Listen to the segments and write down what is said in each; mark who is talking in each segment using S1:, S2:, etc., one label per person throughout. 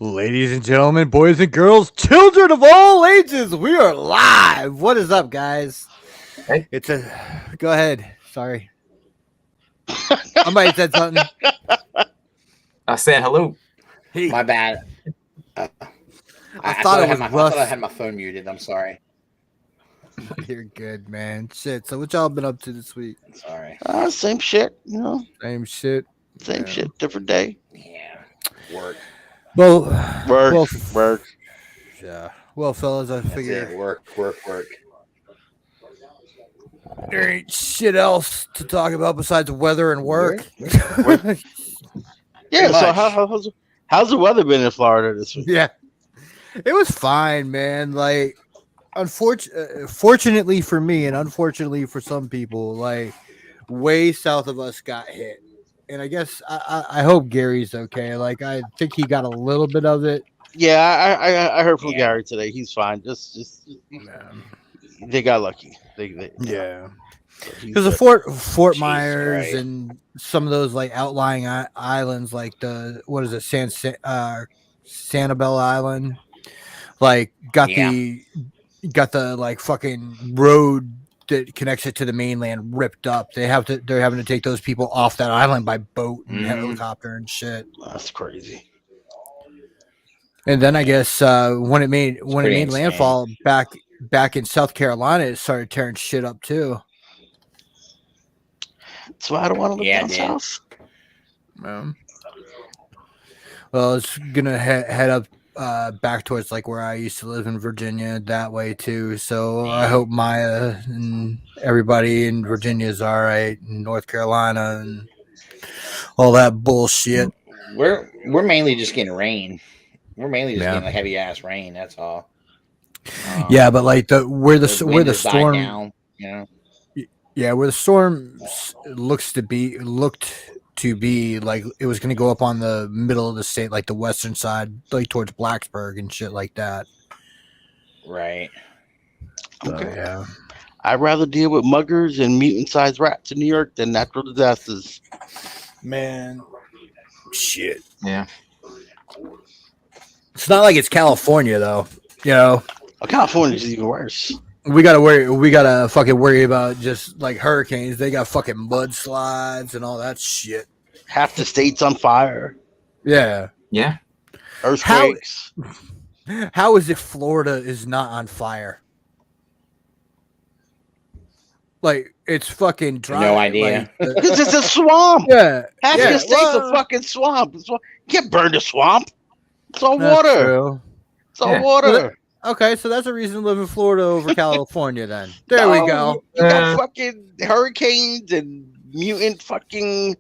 S1: Ladies and gentlemen, boys and girls, children of all ages, we are live. What is up, guys?
S2: Hey.
S1: Go ahead. Sorry. Somebody said something.
S2: I said hello.
S1: Hey,
S3: My bad.
S1: I thought it was
S3: I
S1: Russ.
S3: thought I had my phone muted. I'm sorry.
S1: You're good, man. Shit. So what y'all been up to this week?
S3: Sorry.
S4: Same shit, you know.
S1: Same shit.
S4: Same
S1: Yeah.
S4: shit, different day.
S3: Yeah. Work.
S1: Well,
S4: Work.
S1: Yeah. Well, fellas, I
S3: That's
S1: figure
S3: it. Work.
S1: there ain't shit else to talk about besides weather and work.
S4: Yeah. So
S3: much.
S4: how's the weather been in Florida this week?
S1: Yeah, it was fine, man. Like, fortunately for me, and unfortunately for some people, like way south of us got hit. And I guess I hope Gary's okay. Like, I think he got a little bit of it.
S4: Yeah, I heard from
S3: Yeah.
S4: Gary today. He's fine. Just
S1: Man.
S4: they got lucky.
S1: Yeah,
S4: He's
S1: because the
S4: good.
S1: Fort
S3: Jesus
S1: Myers
S3: Christ.
S1: and some of those like outlying islands, like the what is it, Sanibel Island, like got
S3: Yeah.
S1: the like fucking road that connects it to the mainland ripped up. They're having to take those people off that island by boat and helicopter and shit.
S4: That's crazy.
S1: And then I guess when it made
S3: pretty insane.
S1: landfall back in South Carolina, it started tearing shit up too.
S4: That's why I don't want to live
S3: Yeah,
S4: down
S3: dude.
S4: south.
S1: Well, it's gonna head up back towards like where I used to live in Virginia that way too. So I hope Maya and everybody in Virginia is all right, and North Carolina and all that bullshit.
S3: We're mainly just getting rain. We're mainly just getting like heavy ass rain. That's all.
S1: Yeah, but like where the
S3: wind has died
S1: storm
S3: down, you know.
S1: Yeah, where the storm looked to be like it was going to go up on the middle of the state, like the western side, like towards Blacksburg and shit like that.
S3: Right.
S4: Okay.
S1: Yeah.
S4: I'd rather deal with muggers and mutant-sized rats in New York than natural disasters.
S1: Man, shit.
S2: Yeah.
S1: It's not like it's California though. You know,
S4: California's even worse.
S1: we gotta fucking worry about just like hurricanes. They got fucking mudslides and all that shit.
S4: Half the state's on fire.
S1: Yeah.
S2: Yeah.
S4: Earthquakes.
S1: How is it Florida is not on fire? Like, it's fucking dry.
S3: No idea.
S1: Like,
S4: Because it's a swamp.
S1: yeah.
S4: Half
S1: yeah,
S4: the state's a fucking swamp. You can't burn the swamp. It's all
S1: That's
S4: water.
S1: true.
S4: It's all
S2: Yeah.
S4: water.
S1: Okay, so that's a reason to live in Florida over California then. There we go.
S4: You got fucking hurricanes and mutant fucking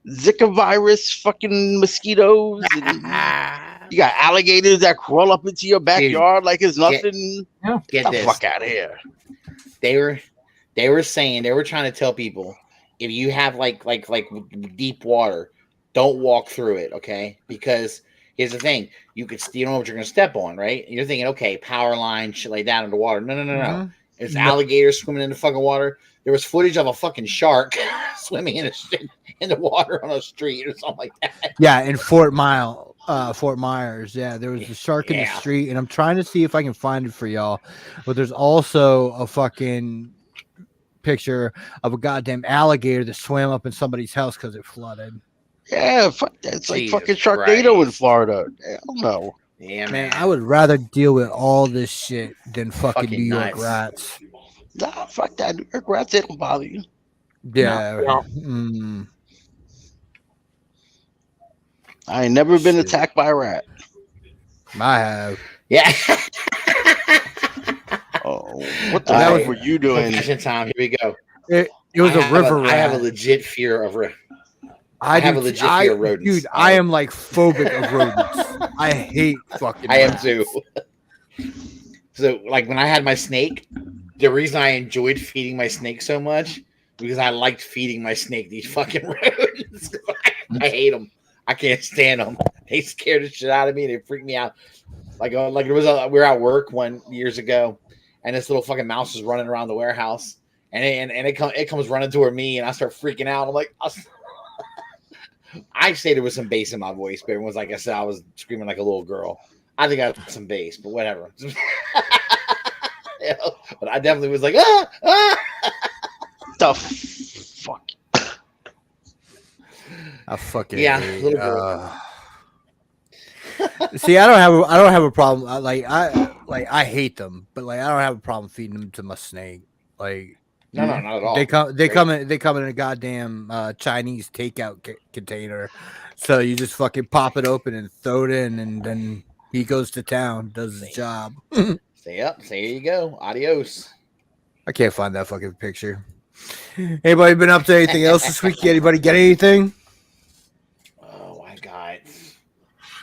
S4: Zika virus fucking mosquitoes. And you got alligators that crawl up into your backyard like it's nothing.
S3: Get
S4: Get the
S3: this.
S4: fuck out of here.
S3: They were saying, they were trying to tell people, if you have like deep water, don't walk through it, okay? Because here's the thing, you don't know what you're gonna step on, right? And you're thinking, okay, power line, shit like that into water. No. It's alligators swimming in the fucking water. There was footage of a fucking shark swimming in the water on a street or something like that.
S1: Yeah, in Fort Myers. Yeah, there was a shark in the
S3: Yeah.
S1: street, and I'm trying to see if I can find it for y'all. But there's also a fucking picture of a goddamn alligator that swam up in somebody's house because it flooded.
S4: Yeah, fuck that. It's like
S3: Jesus
S4: fucking Sharknado in
S3: Christ.
S4: Florida. Hell no.
S3: Yeah,
S1: Man, I would rather deal with all this shit than fucking
S3: Fucking
S1: New York
S3: nuts.
S1: rats.
S4: Nah, fuck that. New York rats, they don't bother you.
S1: Yeah.
S2: No.
S4: I ain't never been
S1: Shit.
S4: attacked by a rat.
S1: I have.
S3: Yeah.
S4: Oh, what the
S1: That
S4: hell
S1: was-
S4: were you doing?
S3: Confession time. Here we go.
S1: It was a river rat.
S3: I have a legit fear of
S1: I
S3: have
S1: do-
S3: a legit fear of rodents.
S1: Dude, I am like phobic of rodents. I hate fucking
S3: I am
S1: rats.
S3: too. So, like when I had my snake, the reason I enjoyed feeding my snake so much because I liked feeding my snake these fucking rodents. I hate them. I can't stand them. They scare the shit out of me. They freak me out. Like there was we were at work years ago, and this little fucking mouse was running around the warehouse, and it comes running toward me, and I start freaking out. I'm like, I say there was some bass in my voice, but everyone's like I said, I was screaming like a little girl. I think I had some bass, but whatever. But I definitely was like,
S4: The fuck.
S1: I fucking
S3: little girl.
S1: See, I don't have a problem. I hate them, but like I don't have a problem feeding them to my snake. Like
S3: No, not at all.
S1: they come in a goddamn Chinese takeout container, so you just fucking pop it open and throw it in, and then he goes to town, does his job.
S3: Stay up. There you go. Adios.
S1: I can't find that fucking picture. Anybody been up to anything else this week? Anybody get anything?
S3: Oh my god.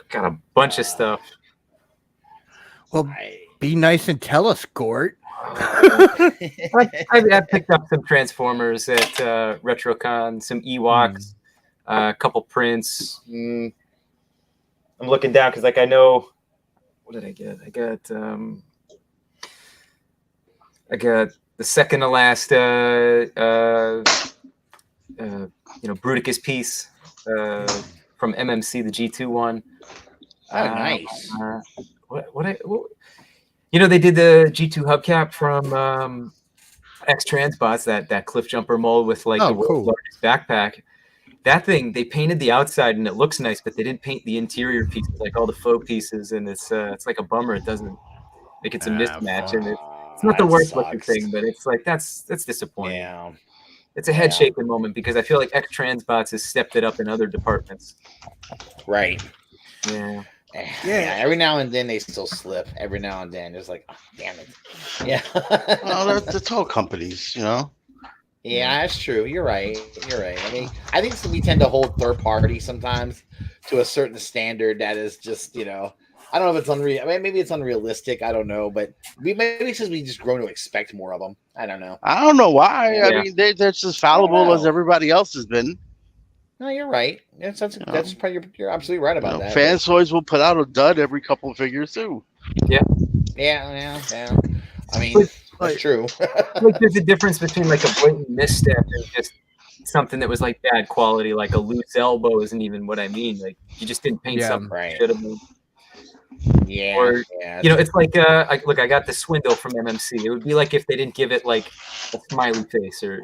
S2: Got a bunch of stuff.
S1: Well, be nice and tell us, Gort.
S2: I picked up some Transformers at RetroCon, some Ewoks, a couple prints. I'm looking down because, like, I know. What did I get? I got the second to last, Bruticus piece from MMC, the G2 one.
S3: Oh, nice.
S2: They did the G2 hubcap from X Transbots, that cliff jumper mold with like the world's largest backpack. That thing, they painted the outside and it looks nice, but they didn't paint the interior pieces, like all the faux pieces, and it's like a bummer. It doesn't like it's a mismatch, and it's not the worst looking thing, but it's like that's disappointing. Yeah. It's a head shaking moment because I feel like X Transbots has stepped it up in other departments.
S3: Right.
S2: Yeah.
S3: Yeah. Every now and then they still slip. Every now and then, it's like, oh, damn it. Yeah.
S4: Well, that's all companies, you know.
S3: Yeah, that's true. You're right. I mean, I think we tend to hold third party sometimes to a certain standard that is just, I don't know if it's unreal. I mean, maybe it's unrealistic. I don't know, but maybe it's because we just grow to expect more of them. I don't know.
S4: I don't know why. Yeah. I mean, they're just as fallible as everybody else has been.
S3: No, you're right. That's probably you're absolutely right about that.
S4: Fansoys will put out a dud every couple of figures too.
S3: Yeah. I mean, that's true.
S2: Like, there's a difference between like a blatant misstep and just something that was like bad quality, like a loose elbow isn't even what I mean. Like you just didn't paint something right. Should have been.
S3: Yeah.
S2: Or it's like I got the Swindle from MMC. It would be like if they didn't give it like a smiley face or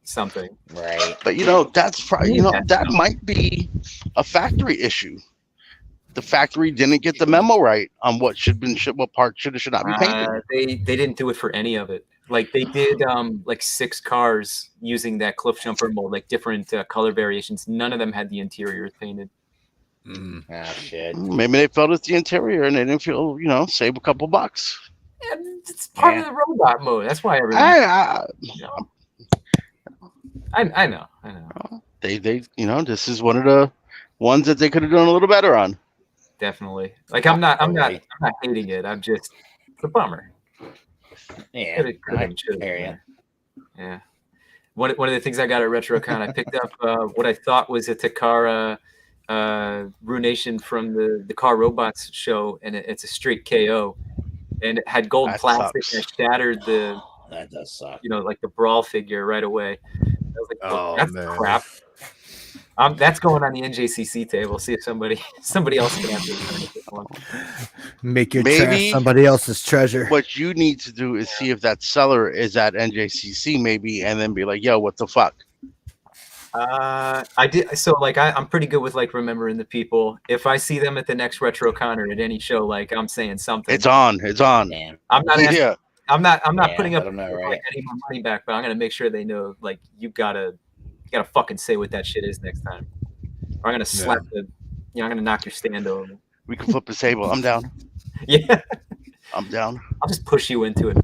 S2: something.
S3: Right.
S4: But that's probably that might be a factory issue. The factory didn't get the memo right on what what part should not be painted.
S2: They didn't do it for any of it. Like they did like 6 cars using that cliff jumper mold, like different color variations. None of them had the interiors painted.
S3: Shit.
S4: Maybe they felt it's the interior and they didn't feel, save a couple bucks.
S2: Yeah, it's part of the robot mode. That's why everyone. I know.
S4: They this is one of the ones that they could have done a little better on.
S2: Definitely. Like I'm not hating it. I'm just it's a bummer.
S3: Yeah.
S2: Yeah. One of the things I got at RetroCon, I picked up what I thought was a Takara Ruination from the Car Robots show, and it's a straight KO, and it had gold plastic that shattered the.
S3: That does suck.
S2: Like the brawl figure right away. I was like, that's
S1: man.
S2: crap. That's going on the NJCC table. See if somebody else can have this one.
S1: Make your trash somebody else's treasure.
S4: What you need to do is see if that seller is at NJCC maybe, and then be like, "Yo, what the fuck?"
S2: I did. So like, I'm pretty good with like remembering the people. If I see them at the next RetroCon or at any show, like I'm saying something.
S4: It's on.
S3: Man.
S2: I'm not.
S4: Yeah.
S2: I'm not putting up
S3: right.
S2: like any more money back, but I'm gonna make sure they know like you gotta fucking say what that shit is next time. Or I'm gonna slap I'm gonna knock your stand over.
S4: We can flip the table. I'm down.
S2: Yeah.
S4: I'm down.
S2: I'll just push you into it.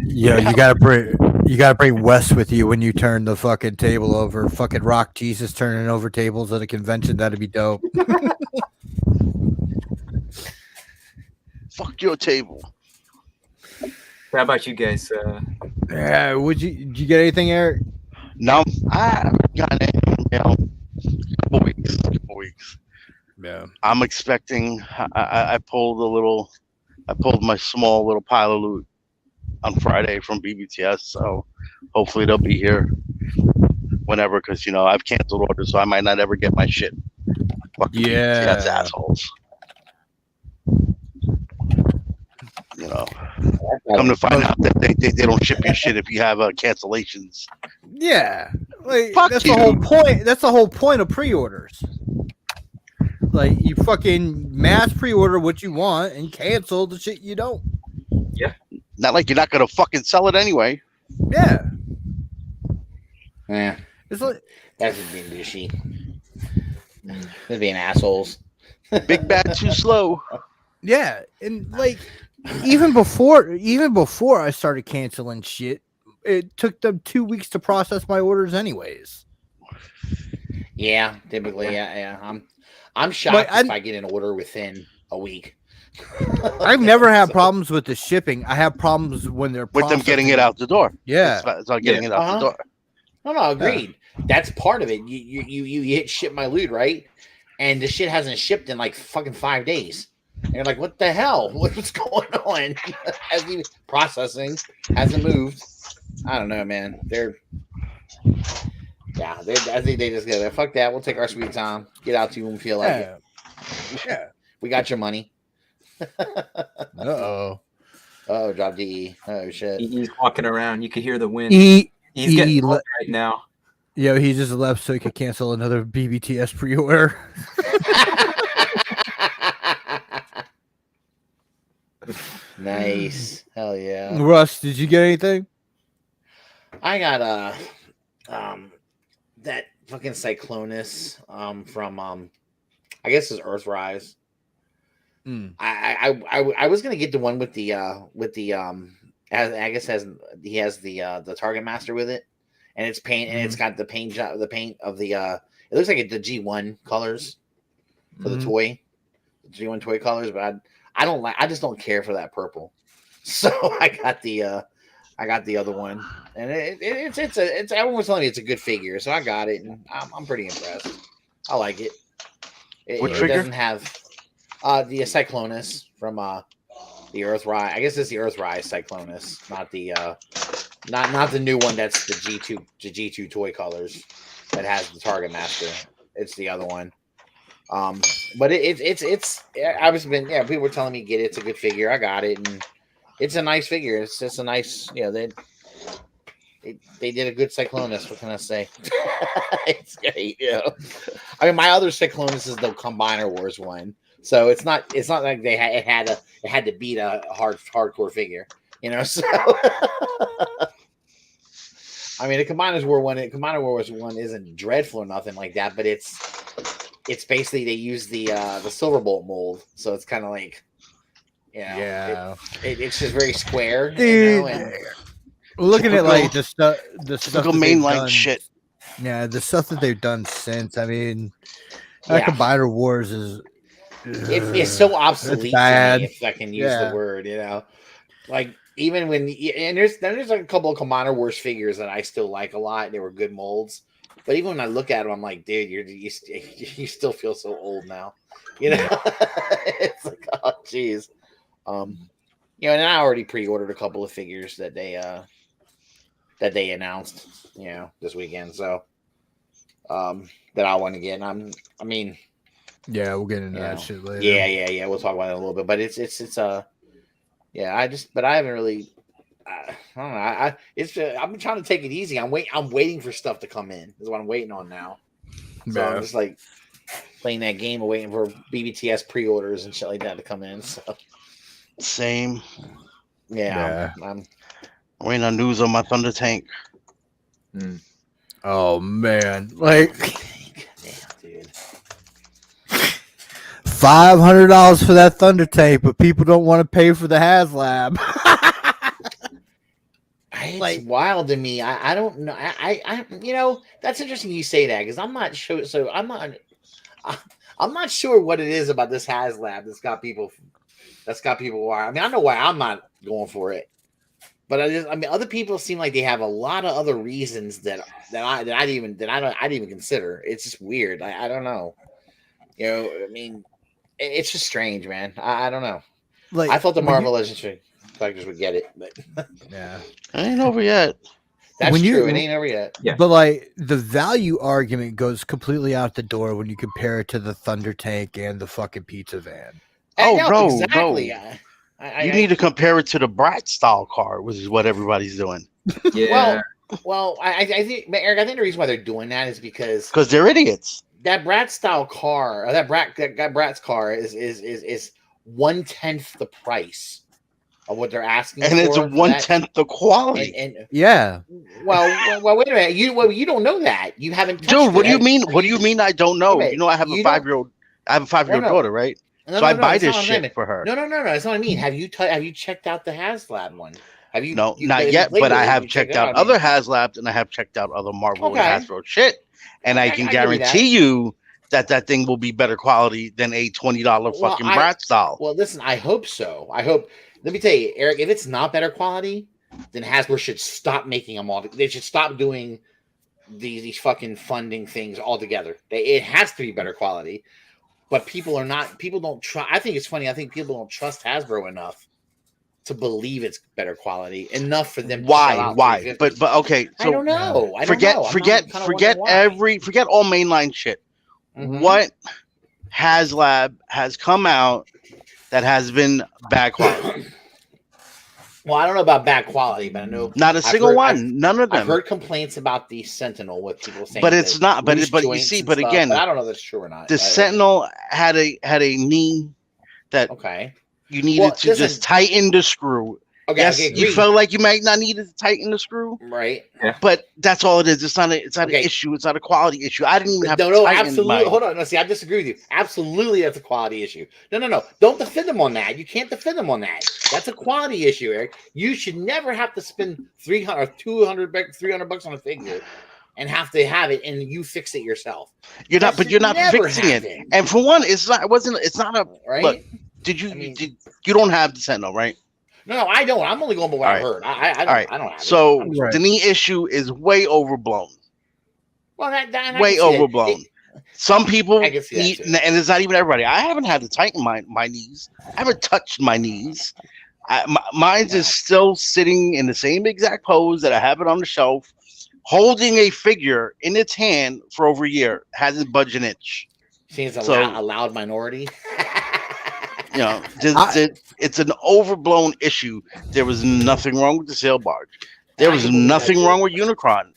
S1: You gotta bring Wes with you when you turn the fucking table over. Fucking Rock Jesus turning over tables at a convention. That'd be dope.
S4: Fuck your table.
S2: How about you guys?
S1: Did you get anything, Eric?
S4: No, I haven't gotten it in a couple weeks.
S1: Yeah.
S4: I'm expecting. I pulled my small little pile of loot on Friday from BBTS, so hopefully they'll be here. whenever, because I've canceled orders, so I might not ever get my shit. Fucking that's assholes. Come to find out that they don't ship your shit if you have cancellations.
S1: Yeah, like
S4: Fuck
S1: that's
S4: you.
S1: the whole point. That's the whole point of pre-orders. Like you fucking mass pre-order what you want and cancel the shit you don't.
S2: Yeah.
S4: Not like you're not gonna fucking sell it anyway.
S1: Yeah.
S3: Yeah.
S1: It's like
S3: that's just being douchey. They're being assholes.
S4: Big bad too slow.
S1: Yeah, and like even before I started canceling shit, it took them 2 weeks to process my orders anyways.
S3: Yeah, typically, yeah. I'm shocked if I get an order within a week.
S1: I've never had problems with the shipping. I have problems when they're
S4: with them getting it out the door.
S1: Yeah,
S4: it's not getting it out the door.
S3: No, agreed. That's part of it. You hit ship my loot, right? And the shit hasn't shipped in like fucking 5 days. And you're like, what the hell? What's going on? Hasn't even processing, hasn't moved. I don't know, man. I think they just go, fuck that. We'll take our sweet time. Get out to you when we feel like it.
S1: Yeah.
S3: We got your money.
S1: Uh-oh.
S3: Oh, drop DE. Oh, shit.
S2: He's walking around. You can hear the wind. He's getting cold right now.
S1: Yo, he just left so he could cancel another BBTS pre-order.
S3: Nice. Hell yeah.
S1: Russ, did you get anything? I
S3: got that fucking Cyclonus from I guess it's Earthrise. I was gonna get the one with the I guess he has the Target Master with it, and it's paint and it's got the paint of the it looks like the G1 colors for the toy, the G1 toy colors, but I just don't care for that purple, so I got the other one, and it's everyone's telling me it's a good figure, so I got it, and I'm pretty impressed. I like it. It doesn't have the Cyclonus from the Earthrise. I guess it's the Earthrise Cyclonus, not the not the new one that's the G2 toy colors that has the Target Master. It's the other one. But it's I was been people were telling me get it. It's a good figure. I got it, and it's a nice figure. It's just a nice they did a good Cyclonus. What can I say? It's great. I mean, my other Cyclonus is the Combiner Wars one, so it's not like it had to beat a hardcore figure, So I mean, the Combiner Wars one isn't dreadful or nothing like that, but it's basically they use the Silverbolt mold, so it's kind of like it's just very square,
S1: dude.
S3: And
S1: looking at like the stuff
S4: mainline shit.
S1: Yeah, the stuff that they've done since. I mean, Combiner Wars is
S3: it's so obsolete to me, if I can use the word. Like even when and there's like a couple of Combiner Wars figures that I still like a lot. They were good molds. But even when I look at them, I'm like, dude, you still feel so old now, It's like, oh, geez. And I already pre-ordered a couple of figures that they announced, this weekend. So, that I want to get. And
S1: we'll get into that shit later.
S3: Yeah. We'll talk about it a little bit, but but I haven't really. I don't know. I've been trying to take it easy. I'm waiting for stuff to come in. Is what I'm waiting on now. So I'm just like playing that game of waiting for BBTS pre-orders and shit like that to come in. So
S4: same.
S3: Yeah. I'm
S4: waiting on news on my Thunder Tank.
S1: Oh man, like
S3: damn, dude.
S1: $500 for that Thunder Tank, but people don't want to pay for the HasLab.
S3: It's wild to me. I don't know. I that's interesting you say that because I'm not sure. So I'm not sure what it is about this HasLab that's got people wired. I mean, I know why I'm not going for it, but other people seem like they have a lot of other reasons that I didn't even consider. It's just weird. I don't know. I mean, it's just strange, man. I don't know. Like I thought the Marvel Legends collectors would get it, but
S1: yeah,
S4: I ain't over yet.
S3: That's
S1: when
S3: true.
S1: you-
S3: It ain't over yet.
S2: Yeah.
S1: But like the value argument goes completely out the door when you compare it to the Thunder Tank and the fucking pizza van.
S4: Oh,
S3: No,
S4: no,
S3: exactly.
S4: no. You need to compare it to the Brat style car, which is what everybody's doing.
S2: Yeah.
S3: Well, I think, Eric, I think the reason why they're doing that is because
S4: They're idiots.
S3: that Brat style car, or that Brat's car is 1/10 the price of what they're asking
S4: And
S3: for.
S4: it's
S3: for
S4: 1/10 the quality.
S3: And
S1: Yeah.
S3: well, wait a minute. You don't know that. You haven't touched
S4: Dude, what
S3: it.
S4: do you mean? What do you mean I don't know?
S3: Okay,
S4: You know I have a
S3: you don't-
S4: 5-year-old. I have a 5-year-old
S3: No.
S4: daughter, right?
S3: No,
S4: So I
S3: no,
S4: buy
S3: that's
S4: this
S3: not what I'm
S4: shit
S3: saying.
S4: for her.
S3: No. That's what I mean. Have you checked out the HasLab one? Have you?
S4: No,
S3: you-
S4: not
S3: if you
S4: yet,
S3: played
S4: but
S3: with
S4: I
S3: it,
S4: have
S3: you
S4: checked
S3: check it
S4: out
S3: I mean,
S4: other HasLabs and I have checked out other Marvel
S3: Okay.
S4: and Hasbro shit. And I can
S3: I give you that.
S4: guarantee you that thing will be better quality than a $20
S3: Well,
S4: fucking Brat style.
S3: Well, listen, I hope so. Let me tell you, Eric, if it's not better quality, then Hasbro should stop making them all. They should stop doing these fucking funding things altogether. It has to be better quality, but people don't try. I think it's funny. I think people don't trust Hasbro enough to believe it's better quality enough for them.
S4: Why?
S3: To
S4: But okay, so
S3: I don't know. I don't
S4: forget
S3: know. I'm
S4: forget
S3: kinda
S4: forget
S3: wondering why.
S4: forget all mainline shit.
S3: Mhm.
S4: What HasLab has come out that has been bad quality?
S3: Well, I don't know about bad quality, but I know
S4: Not a single one. None of
S3: I've
S4: them.
S3: heard complaints about the Sentinel with people saying,
S4: But it's
S3: that
S4: not. But
S3: loose
S4: you
S3: joints
S4: see.
S3: and
S4: But
S3: stuff,
S4: again,
S3: but I don't know if that's true or not.
S4: the Sentinel had a knee that
S3: Okay.
S4: you needed to just tighten the screw.
S3: Okay.
S4: Yes,
S3: Okay,
S4: you felt like you might not need to tighten the screw,
S3: right?
S4: but that's all it is. It's not an issue. It's not a quality issue. I didn't even have to tighten
S3: absolutely.
S4: my...
S3: Hold on. No, see, I disagree with you. Absolutely, that's a quality issue. No. Don't defend them on that. You can't defend them on that. That's a quality issue, Eric. You should never have to spend $300 or $200 on a figure and have to have it, and you fix it yourself.
S4: You're not fixing it. And for one, it's not a
S3: right.
S4: Look, you don't have the Sentinel, right?
S3: No, I don't. I'm only going by what I heard. I don't have it.
S4: So the knee issue is way overblown.
S3: Well, that
S4: way overblown. Some people
S3: I can see that too.
S4: And it's not even everybody. I haven't had to tighten my knees. I haven't touched my knees. Mine's is still sitting in the same exact pose that I have it on the shelf, holding a figure in its hand for over a year. Hasn't budged an inch.
S3: Seems a loud minority.
S4: You know, it's an overblown issue. There was nothing wrong with the sail barge. There was nothing wrong with Unicron.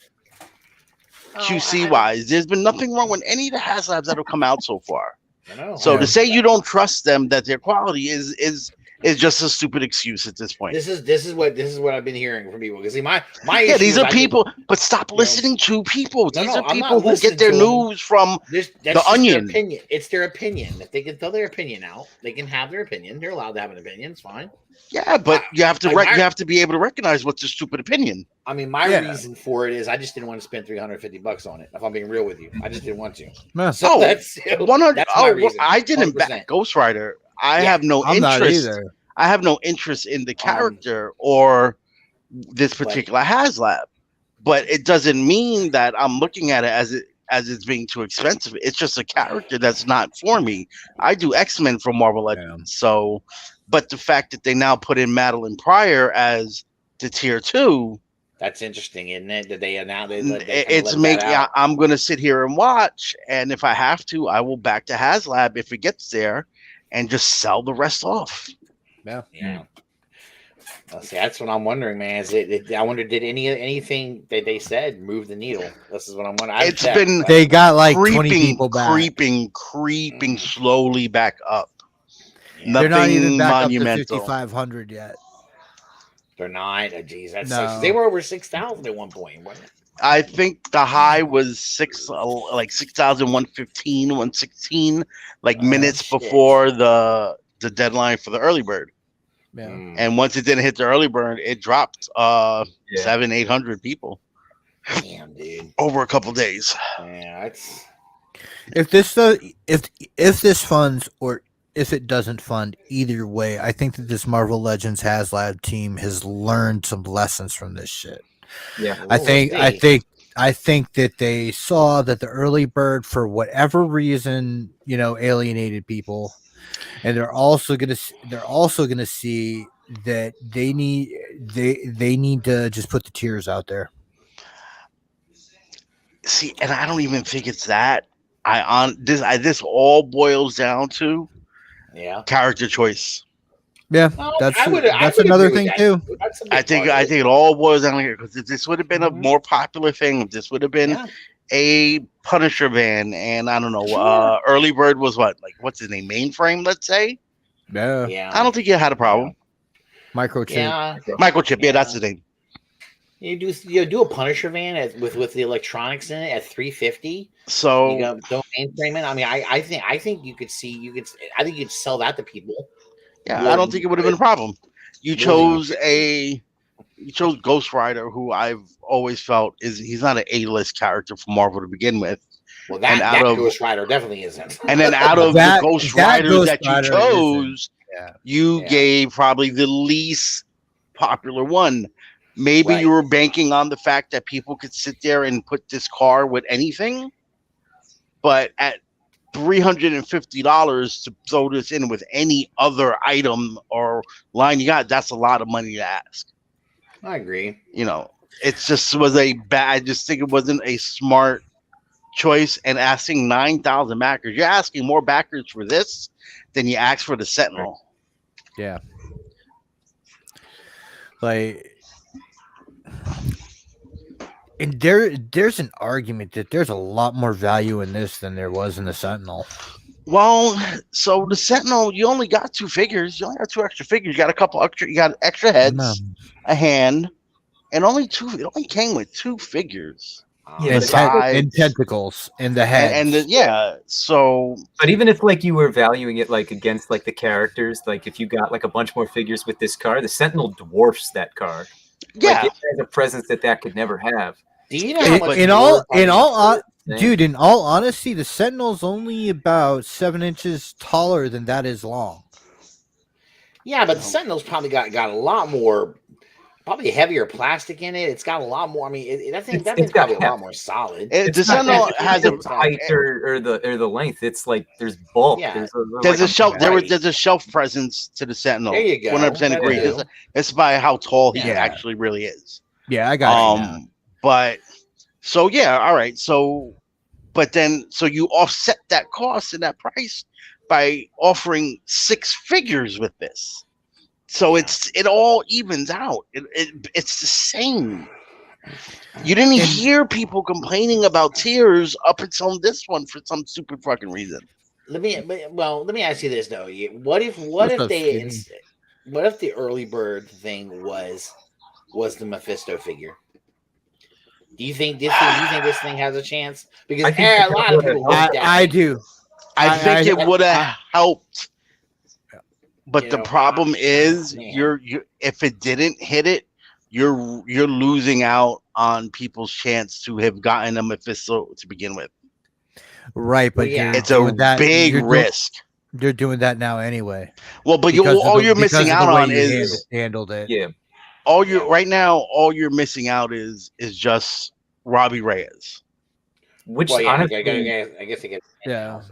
S4: QC wise, there's been nothing wrong with any of the HasLabs that have come out so far. So to say you don't trust them, that their quality is just a stupid excuse at this point.
S3: This is what I've been hearing from people. Because see, my
S4: these are people, but stop listening to people. These are people who get their news from the Onion.
S3: It's their opinion. If they can throw their opinion out, they can have their opinion. They're allowed to have an opinion. It's fine.
S4: Yeah, but you have to be able to recognize what's a stupid opinion.
S3: I mean, my reason for it is I just didn't want to spend $350 on it. If I'm being real with you, I just didn't want to. So that's
S4: 100. I didn't back Ghost Rider. I have no interest. I have no interest in the character or this particular HasLab, but it doesn't mean that I'm looking at it as it's being too expensive. It's just a character that's not for me. I do X-Men from Marvel Legends, so. But the fact that they now put in Madeline Pryor as the tier 2,
S3: that's interesting, isn't it? That they announced
S4: it's making. I'm going to sit here and watch, and if I have to, I will back to HasLab if it gets there, and just sell the rest off.
S3: Yeah. See, that's what I'm wondering, man. I wonder, did anything that they said move the needle? This is what I'm wondering.
S1: They got like 20 people back.
S4: creeping slowly back up.
S1: Yeah. They're not even back monumental. Up to 5,500 yet.
S3: They're not. Oh, geez, they were over 6,000 at one point.
S4: I think the high was 6,115, 116, minutes before the deadline for the early bird.
S1: Yeah.
S4: And once it didn't hit the early bird, it dropped 700-800 people.
S3: Damn, dude.
S4: Over a couple days.
S3: Yeah, it's
S1: if this funds or if it doesn't fund, either way, I think that this Marvel Legends HasLab team has learned some lessons from this shit.
S2: Yeah,
S1: I think that they saw that the early bird, for whatever reason, alienated people, and they're also gonna see that they need to just put the tiers out there.
S4: See, and I don't even think it's that. This all boils down to character choice.
S1: Yeah,
S3: No,
S1: that's
S3: I would
S1: another
S3: agree with
S1: thing
S3: that.
S1: too.
S3: That's a big
S4: I think
S3: part of it.
S4: it all boils down here because if this would have been a more popular thing, if this would have been a Punisher van, and I don't know, Early Bird was what's his name, Mainframe, let's say.
S1: Yeah.
S4: I don't think you had a problem.
S1: Microchip.
S4: Microchip. Yeah, that's his name.
S3: You do a Punisher van with the electronics in it at $350.
S4: So
S3: you don't mainframe it. I mean, I think you could I think you'd sell that to people.
S4: Yeah, I don't think it would have been a problem. You chose Ghost Rider, who I've always felt he's not an A-list character for Marvel to begin with.
S3: Well, that Ghost Rider definitely isn't.
S4: And then out of the Ghost Riders that you chose, you gave probably the least popular one. Maybe you were banking on the fact that people could sit there and put this car with anything, but at $350 to throw this in with any other item or line you got, that's a lot of money to ask.
S3: I agree.
S4: It just was I just think it wasn't a smart choice. And asking 9,000 backers, you're asking more backers for this than you asked for the Sentinel.
S1: Yeah. And there's an argument that there's a lot more value in this than there was in the Sentinel.
S4: Well, so the Sentinel, you only got 2 figures. You only got 2 extra figures. You got a couple extra. You got extra heads, a hand, and only 2. It only came with 2 figures.
S1: And tentacles and the head.
S4: So,
S2: but even if you were valuing it against the characters, if you got a bunch more figures with this car, the Sentinel dwarfs that car.
S4: Yeah,
S2: it has a presence that could never have.
S3: Do you know how much
S1: dude, in all honesty, the Sentinel's only about 7 inches taller than that is long.
S3: Yeah, but the Sentinel's probably got a lot more, probably heavier plastic in it. It's got a lot more. I mean, that thing's probably a lot more solid.
S4: The Sentinel has a
S2: height or the length. It's there's bulk.
S3: Yeah.
S4: There's a shelf. There's a shelf presence to the Sentinel.
S3: There you go.
S4: 100% agree. It's by how tall he actually really is.
S1: Yeah, I got it.
S4: But so all right. So, but then you offset that cost and that price by offering 6 figures with this. So it all evens out. It's the same. You didn't hear people complaining about tiers up until this one for some stupid fucking reason.
S3: Let me ask you this though. What if the early bird thing was the Mephisto figure? Do you think this thing has a chance? Because a lot of people
S1: I do.
S4: I think it would have helped. But the problem is, if it didn't hit it, you're losing out on people's chance to have gotten a Mephisto to begin with.
S1: Right, but
S4: it's a big risk.
S1: You're doing that now anyway.
S4: Well, but all you're missing out on is
S1: handled it.
S2: Yeah.
S4: All you're missing out is just Robbie Reyes.
S2: Which
S3: honestly, I guess it gets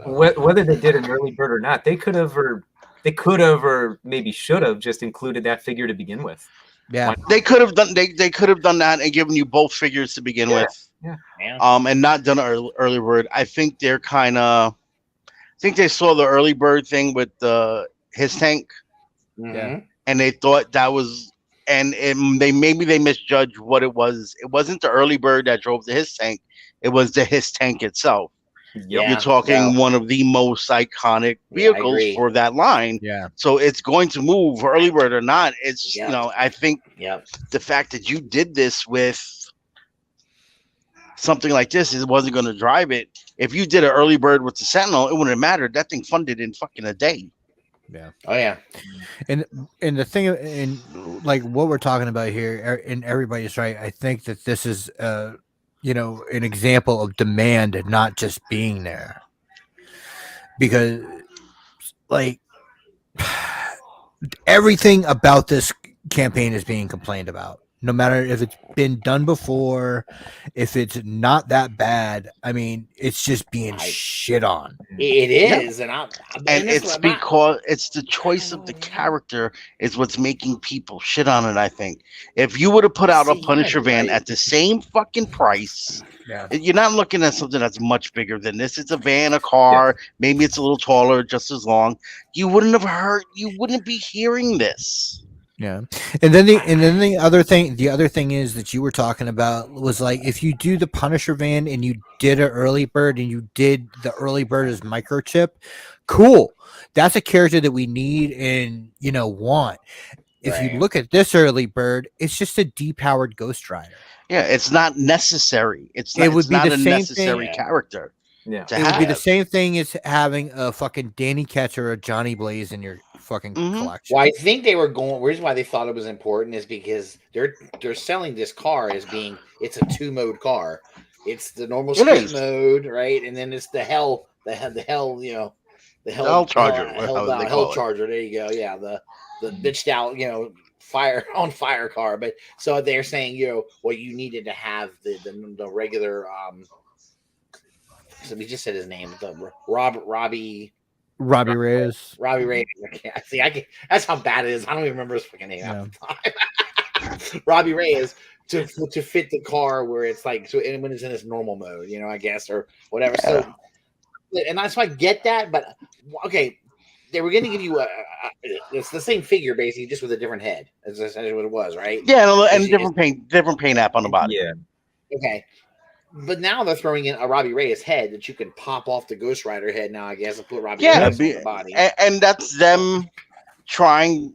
S2: whether they did an early bird or not, they could have or maybe should have just included that figure to begin with.
S1: Yeah,
S4: they could have done. They could have done that and given you both figures to begin with.
S3: Yeah.
S4: And not done early bird. I think they're I think they saw the early bird thing with his tank,
S3: Mm-hmm.
S4: and they thought that was, and they misjudged what it was. It wasn't the early bird that drove the his tank. It was the his tank itself.
S2: Yeah,
S4: you're talking one of the most iconic vehicles for that line.
S1: Yeah.
S4: So it's going to move, early bird or not. It's I think the fact that you did this with something like this, it wasn't going to drive it. If you did an early bird with the Sentinel, it wouldn't have mattered. That thing funded in fucking a day.
S1: Yeah.
S3: Oh yeah.
S1: And the thing, and what we're talking about here, and everybody's right. I think that this is an example of demand, not just being there. Because everything about this campaign is being complained about. no matter if it's been done before, if it's not that bad. I mean, it's just being shit on.
S3: It is, and
S4: it's because it's the choice of the character is what's making people shit on it. I think if you would have put out a Punisher van at the same fucking price, you're not looking at something that's much bigger than this. It's a van, a car, maybe it's a little taller, just as long. You wouldn't be hearing this.
S1: Yeah, and then the other thing is that you were talking about was like if you do the Punisher van and you did an early bird and you did the early bird as microchip, cool. That's a character that we need and want. If you look at this early bird, it's just a depowered Ghost Rider.
S4: Yeah, it's not necessary. It's not a necessary character.
S1: Yeah, it would be the same thing as having a fucking Danny Ketch or a Johnny Blaze in your fucking collection.
S3: Well, I think they were going. The reason why they thought it was important is because they're selling this car as being it's a 2-mode car. It's the normal street mode, right? And then it's the hell charger. Hell charger. There you go. Yeah, the bitched out, fire car. But so they're saying, you needed to have the regular. So we just said his name, Robbie
S1: Reyes.
S3: Robbie Reyes. I can't. That's how bad it is. I don't even remember his fucking name at the time. Robbie Reyes to fit the car where it's like so when it's in its normal mode, I guess or whatever. So, and that's why I get that, but okay, they were going to give you it's the same figure basically, just with a different head. That's essentially what it was, right?
S4: Yeah, and different paint app on the body.
S2: Yeah.
S3: Okay. But now they're throwing in a Robbie Reyes head that you can pop off the Ghost Rider head now, I guess, and put Robbie Reyes on the body.
S4: And that's them trying.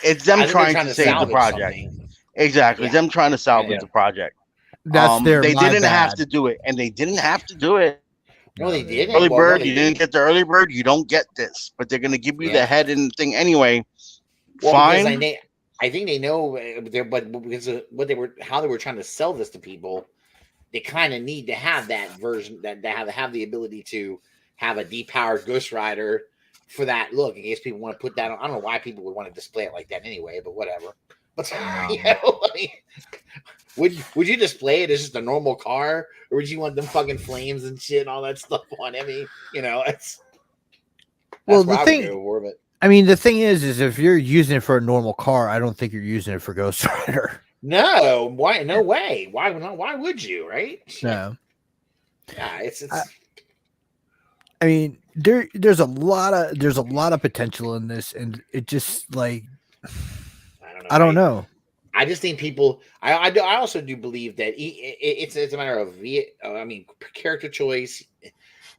S4: It's them trying to save the project. Something. Exactly. It's them trying to salvage the project.
S1: That's
S4: They didn't have to do it, and they didn't have to do it.
S3: No, they didn't.
S4: Early bird, you didn't get the early bird, you don't get this. But they're going to give you the head and thing anyway.
S3: Well,
S4: fine.
S3: I think they know, but because how they were trying to sell this to people. They kind of need to have that version that they have the ability to have a depowered Ghost Rider for that look in case people want to put that on. I don't know why people would want to display it like that anyway, but whatever. But would you display it as just a normal car, or would you want them fucking flames and shit and all that stuff on? I mean, that's
S1: well the thing. The thing is if you're using it for a normal car, I don't think you're using it for Ghost Rider.
S3: No, why? No way. Why not? Why would you? Right?
S1: No.
S3: Yeah, it's.
S1: There's a lot of potential in this, and it just like I don't know.
S3: I just think people. I also do believe that it's a matter of character choice,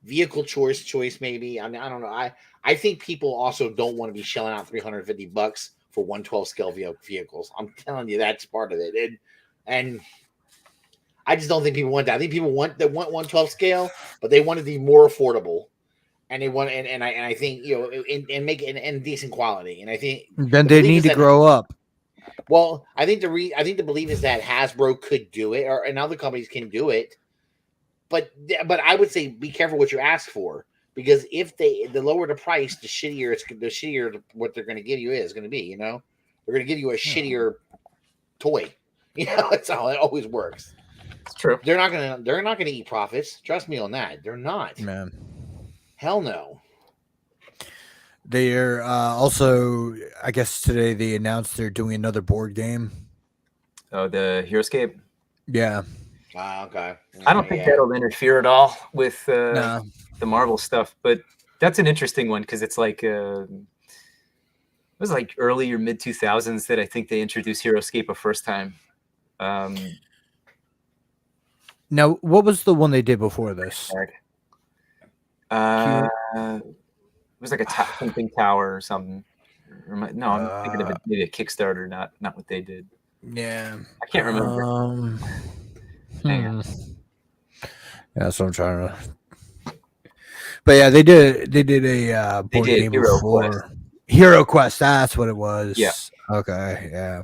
S3: vehicle choice maybe. I don't know. I think people also don't want to be shelling out $350 for 112 scale vehicles. I'm telling you, that's part of it. And I just don't think people want that. I think people want 112 scale, but they want it to be more affordable. And they want and I think and make it in decent quality. And I think
S1: then they need to grow up.
S3: Well, I think the belief is that Hasbro could do it, and other companies can do it. But I would say be careful what you ask for. Because if the lower the price, the shittier what they're going to give you is going to be. They're going to give you a shittier toy. That's how it always works.
S2: It's true.
S3: They're not going to eat profits. Trust me on that. They're not.
S1: Man, hell
S3: no.
S1: They're also, I guess today they announced they're doing another board game.
S2: Oh, the HeroScape.
S1: Yeah.
S3: Okay.
S2: I don't think that'll interfere at all with. The Marvel stuff, but that's an interesting one because it's like it was like early or mid 2000s that I think they introduced HeroScape a first time.
S1: Now, what was the one they did before this?
S2: It was like something tower or something. No, I'm thinking of maybe a Kickstarter, not what they did.
S1: Yeah,
S2: I can't remember.
S1: Hang on. Yeah, that's what I'm trying to. But yeah, they did a board game before. Hero Quest, that's what it was.
S2: Yeah.
S1: Okay, yeah.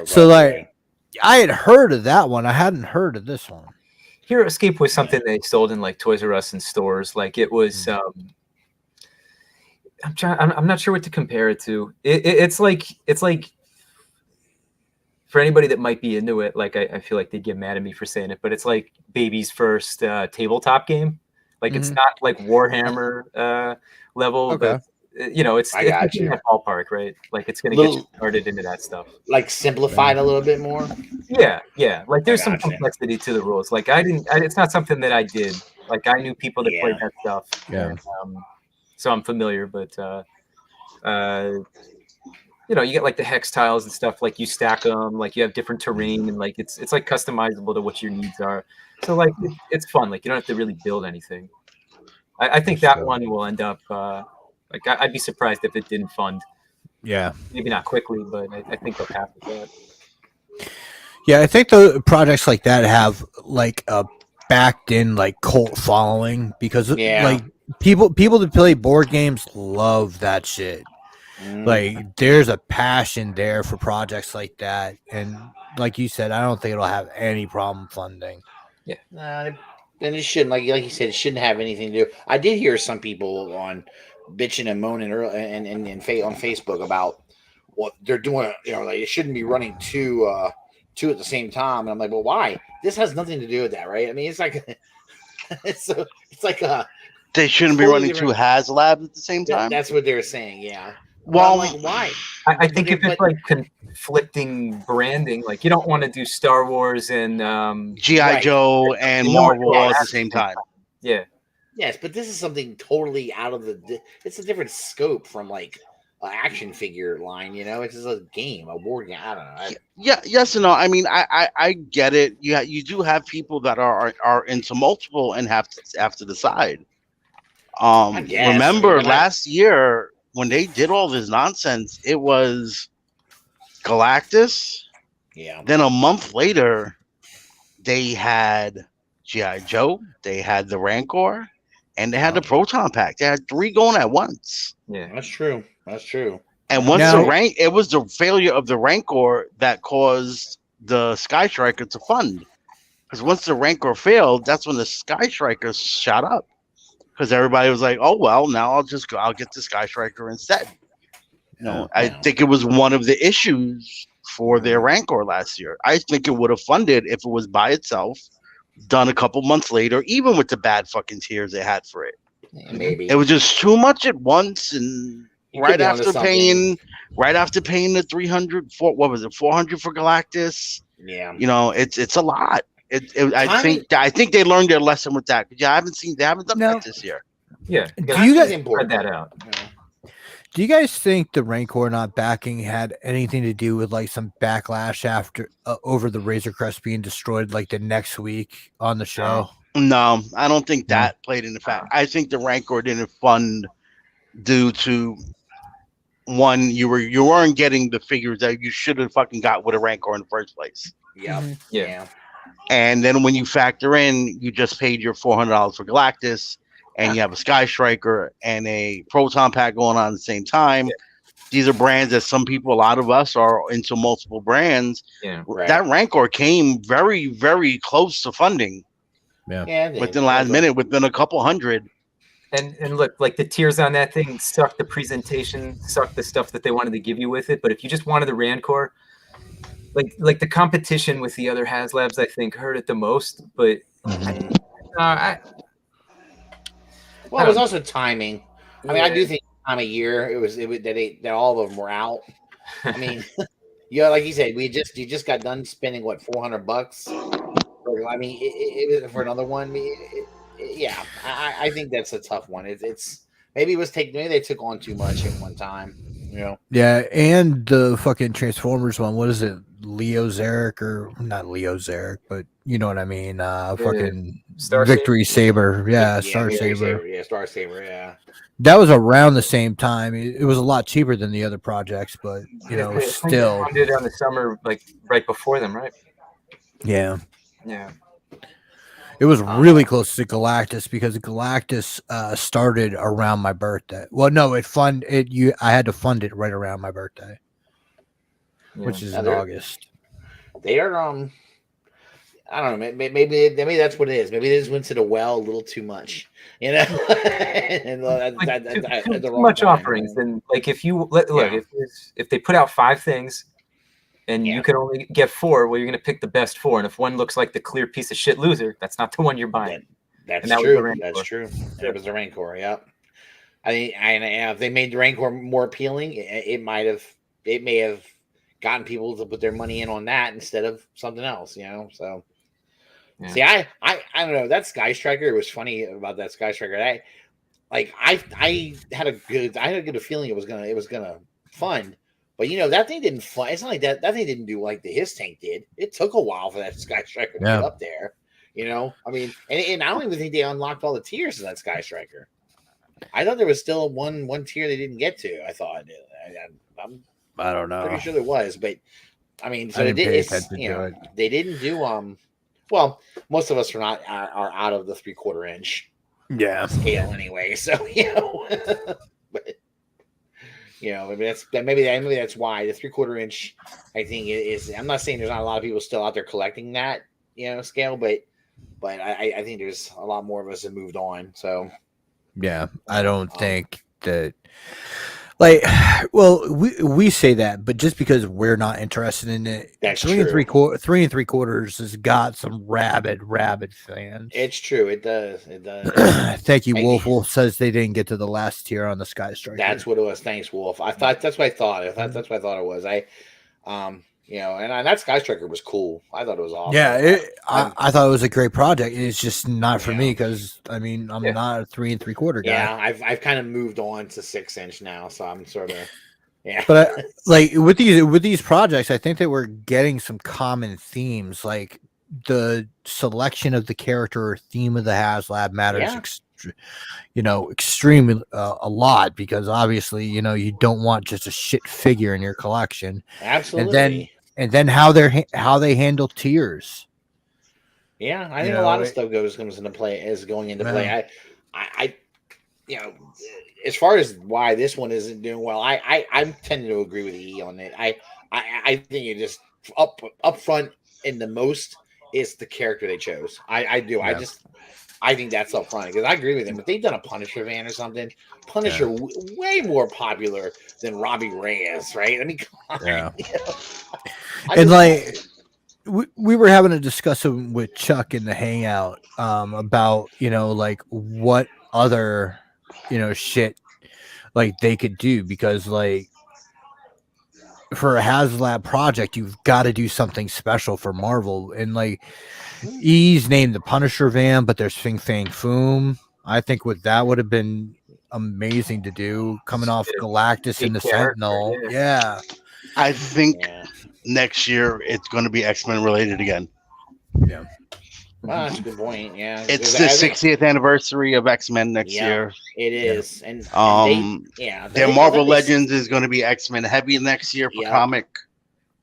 S1: So like I had heard of that one. I hadn't heard of this one.
S2: HeroScape was something they sold in like Toys R Us and stores. Like it was I'm not sure what to compare it to. It's like for anybody that might be into it, like I feel like they'd get mad at me for saying it, but it's like baby's first tabletop game. Like it's not like Warhammer level, but it's in that ballpark, right? Like it's gonna get you started into that stuff.
S3: Like simplified a little bit more.
S2: Yeah. Like there's some complexity to the rules. Like it's not something that I did. Like I knew people that played that stuff.
S1: Yeah.
S2: And, so I'm familiar, but you get like the hex tiles and stuff. Like you stack them. Like you have different terrain, and like it's like customizable to what your needs are. So like it's fun. Like you don't have to really build anything. I think that one will end up. Like I'd be surprised if it didn't fund.
S1: Yeah.
S2: Maybe not quickly, but I think they'll pass with that.
S1: Yeah, I think the projects like that have like a backed in like cult following because like people that play board games love that shit. Like there's a passion there for projects like that, and like you said, I don't think it'll have any problem funding.
S3: Yeah, and it shouldn't. Like you said, it shouldn't have anything to do. I did hear some people on bitching and moaning and on Facebook about what they're doing. Like it shouldn't be running two at the same time. And I'm like, well, why? This has nothing to do with that, right? I mean, it's like it's like a.
S4: They shouldn't be running two HasLabs at the same time.
S3: That's what they're saying. Yeah.
S4: Well,
S3: like, why?
S2: I think if it's like conflicting branding, like you don't want to do Star Wars and
S4: G.I. Joe and Marvel at the same time.
S2: Yeah.
S3: Yes, but this is something totally out of it's a different scope from like an action figure line, It's just a game, a board game. I don't know.
S4: Yes and no. I mean, I get it. You do have people that are into multiple and have to decide. Remember last year when they did all this nonsense, it was Galactus.
S3: Yeah.
S4: Then a month later, they had G.I. Joe, they had the Rancor, and they had the Proton Pack. They had 3 going at once.
S2: Yeah,
S3: that's true.
S4: And once it was the failure of the Rancor that caused the Sky Striker to fund. Because once the Rancor failed, that's when the Sky Striker shot up. Because everybody was like, "Oh well, now I'll get the Sky Striker instead." I think it was one of the issues for their Rancor last year. I think it would have funded if it was by itself, done a couple months later, even with the bad fucking tiers they had for it.
S3: Maybe
S4: it was just too much at once, and right after paying the 300 for what was it, 400 for Galactus.
S3: Yeah,
S4: it's a lot. I think they learned their lesson with that. Yeah, they haven't done that this year.
S2: Yeah,
S1: do you guys
S2: spread that out?
S1: Do you guys think the Rancor not backing had anything to do with like some backlash after over the Razor Crest being destroyed like the next week on the show?
S4: No, I don't think that played into fact. I think the Rancor didn't fund due to one, you weren't getting the figures that you should have fucking got with a Rancor in the first place.
S3: Yeah.
S4: And then when you factor in, you just paid your $400 for Galactus, and you have a Sky Striker and a Proton Pack going on at the same time. Yeah. These are brands that a lot of us are into multiple brands.
S2: Yeah,
S4: That Rancor came very, very close to funding.
S1: Yeah.
S4: Within last minute, within a couple hundred.
S2: And look, like the tiers on that thing sucked the presentation, sucked the stuff that they wanted to give you with it. But if you just wanted the Rancor, like the competition with the other HasLabs, I think hurt it the most. But
S3: it was also timing. I mean, I do think time of year it was that all of them were out. I mean, like you said, you just got done spending what, $400. I mean, it was for another one. I think that's a tough one. It's maybe they took on too much at one time.
S1: Yeah, and the fucking Transformers one. What is it? Leo Zarek, or not Leo Zarek, but you know what I mean. Fucking
S2: Star
S1: Victory Saber. Yeah, Star Saber.
S3: Yeah, Star Saber. Yeah.
S1: That was around the same time. It was a lot cheaper than the other projects, but still.
S2: Did it on the summer, like right before them, right?
S1: Yeah.
S2: Yeah.
S1: It was really close to Galactus because Galactus started around my birthday. Well, no, I had to fund it right around my birthday, which is in August.
S3: They are I don't know. Maybe that's what it is. Maybe they just went to the well a little too much, and
S2: too much offerings. And like if you if they put out 5 things, And you can only get 4. Well, you're going to pick the best 4. And if one looks like the clear piece of shit loser, that's not the one you're buying.
S3: That's true. That's true. It was the Rancor. Yep. If they made the Rancor more appealing, it may have gotten people to put their money in on that instead of something else. So. Yeah. See, I don't know, that Sky Striker. It was funny about that Sky Striker. I had a good feeling it was gonna fund, but that thing didn't fund. It's not like that thing didn't do like the his tank did. It took a while for that Sky Striker to get up there. I mean, and I don't even think they unlocked all the tiers of that Sky Striker. I thought there was still one tier they didn't get to. I thought
S1: I don't know.
S3: Pretty sure there was, but I mean, so they didn't do Well, most of us are out of the 3/4 inch scale anyway. So but maybe that's why the 3/4 inch. I think is. I'm not saying there's not a lot of people still out there collecting that scale, but I think there's a lot more of us that moved on. So
S1: yeah, I don't think that. Like, well, we say that, but just because we're not interested in it,
S3: that's
S1: 3 3/4 has got some rabid fans.
S3: It's true. It does.
S1: Thank you, Wolf. Wolf says they didn't get to the last tier on the Sky Striker.
S3: That's what it was. Thanks, Wolf. I thought that's what I thought. That's what I thought it was. And that Sky Striker was cool. I thought it was awesome.
S1: Yeah, I thought it was a great project. It's just not for me because I'm not a 3 3/4 guy.
S3: Yeah, I've kind of moved on to 6 inch now, so I'm sort of
S1: But like with these projects, I think that we're getting some common themes. Like the selection of the character or theme of the HasLab matters. Extremely a lot because obviously you don't want just a shit figure in your collection.
S3: Absolutely.
S1: And then how they handle tiers.
S3: Yeah, I think a lot of stuff comes into play going into play. I as far as why this one isn't doing well, I'm tending to agree with E on it. I think it just up front in the most is the character they chose. I do. Yeah. I think that's up front because I agree with him. If they've done a Punisher van or something, Punisher way more popular than Robbie Reyes, right? I mean, come on. Yeah.
S1: And we were having a discussion with Chuck in the Hangout about like what other shit like they could do because like for a HasLab project you've got to do something special for Marvel and like E's named the Punisher van, but there's Fing Fang Foom. I think that would have been amazing to do coming off Galactus and the Sentinel. Yeah.
S4: I think next year it's going to be X-Men related again.
S3: Yeah. Well, that's a good point. Yeah.
S4: It's the 60th anniversary of X-Men next year.
S3: It is. And
S4: their Marvel Legends is going to be X-Men heavy next year for comic.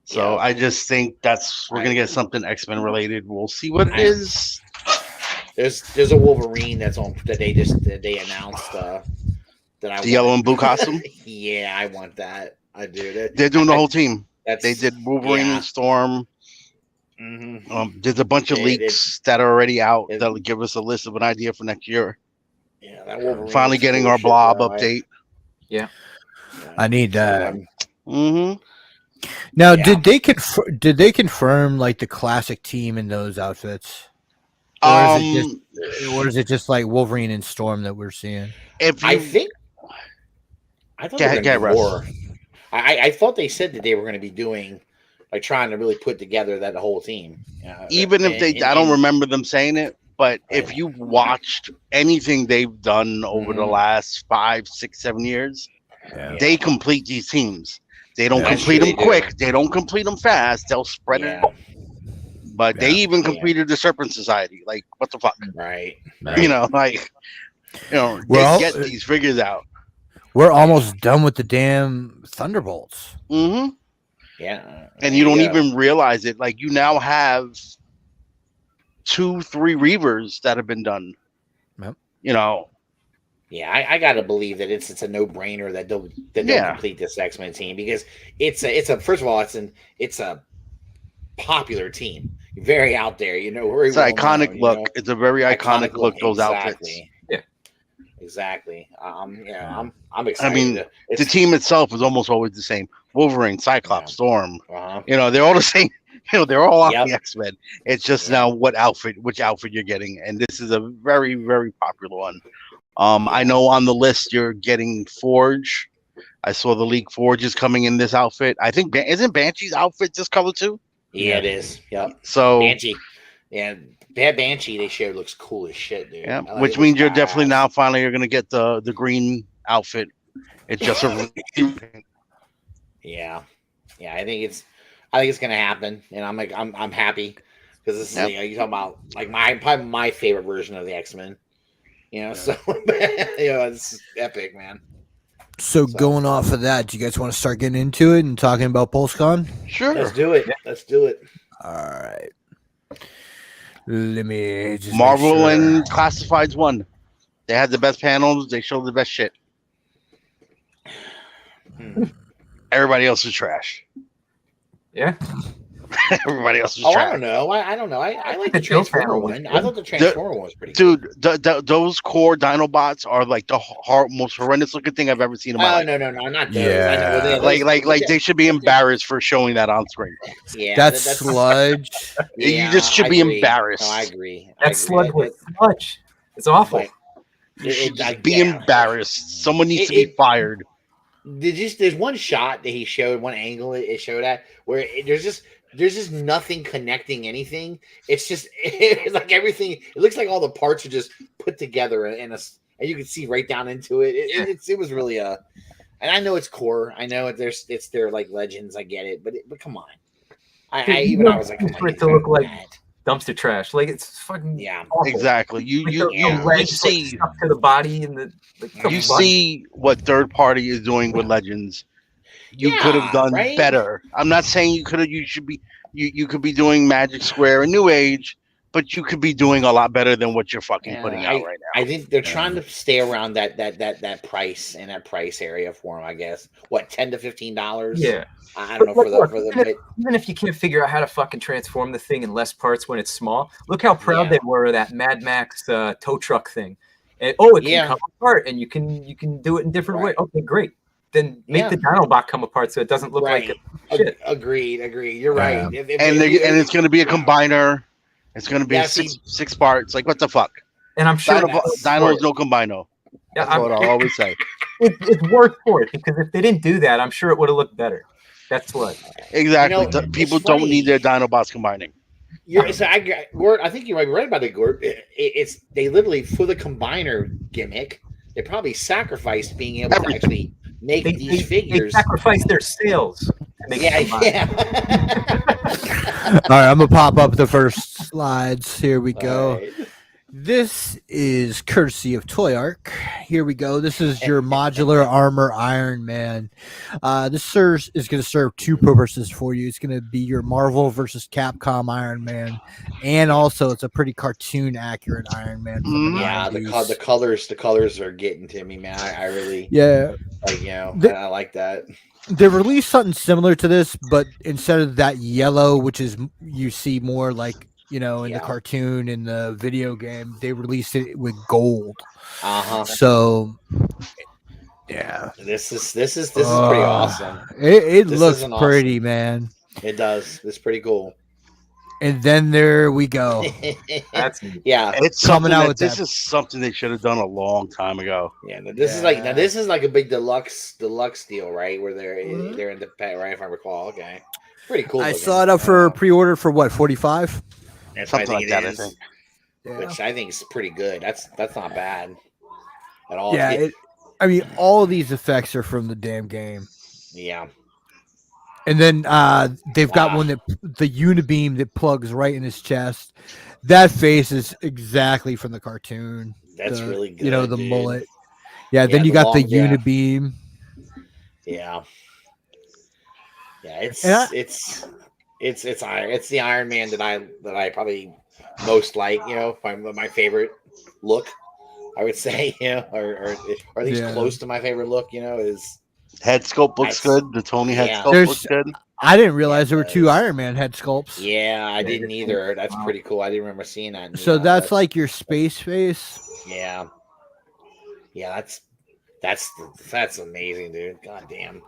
S4: So I just think we're going to get something X-Men related. We'll see what it is.
S3: There's a Wolverine that's on that they announced that I
S4: the yellow and blue costume.
S3: Yeah, I want that. I do.
S4: They're doing the whole team. They did Wolverine and Storm. Mm-hmm. There's a bunch of leaks that are already out that'll give us a list of an idea for next year.
S3: Yeah, that Wolverine.
S4: Finally getting our blob update.
S2: Yeah,
S1: I need that.
S4: Mm-hmm.
S1: Now, did they confirm like the classic team in those outfits, or is it just like Wolverine and Storm that we're seeing?
S3: I thought they said that they were going to be doing like trying to really put together that whole team.
S4: Even if I don't remember them saying it, but if you watched anything they've done over the last 5, 6, 7 years, they complete these teams. They don't complete them quick. They don't complete them fast. They'll spread it. But they even completed the Serpent Society. Like, what the fuck?
S3: Right.
S4: They get these figures out.
S1: We're almost done with the damn Thunderbolts.
S4: Mm-hmm.
S3: Yeah.
S4: And you don't even realize it. Like, you now have 2, 3 Reavers that have been done.
S1: Yep.
S3: Yeah, I gotta believe that it's a no-brainer that they'll complete this X-Men team because it's a first of all it's a popular team, very out there. It's
S4: an iconic look. It's a very iconic look. Those outfits.
S3: Yeah, exactly. I'm excited.
S4: I mean, the team itself is almost always the same. Wolverine, Cyclops,
S3: Yeah.
S4: Storm.
S3: Uh-huh.
S4: You know, they're all the same. You know, they're all off
S3: Yep.
S4: the X-Men. It's just
S3: Yeah.
S4: now which outfit you're getting, and this is a very, very popular one. I
S3: Yeah.
S4: know on the list you're getting Forge. I saw the League Forge is coming in this outfit. I think isn't Banshee's outfit this color too?
S3: Yeah, it is. Yep.
S4: So
S3: Banshee. Yeah, that Banshee they showed looks cool as shit, dude.
S4: yeah,
S3: Like,
S4: which
S3: it
S4: means
S3: looks
S4: you're definitely
S3: badass.
S4: now finally you're gonna get the green outfit. It's just a
S3: Yeah, yeah. I think it's gonna happen, and I'm happy because this is
S4: Yep.
S3: you talk about like probably my favorite version of the X-Men. You know, so it's epic, man.
S1: So going off of that, do you guys want to start getting into it and talking about PulseCon?
S4: sure.
S3: Let's do it. Let's do it.
S1: All right. Let me just
S4: Marvel
S1: make sure.
S4: and Classifieds won. They had the best panels. They showed the best shit. Everybody else is trash.
S2: Yeah.
S4: Everybody else is
S3: Oh,
S4: trash.
S3: I don't know. I don't know. I like
S2: The
S3: the
S2: Joe
S3: Transformer
S2: panel was
S3: one. I
S2: good.
S3: thought the Transformer one was pretty good.
S4: Dude, those core Dinobots are like the most horrendous looking thing I've ever seen in my
S3: Oh
S4: life.
S3: no, not those.
S1: Yeah.
S3: I know. Well,
S4: Like they should be embarrassed for showing that on screen.
S3: Yeah,
S1: That's sludge.
S4: You just should
S3: I
S4: be
S3: agree.
S4: embarrassed.
S3: No, I agree.
S2: That sludge was sludge. It's awful.
S3: Like,
S4: You should just
S3: like,
S4: be
S3: yeah.
S4: embarrassed. Someone needs to be fired.
S3: There's one shot that he showed, one angle it showed at where there's just nothing connecting anything. It's just it's like everything. It looks like all the parts are just put together and you can see right down into it. It was really and I know it's core. I know it's their like legends. I get it, but come on. I was like, come
S2: for
S3: on,
S2: it to look like dumpster trash. Like it's fucking awful.
S4: Exactly.
S2: The legs,
S4: see
S2: stuck to the body and the
S4: see what third party is doing with legends. You could have done better. I'm not saying you should be you could be doing Magic Square and New Age, but you could be doing a lot better than what you're fucking putting out right now.
S3: I think they're trying to stay around that price and that price area for them. I guess what $10 to $15.
S2: Yeah,
S3: I don't know for the
S2: even if you can't figure out how to fucking transform the thing in less parts when it's small. Look how proud they were of that Mad Max tow truck thing. And, it can come apart and you can do it in different ways. Okay, great. Then make the Dinobot come apart so it doesn't look like shit. Agreed.
S3: You're right.
S4: And it's going to be a combiner. It's going to be six parts. Like, what the fuck?
S2: And I'm sure
S4: Dino's no combino.
S2: Yeah,
S4: That's what I'll always say.
S2: It's worth for it because if they didn't do that, I'm sure it would have looked better. That's what.
S4: Exactly. People don't need their Dinobots combining.
S3: I think you might be right about it, Gord. It's they literally for the combiner gimmick, they probably sacrificed being able to actually make these figures.
S2: They sacrificed their sales to make
S1: All right, I'm gonna pop up the first slides. Here we go.
S3: Right.
S1: This is courtesy of Toy Arc. Here we go. This is your modular armor Iron Man. This is going to serve two purposes for you. It's going to be your Marvel versus Capcom Iron Man, and also it's a pretty cartoon accurate Iron Man.
S3: The colors are getting to me, man. I really I like that.
S1: They released something similar to this, but instead of that yellow, which is you see more like in the cartoon in the video game, they released it with gold. So
S3: this is pretty awesome.
S1: It looks pretty awesome. Man.
S3: It does. It's pretty cool.
S1: And then there we go.
S4: It's coming out with this is something they should have done a long time ago.
S3: This is like a big deluxe deal, right? Where they're in the pet, right? If I recall. Okay. Pretty cool.
S1: I saw it up for pre-order for what, 45?
S3: Something like that, I think. Which I think is pretty good. That's not bad at all.
S1: Yeah, all of these effects are from the damn game.
S3: Yeah.
S1: And then they've got one that the unibeam that plugs right in his chest. That face is exactly from the cartoon.
S3: That's really good.
S1: The mullet. Yeah, then you got the unibeam.
S3: Yeah. Yeah, it's the Iron Man that I probably most like, my favorite look, I would say, or at least close to my favorite look, is
S4: head sculpt looks good. The Tony head sculpt looks good.
S1: I didn't realize there were two Iron Man head sculpts.
S3: Yeah, I didn't either. That's pretty cool. I didn't remember seeing that.
S1: So that's like your space face.
S3: Yeah. Yeah, that's amazing, dude. God damn.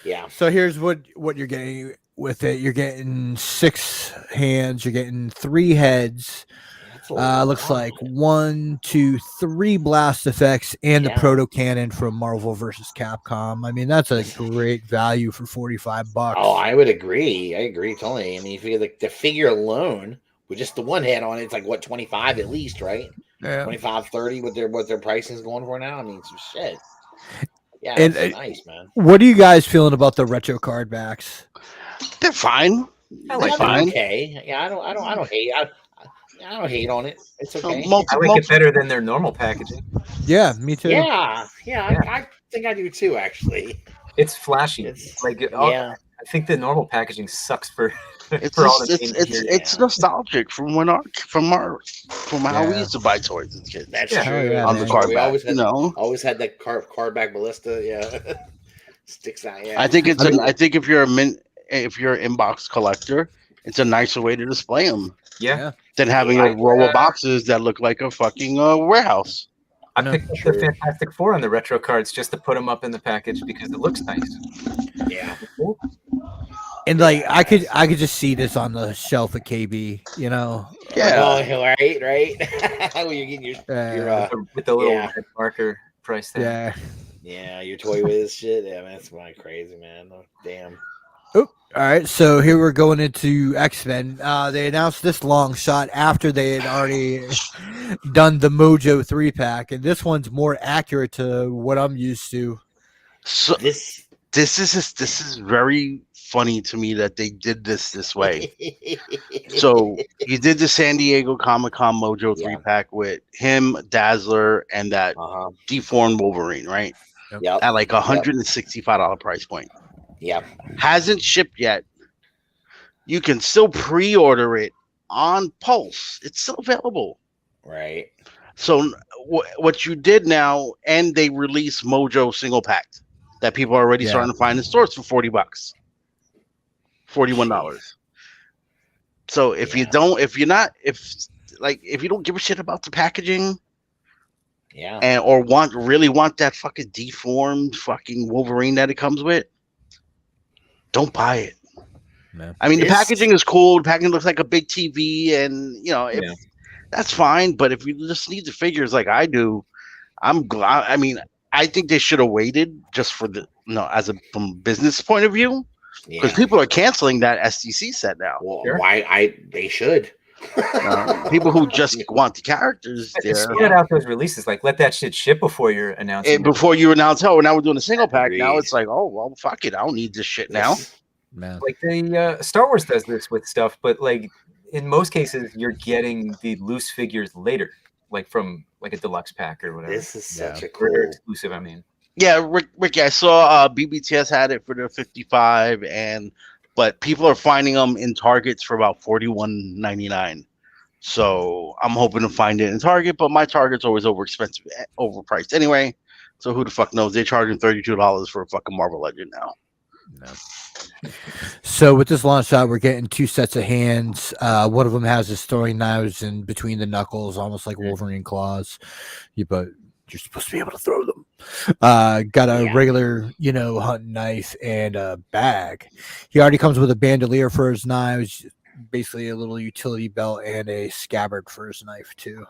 S3: Yeah.
S1: So here's what you're getting with it. You're getting 6 hands. You're getting 3 heads. Looks like 1, 2, 3 blast effects and the proto cannon from Marvel vs. Capcom. I mean, that's a great value for $45.
S3: Oh, I would agree. I agree totally. I mean, if you get the figure alone with just the one head on it, it's like what 25 at least, right?
S1: Yeah.
S3: 25, 30 what their pricing is going for now. I mean, some shit. Yeah,
S1: And,
S3: that's nice, man.
S1: What are you guys feeling about the retro card backs?
S4: They're fine.
S3: They're fine. Okay. Yeah, I don't hate. I don't hate on it. It's okay.
S2: I like it better than their normal packaging.
S1: Yeah, me too.
S3: Yeah. I think I do too. Actually,
S2: it's flashy. It's I think the normal packaging sucks for.
S4: It's nostalgic from how we used to buy toys as kids.
S3: That's true.
S4: On the card back,
S3: always had that card back ballista. Yeah, sticks out. Yeah,
S4: I think if you're an inbox collector, it's a nicer way to display them.
S2: Yeah.
S4: Than having a row of boxes that look like a fucking warehouse.
S2: I picked up the Fantastic Four on the retro cards just to put them up in the package because it looks nice.
S3: Yeah.
S1: And like I could just see this on the shelf at KB, you know.
S3: Yeah. Oh, right. When you're getting your
S2: with the little red marker price tag.
S1: Yeah.
S3: Yeah, your Toy Wiz shit. Yeah, man, that's crazy, man. Oh, damn.
S1: Oh, all right. So here we're going into X-Men. They announced this long shot after they had already done the Mojo 3-pack, and this one's more accurate to what I'm used to.
S4: So this is very funny to me that they did this way. So you did the San Diego Comic-Con Mojo 3-pack with him, Dazzler, and that deformed Wolverine, right?
S3: Yep.
S4: At like $165 price point.
S3: Yep.
S4: Hasn't shipped yet. You can still pre-order it on Pulse. It's still available.
S3: Right.
S4: So what you did now, and they released Mojo single pack that people are already starting to find in stores for $40. $41. So if you don't give a shit about the packaging, or really want that fucking deformed fucking Wolverine that it comes with, don't buy it. No. I mean, the packaging is cool. The packaging looks like a big TV, and that's fine. But if you just need the figures like I do, I'm glad. I mean, I think they should have waited just for from a business point of view, because people are canceling that STC set now.
S3: Well, they should.
S4: People who just want the characters.
S2: Spread out those releases. Like, let that shit ship before you're announcing.
S4: Before you announce, now we're doing a single pack. Now it's like, oh well, fuck it, I don't need this shit now.
S1: Man.
S2: Like the Star Wars does this with stuff, but like in most cases, you're getting the loose figures later, like from like a deluxe pack or whatever.
S3: This is such a cool
S2: exclusive. I mean,
S4: yeah, Ricky, I saw BBTS had it for their 55, but people are finding them in Targets for about $41.99. So I'm hoping to find it in Target, but my Target's always overpriced anyway. So who the fuck knows? They're charging $32 for a fucking Marvel Legend now.
S1: No. So with this launch shot, we're getting 2 sets of hands. One of them has his throwing knives in between the knuckles, almost like Wolverine claws. But you're supposed to be able to throw them. Got a regular, hunting knife and a bag. He already comes with a bandolier for his knives, basically a little utility belt and a scabbard for his knife too.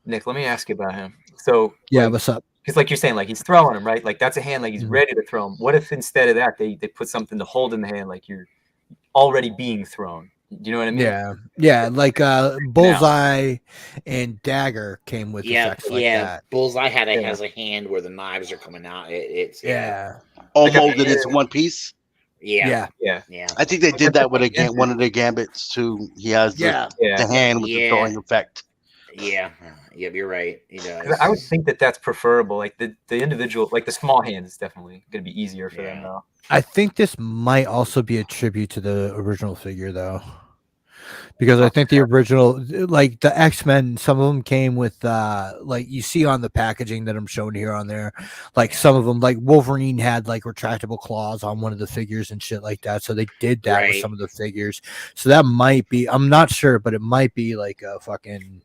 S2: Nick, let me ask you about him. So
S1: what's up?
S2: Because like you're saying, like he's throwing them, right? Like that's a hand, like he's ready to throw them. What if instead of that, they put something to hold in the hand, like you're already being thrown? Do you know what I mean?
S1: Yeah. Like Bullseye and Dagger came with effects like that.
S3: Bullseye has a hand where the knives are coming out. It's
S4: all molded into one piece.
S3: Yeah.
S4: I think they did that with one of the Gambits too. He has the hand with the throwing effect.
S3: Yeah, you're right. He does.
S2: I would think that's preferable. Like the individual, like the small hand is definitely going to be easier for them though.
S1: I think this might also be a tribute to the original figure though, because I think the original, like the X-Men, some of them came with like you see on the packaging that I'm showing here on there, like some of them, like Wolverine had like retractable claws on one of the figures and shit like that. So they did that with some of the figures. So that might be, I'm not sure, but it might be like a fucking,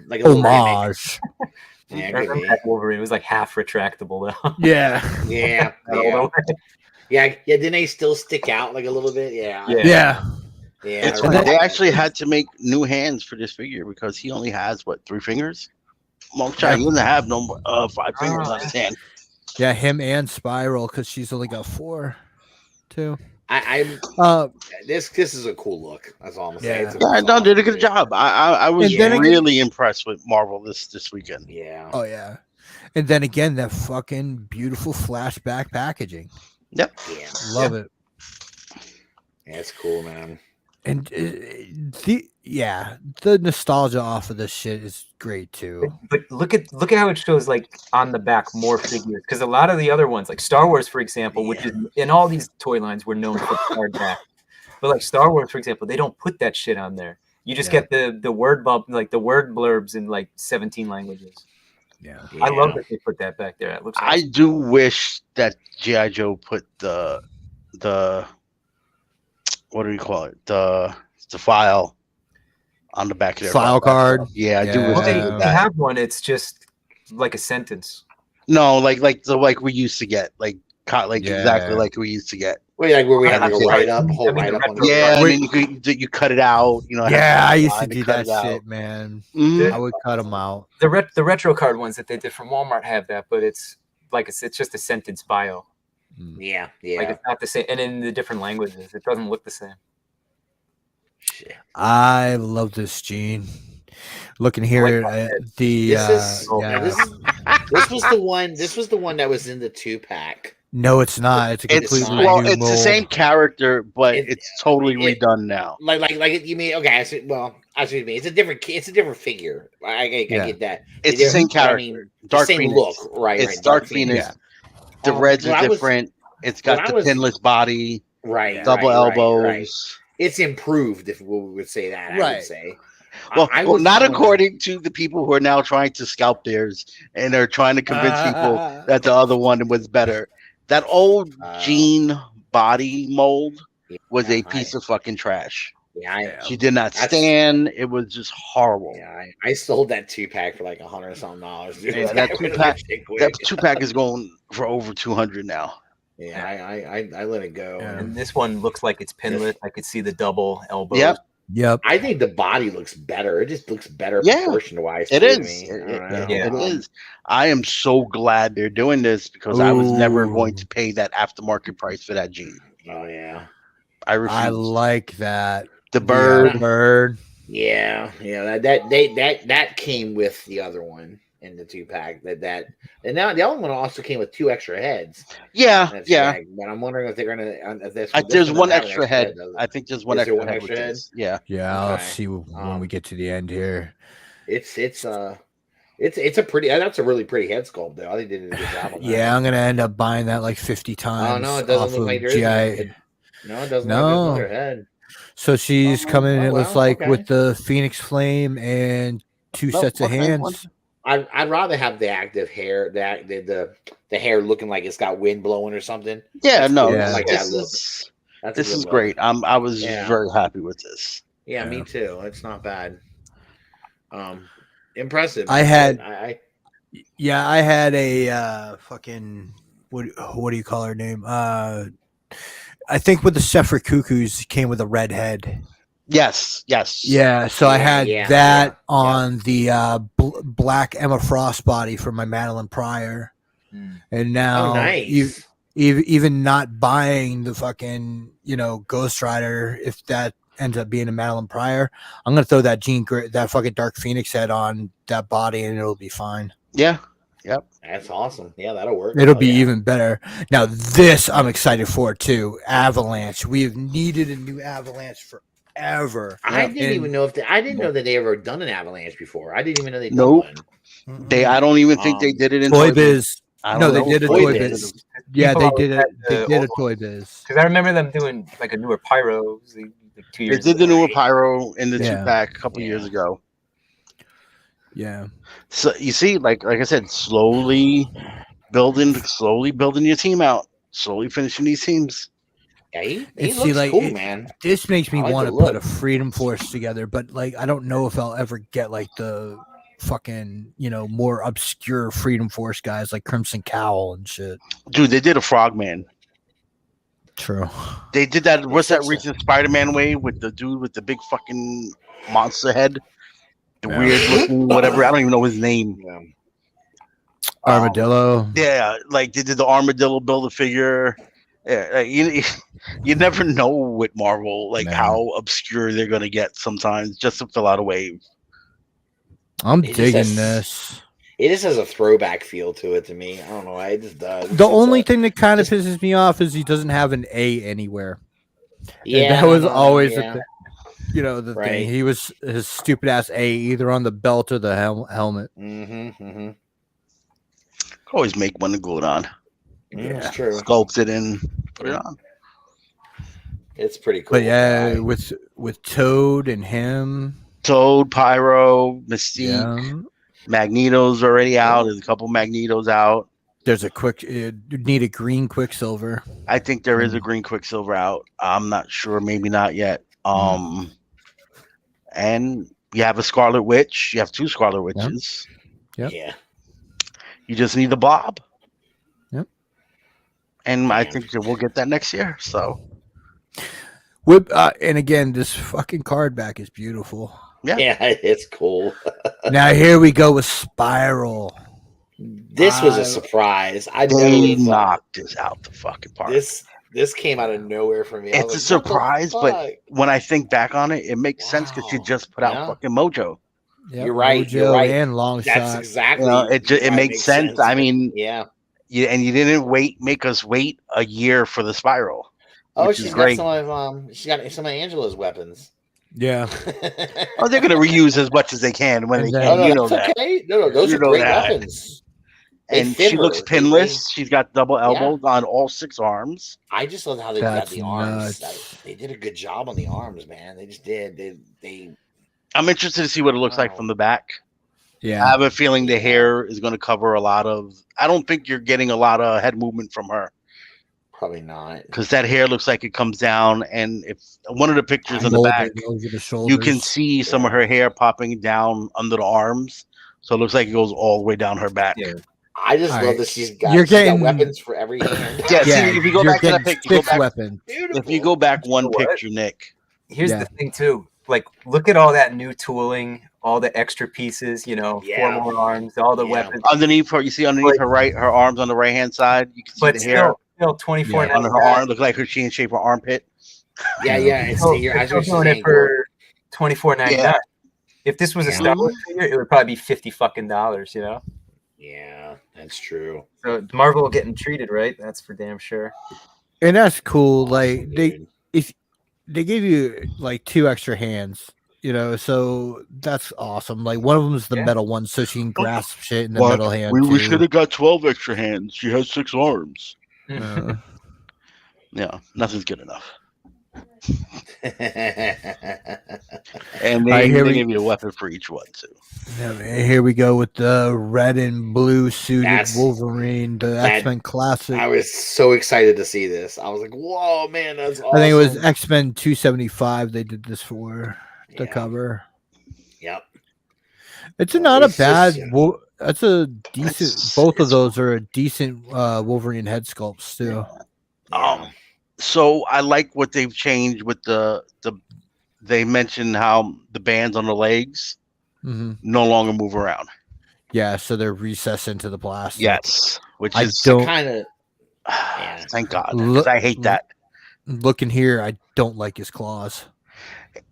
S3: like a
S1: homage.
S3: Yeah,
S2: I
S3: could
S2: remember
S3: be.
S2: that Wolverine. It was like half retractable though.
S1: Yeah.
S3: Yeah,
S2: That old
S3: yeah,
S2: one.
S3: yeah. Didn't they still stick out like a little bit? Yeah,
S2: Yeah.
S1: Yeah.
S3: yeah.
S4: It's
S3: I
S4: funny.
S3: remember
S4: They
S3: that.
S4: actually had to make new hands for this figure because he only has what 3 fingers. Moksha,
S1: Yeah.
S4: he doesn't have no 5 fingers on his hand.
S1: Yeah, him and Spiral, because she's only got 4 too.
S3: I'm
S1: Uh,
S3: this is a cool look. That's all I'm gonna say.
S1: Yeah.
S3: It's
S4: Yeah, no, did a good job. I was
S1: And then again-
S4: really impressed with Marvel this weekend.
S3: Yeah.
S1: oh yeah, and then again, that fucking beautiful flashback packaging.
S3: Yeah.
S1: Love it.
S3: Yeah, it's cool, man.
S1: And the nostalgia off of this shit is great too.
S2: But look at how it shows like on the back more figures, because a lot of the other ones, like Star Wars, for example, which is in all these toy lines, we're known for hardback. But like Star Wars, for example, they don't put that shit on there. You just get the word bump, like the word blurbs in like 17 languages.
S1: Yeah.
S2: I love that they put that back there. It looks
S4: I
S2: awesome.
S4: do wish that G.I. Joe put the what do you call it? The file on the back of their
S1: File card.
S4: Yeah, I do wish
S2: Well,
S4: they
S2: they
S4: did that.
S2: have one. It's just like a sentence.
S4: No, like we used to get, exactly like we used to get.
S3: Wait, like where we had
S4: I
S3: like a
S4: mean,
S3: write up, a
S2: I
S3: whole
S2: mean,
S3: write up on the
S4: Yeah,
S1: Wait.
S4: and then you cut it out. You know.
S1: Yeah, I used to
S4: line
S1: do
S4: cut
S1: that
S4: it out.
S1: shit, man.
S4: Mhm.
S1: I would cut them out.
S2: The retro card ones that they did from Walmart have that, but it's like it's just a sentence bio.
S3: Yeah,
S2: Like it's not the same, and in the different languages, it doesn't look the same.
S3: Shit.
S1: I love this Gene. Looking here at the
S3: This was the one. This was the one that was in the 2-pack.
S1: no, it's not. It's a
S4: It's
S1: completely
S3: not.
S1: new
S4: it's
S1: mold.
S4: the same character, but
S3: It-
S4: it's totally redone now.
S3: You mean okay? I see what you mean. It's a different figure. I get that.
S4: It's the same
S3: I
S4: character.
S3: mean,
S4: Dark
S3: same
S4: Phoenix.
S3: look, right?
S4: It's
S3: right,
S4: Dark Phoenix.
S1: Yeah.
S4: The reds
S3: when
S4: are
S3: I was-
S4: different. It's
S3: when
S4: got
S3: I
S4: the
S3: was-
S4: pinless body,
S3: right,
S4: double
S3: right,
S4: elbows.
S3: Right. It's improved, if we would say that. I
S1: Right.
S3: would say.
S4: Well,
S3: I
S4: well,
S3: was
S4: not
S3: wondering-
S4: according to the people who are now trying to scalp theirs and they're trying to convince people that the other one was better. That old Jean body mold was a piece of fucking trash.
S3: Yeah,
S4: She did not stand. It was just horrible.
S3: Yeah, I sold that 2-pack for like $100-something. Dude.
S4: Yeah, that 2-pack is going for over 200 now.
S3: Yeah, I let it go.
S1: Yeah.
S2: And this one looks like it's pinless. I could see the double elbows.
S1: Yep.
S3: I think the body looks better. It just looks better
S4: Yeah,
S3: proportion wise.
S4: It is.
S2: Yeah.
S4: It is. I am so glad they're doing this because I was never
S1: Ooh.
S4: going to pay that aftermarket price for that jean.
S3: Oh yeah.
S4: I refuse.
S1: I like that.
S4: The bird.
S1: Bird.
S3: Yeah. That came with the other one in the 2-pack. And now the other one also came with 2 extra heads.
S4: Yeah.
S3: But I'm wondering if they're gonna.
S4: There's one extra head. I think there's one
S3: Is there
S4: extra
S3: one
S4: head.
S3: extra head?
S4: Yeah.
S1: Yeah, I'll
S3: Okay.
S1: see when we get to the end here.
S3: It's a pretty. That's a really pretty head sculpt though. I think they did a good job on that.
S1: Yeah, I'm gonna end up buying that like 50 times.
S3: no, it doesn't
S1: off
S3: look
S1: of
S3: like there is
S1: GI.
S3: another- No, it doesn't.
S1: No.
S3: Look like there's another head.
S1: So she's coming. It looks
S3: well,
S1: like
S3: okay.
S1: with the Phoenix Flame and 2 sets of hands.
S3: I'd rather have the active hair, the hair looking like it's got wind blowing or something.
S4: Yeah.
S3: That's
S4: No.
S3: cool.
S1: Yeah.
S3: I like
S4: This
S3: that look.
S4: is
S3: That's a
S4: this
S3: good
S4: is
S3: look.
S4: great. I was
S3: Yeah.
S4: very happy with this.
S3: Yeah, me too. It's not bad. Impressive.
S1: I had-
S3: I
S1: Yeah, I had a fucking what do you call her name? I think with the Sephra Cuckoos came with a red head.
S4: Yes.
S1: Yeah, so I had
S3: Yeah,
S1: that on the black Emma Frost body for my Madeline Pryor, and now
S3: nice.
S1: even not buying the fucking Ghost Rider, if that ends up being a Madeline Pryor, I'm gonna throw that that fucking Dark Phoenix head on that body and it'll be fine.
S4: Yeah.
S3: That's awesome. Yeah, that'll work.
S1: It'll
S3: Oh,
S1: be
S3: yeah.
S1: even better. Now this I'm excited for too. Avalanche. We have needed a new Avalanche forever.
S3: I didn't
S1: And-
S3: even know I didn't know that they ever done an Avalanche before. I didn't even know they'd
S4: Nope.
S3: done one.
S4: I don't even think they did it in
S1: Toy Biz.
S4: I
S1: No,
S4: don't
S1: they
S4: know.
S1: did a
S3: Toy
S1: Toy
S3: Biz.
S1: Biz. Yeah,
S2: People
S1: they
S2: always
S1: did it.
S2: had
S1: They
S2: the
S1: did a
S2: old-
S1: Toy Biz.
S2: Because I remember them doing like a newer Pyro like 2
S4: They
S2: years
S4: did the
S2: ago.
S4: newer Pyro in the
S1: Yeah.
S4: 2-pack a couple
S3: Yeah.
S4: years ago.
S1: Yeah.
S4: So you see, like I said, slowly building your team out, slowly finishing these teams.
S3: Yeah, he
S1: And
S3: looks
S1: see, like,
S3: cool, man.
S1: This makes me
S3: I like
S1: want
S3: the
S1: to put
S3: look.
S1: a Freedom Force together, but like I don't know if I'll ever get like the fucking, more obscure Freedom Force guys like Crimson Cowl and shit.
S4: Dude, they did a Frogman.
S1: True.
S4: They did that. What's that recent Spider-Man wave with the dude with the big fucking monster head? The weird looking whatever. I don't even know his name.
S3: Yeah.
S1: Armadillo.
S4: Yeah, like they did the Armadillo build a figure. Yeah, like, you never know with Marvel, like how obscure they're gonna get sometimes just to fill out a wave.
S1: I'm digging this.
S3: It just has a throwback feel to it to me. I don't know why it just does.
S1: The only thing that kind of pisses me off is he doesn't have an A anywhere.
S3: Yeah,
S1: and that was always the
S3: Right.
S1: thing. He was his stupid ass A either on the belt or the helmet.
S4: Always make one to glue it on.
S3: Yeah, it's true.
S4: Sculpt it and put it on.
S3: It's pretty cool.
S1: But yeah, with Toad and him,
S4: Toad, Pyro, Mystique, Magneto's already out. There's a couple Magnetos out.
S1: There's you need a green Quicksilver.
S4: I think there is a green Quicksilver out. I'm not sure, maybe not yet. And you have a Scarlet Witch. You have 2 Scarlet Witches.
S1: Yep.
S3: Yeah.
S4: You just need the Blob.
S1: Yep.
S4: And I think that we'll get that next year. So.
S1: And again, this fucking card back is beautiful.
S3: Yeah, it's cool.
S1: Now here we go with Spiral.
S3: This was a surprise. I
S4: never knocked this out the fucking park.
S3: This came out of nowhere for me.
S4: It's a surprise, but when I think back on it, it makes sense because you just put out fucking Mojo.
S1: Yep,
S3: you're right.
S1: Mojo
S3: You're right.
S1: And long
S3: That's
S1: shot.
S3: exactly.
S4: It makes sense. I mean,
S3: yeah.
S4: You didn't make us wait a year for the Spiral.
S3: Oh, she's got some of Angela's weapons.
S1: Yeah.
S4: Oh, they're gonna reuse as much as they can when they can. You know that.
S3: Okay. No, those are great weapons.
S4: And she looks pinless. She's got double elbows on all 6 arms.
S3: I just love how they got the arms. They did a good job on the arms, man. They just did.
S4: I'm interested to see what it looks like from the back.
S1: Yeah.
S4: I have a feeling the hair is going to cover a lot of. I don't think you're getting a lot of head movement from her.
S3: Probably not,
S4: because that hair looks like it comes down, and if one of the pictures in the back, you can see some of her hair popping down under the arms, so it looks like it goes all the way down her back.
S3: Yeah. I just love that she's got weapons for every hand.
S4: See, if you go back to that picture,
S1: weapon.
S4: If you go back one picture, Nick.
S2: Here's the thing too. Like, look at all that new tooling, all the extra pieces, 4 more arms, all the weapons.
S4: Underneath her, you see underneath her arms on the right hand side, you can see the hair.
S2: Still $24.99
S4: on her arm, look like she in shape her armpit.
S3: Yeah. It's
S2: doing it for $24.99.
S4: Yeah.
S2: If this was a Star Wars figure, it would probably be $50.
S3: Yeah, that's true.
S2: So Marvel getting treated right. That's for damn sure.
S1: And that's cool. Like if they gave you like 2 extra hands, so that's awesome. Like one of them is the metal one, so she can grasp shit in the middle hand.
S4: We should have got 12 extra hands. She has 6 arms. Yeah, nothing's good enough. And they give you a weapon for each one too.
S1: Yeah, man, here we go with the red and blue suited Wolverine, the X-Men classic.
S3: I was so excited to see this. I was like, "Whoa, man, that's awesome!"
S1: I think it was X-Men 275. They did this for the cover.
S3: Yep,
S1: it's not a bad. That's a decent. Both of those are a decent Wolverine head sculpts too.
S4: So I like what they've changed with the. They mentioned how the bands on the legs no longer move around.
S1: Yeah, so they're recessed into the plastic.
S4: Yes, which is
S3: kind of.
S4: Thank God, because I hate that.
S1: Looking here, I don't like his claws.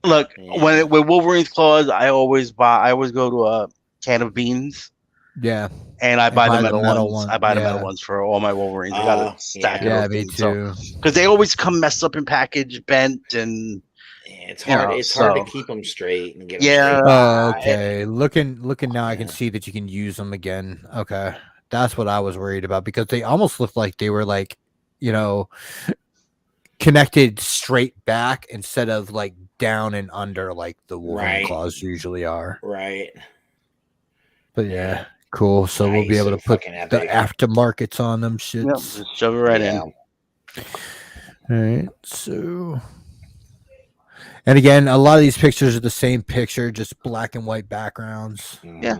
S4: Look, with Wolverine's claws, I always go to a can of beans.
S1: Yeah.
S4: And I buy the metal ones. I buy the metal ones for all my Wolverines. I got a stack of
S1: those. Me too.
S4: Because they always come messed up in package, bent, and
S3: it's hard. It's hard to keep them straight and get them
S4: straight.
S1: Oh, okay. Looking now, I can see that you can use them again. Okay, that's what I was worried about because they almost looked like they were like, connected straight back instead of like down and under like the Wolverine claws usually are.
S3: Right.
S1: But yeah. Cool. So we'll be able to put the aftermarkets on them shits.
S4: Yep, just shove it right in.
S1: All right. So, And again, a lot of these pictures are the same picture, just black and white backgrounds.
S3: Yeah.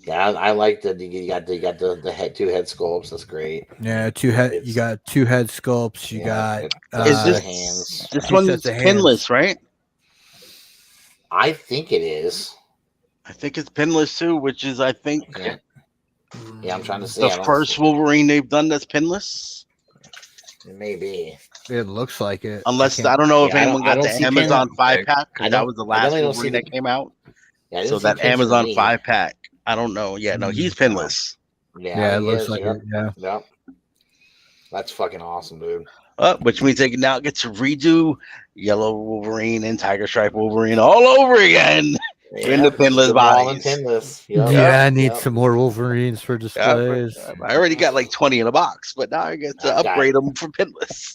S3: Yeah, I like that you got the head 2 head sculpts. That's great.
S1: Yeah, you got 2 head sculpts. You got
S4: Is this
S3: hands?
S4: This
S1: 2
S4: one's
S1: sets of
S4: pinless,
S1: hands.
S4: right?
S3: I think it is.
S4: I think it's pinless too, which is I think
S3: Yeah. Yeah, I'm trying to see.
S4: the first Wolverine they've done that's pinless.
S3: It may be.
S1: It looks like it.
S4: Unless I don't know if
S3: Yeah,
S4: anyone got
S3: I don't
S4: the
S3: see
S4: Amazon
S2: pin-
S4: 5-pack,
S3: I
S4: because that
S3: don't-
S4: was the
S3: I
S4: last
S3: definitely don't see
S4: Wolverine that came out.
S3: Yeah, I didn't
S4: So
S3: see
S4: that
S3: pins for
S4: Amazon
S3: me.
S4: 5-pack, I don't know. Yeah, no, he's pinless.
S1: Yeah, it
S3: he
S1: looks
S3: is.
S1: like
S3: Yep.
S1: it. Yeah.
S3: Yep. That's fucking awesome, dude.
S4: Which means they can now get to redo Yellow Wolverine and Tiger Stripe Wolverine all over again. In the pinless
S3: Put them all in
S4: bodies.
S3: pinless. Yep.
S1: Yeah, I need
S3: Yep.
S1: some more Wolverines for displays.
S4: I already got like 20 in a box, but now I get to
S3: I've got-
S4: upgrade them for pinless.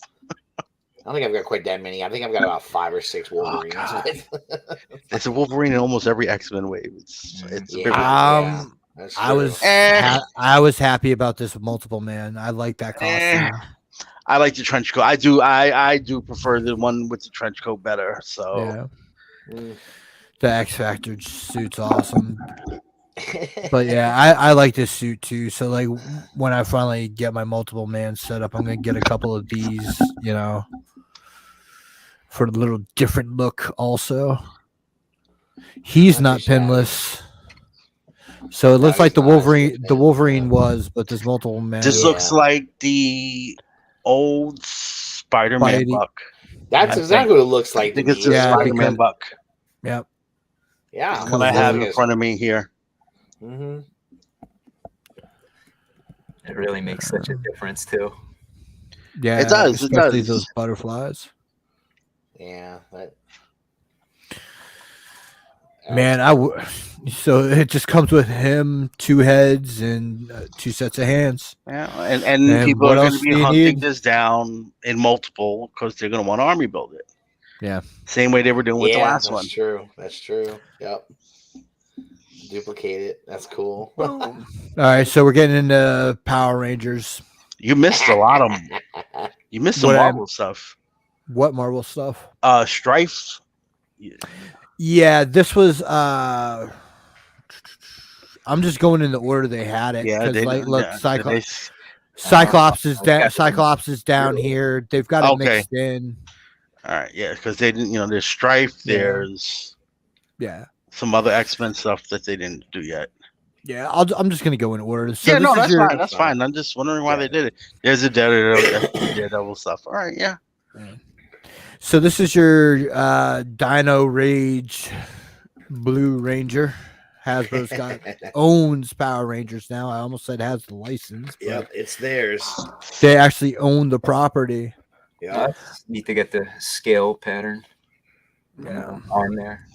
S3: I don't think I've got quite that many. I think I've got about 5 or 6 Wolverines.
S4: God. There's a Wolverine in almost every X-Men wave. It's
S3: Yeah. That's
S1: I
S3: true.
S1: was I was happy about this multiple man. I like that costume.
S4: I like the trench coat. I do prefer the one with the trench coat better. So
S1: Yeah. The X Factor suit's awesome. But yeah, I like this suit too. So like when I finally get my multiple man set up, I'm gonna get a couple of these, you know, for a little different look also. He's not pinless. So it looks like the Wolverine was, but there's multiple men.
S4: This looks like the old Spider-Man
S1: Spidey.
S4: buck.
S3: That's exactly what it looks like.
S4: I think
S3: to
S4: it's
S3: me.
S4: the Spider-Man buck.
S1: Yep.
S3: Yeah.
S4: What I have in front of me here.
S3: Mm-hmm.
S2: It really makes such a difference too.
S1: Yeah,
S4: It does. It
S1: especially
S4: does.
S1: those butterflies.
S3: Yeah.
S1: Man, so it just comes with him, 2 heads, and 2 sets of hands.
S4: Yeah, and people
S1: what
S4: are going
S1: else
S4: to be
S1: do you
S4: hunting
S1: need?
S4: this down in multiple because they're going to want to army build it.
S1: Yeah.
S4: Same way they were doing with the last
S3: that's
S4: one.
S3: True. That's true. Yep. Duplicate it. That's cool.
S1: All right, so we're getting into Power Rangers.
S4: You missed a lot of them. You missed some Marvel stuff.
S1: What Marvel stuff?
S4: Strife.
S1: Yeah, this was I'm just going in the order they had it.
S4: Yeah,
S1: look, Cyclops is down. Cyclops is down here. They've got it mixed in.
S4: All right, yeah, because they didn't. There's Strife. There's some other X-Men stuff that they didn't do yet.
S1: Yeah, I'm just gonna go in order. So
S4: that's fine. That's fine. I'm just wondering why they did it. There's a Daredevil stuff. All right, yeah.
S1: So this is your Dino Rage Blue Ranger. Hasbro's owns Power Rangers now. I almost said has the license.
S3: Yep, it's theirs.
S1: They actually own the property.
S3: Yeah,
S2: need to get the scale pattern. On there.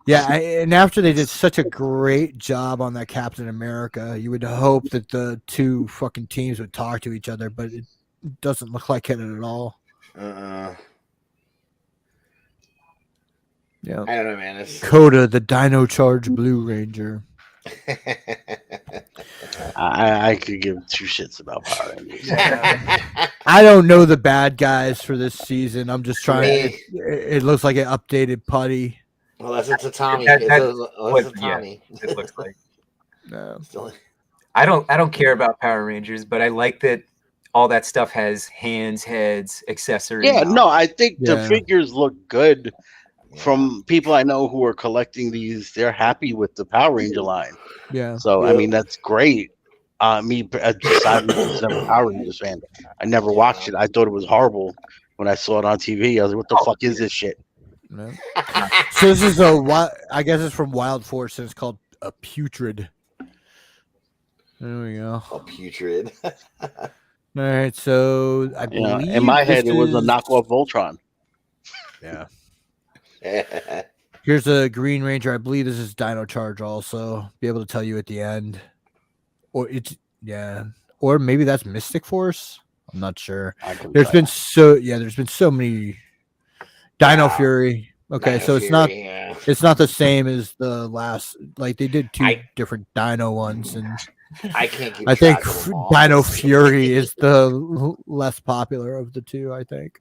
S1: Yeah, and after they did such a great job on that Captain America, you would hope that the 2 fucking teams would talk to each other, but it doesn't look like it at all. Yeah,
S3: I don't know, man.
S1: Coda, the Dino Charge Blue Ranger.
S4: I could give 2 shits about Power Rangers.
S1: I don't know the bad guys for this season. I'm just trying. It looks like an updated putty.
S3: Well, it's a Tommy.
S2: That's
S3: a Tommy.
S2: It looks like.
S1: No.
S2: I don't care about Power Rangers, but I like that all that stuff has hands, heads, accessories.
S4: Yeah, no, I think the figures look good. From people I know who are collecting these, they're happy with the Power Ranger line.
S1: Yeah.
S4: So I mean, that's great. I'm a Power Rangers fan. I never watched it. I thought it was horrible when I saw it on TV. I was like, "What the fuck is this shit?"
S1: No. So this is I guess it's from Wild Force, and it's called a Putrid. There we go.
S3: A Putrid.
S1: All right, so I believe
S4: in my head it was a knockoff Voltron.
S1: Yeah. Here's a Green Ranger. I believe this is Dino Charge. Also, be able to tell you at the end, or or maybe that's Mystic Force. I'm not sure. There's been so many. Dino Fury. Okay, so it's not the same as the last. Like they did 2 different Dino ones, and
S3: I can't keep.
S1: I think Dino Fury is the less popular of the 2. I think.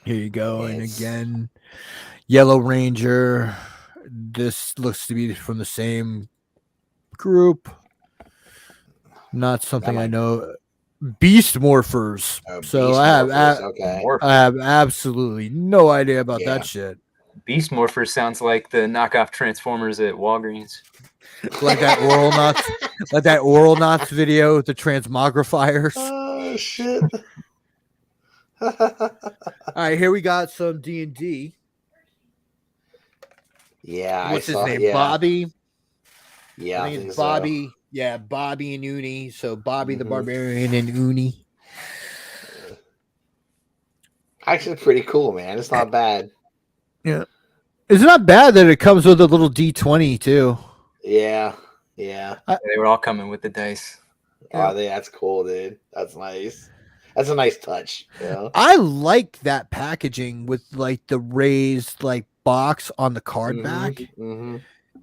S1: Here you go. And
S3: It's-
S1: again, Yellow Ranger. This looks to be from the same group. Not something I know. Beast Morphers. So I have absolutely no idea about that shit.
S2: Beast Morphers sounds like the knockoff Transformers at Walgreens.
S1: Like that Oral Knots, like that Oral Knots video with the transmogrifiers.
S3: Oh shit!
S1: All right, here we got some D&D.
S3: Yeah,
S1: What's his name?
S3: Yeah.
S1: Bobby.
S3: Yeah,
S1: I think it's Bobby. So. Yeah, Bobby and Uni. So Bobby the Barbarian and Uni.
S3: Actually, pretty cool, man. It's not bad.
S1: Yeah, it's not bad that it comes with a little D20 too.
S3: Yeah.
S2: They were all coming with the dice.
S3: Oh, that's cool, dude. That's nice. That's a nice touch. Yeah.
S1: I like that packaging with like the raised like box on the card back.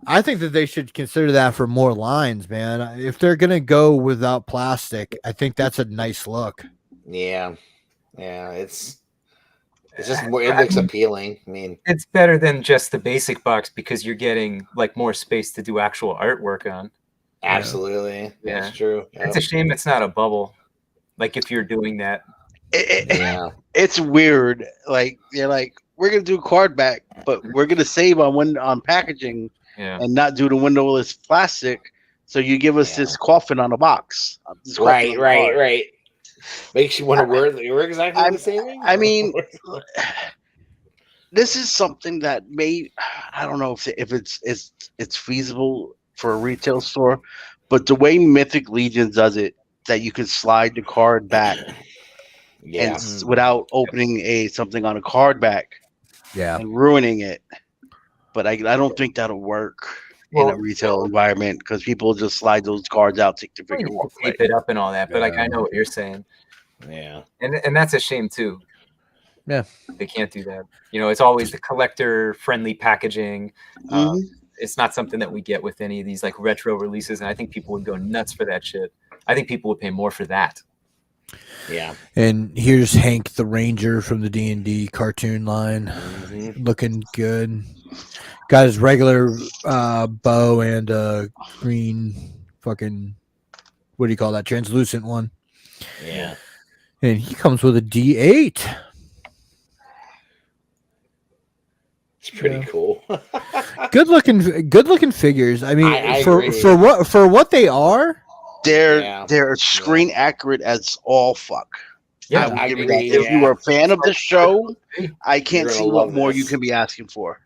S1: I think that they should consider that for more lines, man. If they're gonna go without plastic, I think that's a nice look.
S3: Yeah, it's just more. It looks appealing. I mean,
S2: it's better than just the basic box because you're getting like more space to do actual artwork on.
S3: Absolutely, that's true. Yep.
S2: It's a shame it's not a bubble. Like if you're doing that,
S4: it's weird. Like you're like, we're gonna do card back, but we're gonna save on packaging. And not do the windowless plastic, so you give us this coffin on a box.
S3: Right. Makes you want to wear exactly the same.
S4: I mean, this is something that I don't know if it's feasible for a retail store, but the way Mythic Legion does it, that you can slide the card back, and without opening something on a card back, and ruining it. But I don't think that'll work in a retail environment because people just slide those cards out, take the figure,
S2: tape it up and all that. But like I know what you're saying.
S3: Yeah,
S2: and that's a shame too.
S1: Yeah,
S2: they can't do that. You know, it's always the collector-friendly packaging. It's not something that we get with any of these like retro releases, and I think people would go nuts for that shit. I think people would pay more for that.
S3: Yeah.
S1: And here's Hank the Ranger from the D&D cartoon line, looking good. Got his regular bow and green fucking, what do you call that? Translucent one.
S3: Yeah.
S1: And he comes with a D8.
S3: It's pretty cool.
S1: Good looking figures. I mean,
S3: I
S1: for
S3: agree.
S1: for what they are,
S4: they're screen accurate as all fuck.
S3: Yeah,
S4: I agree. If you were a fan of the show, I can't see what more you can be asking for.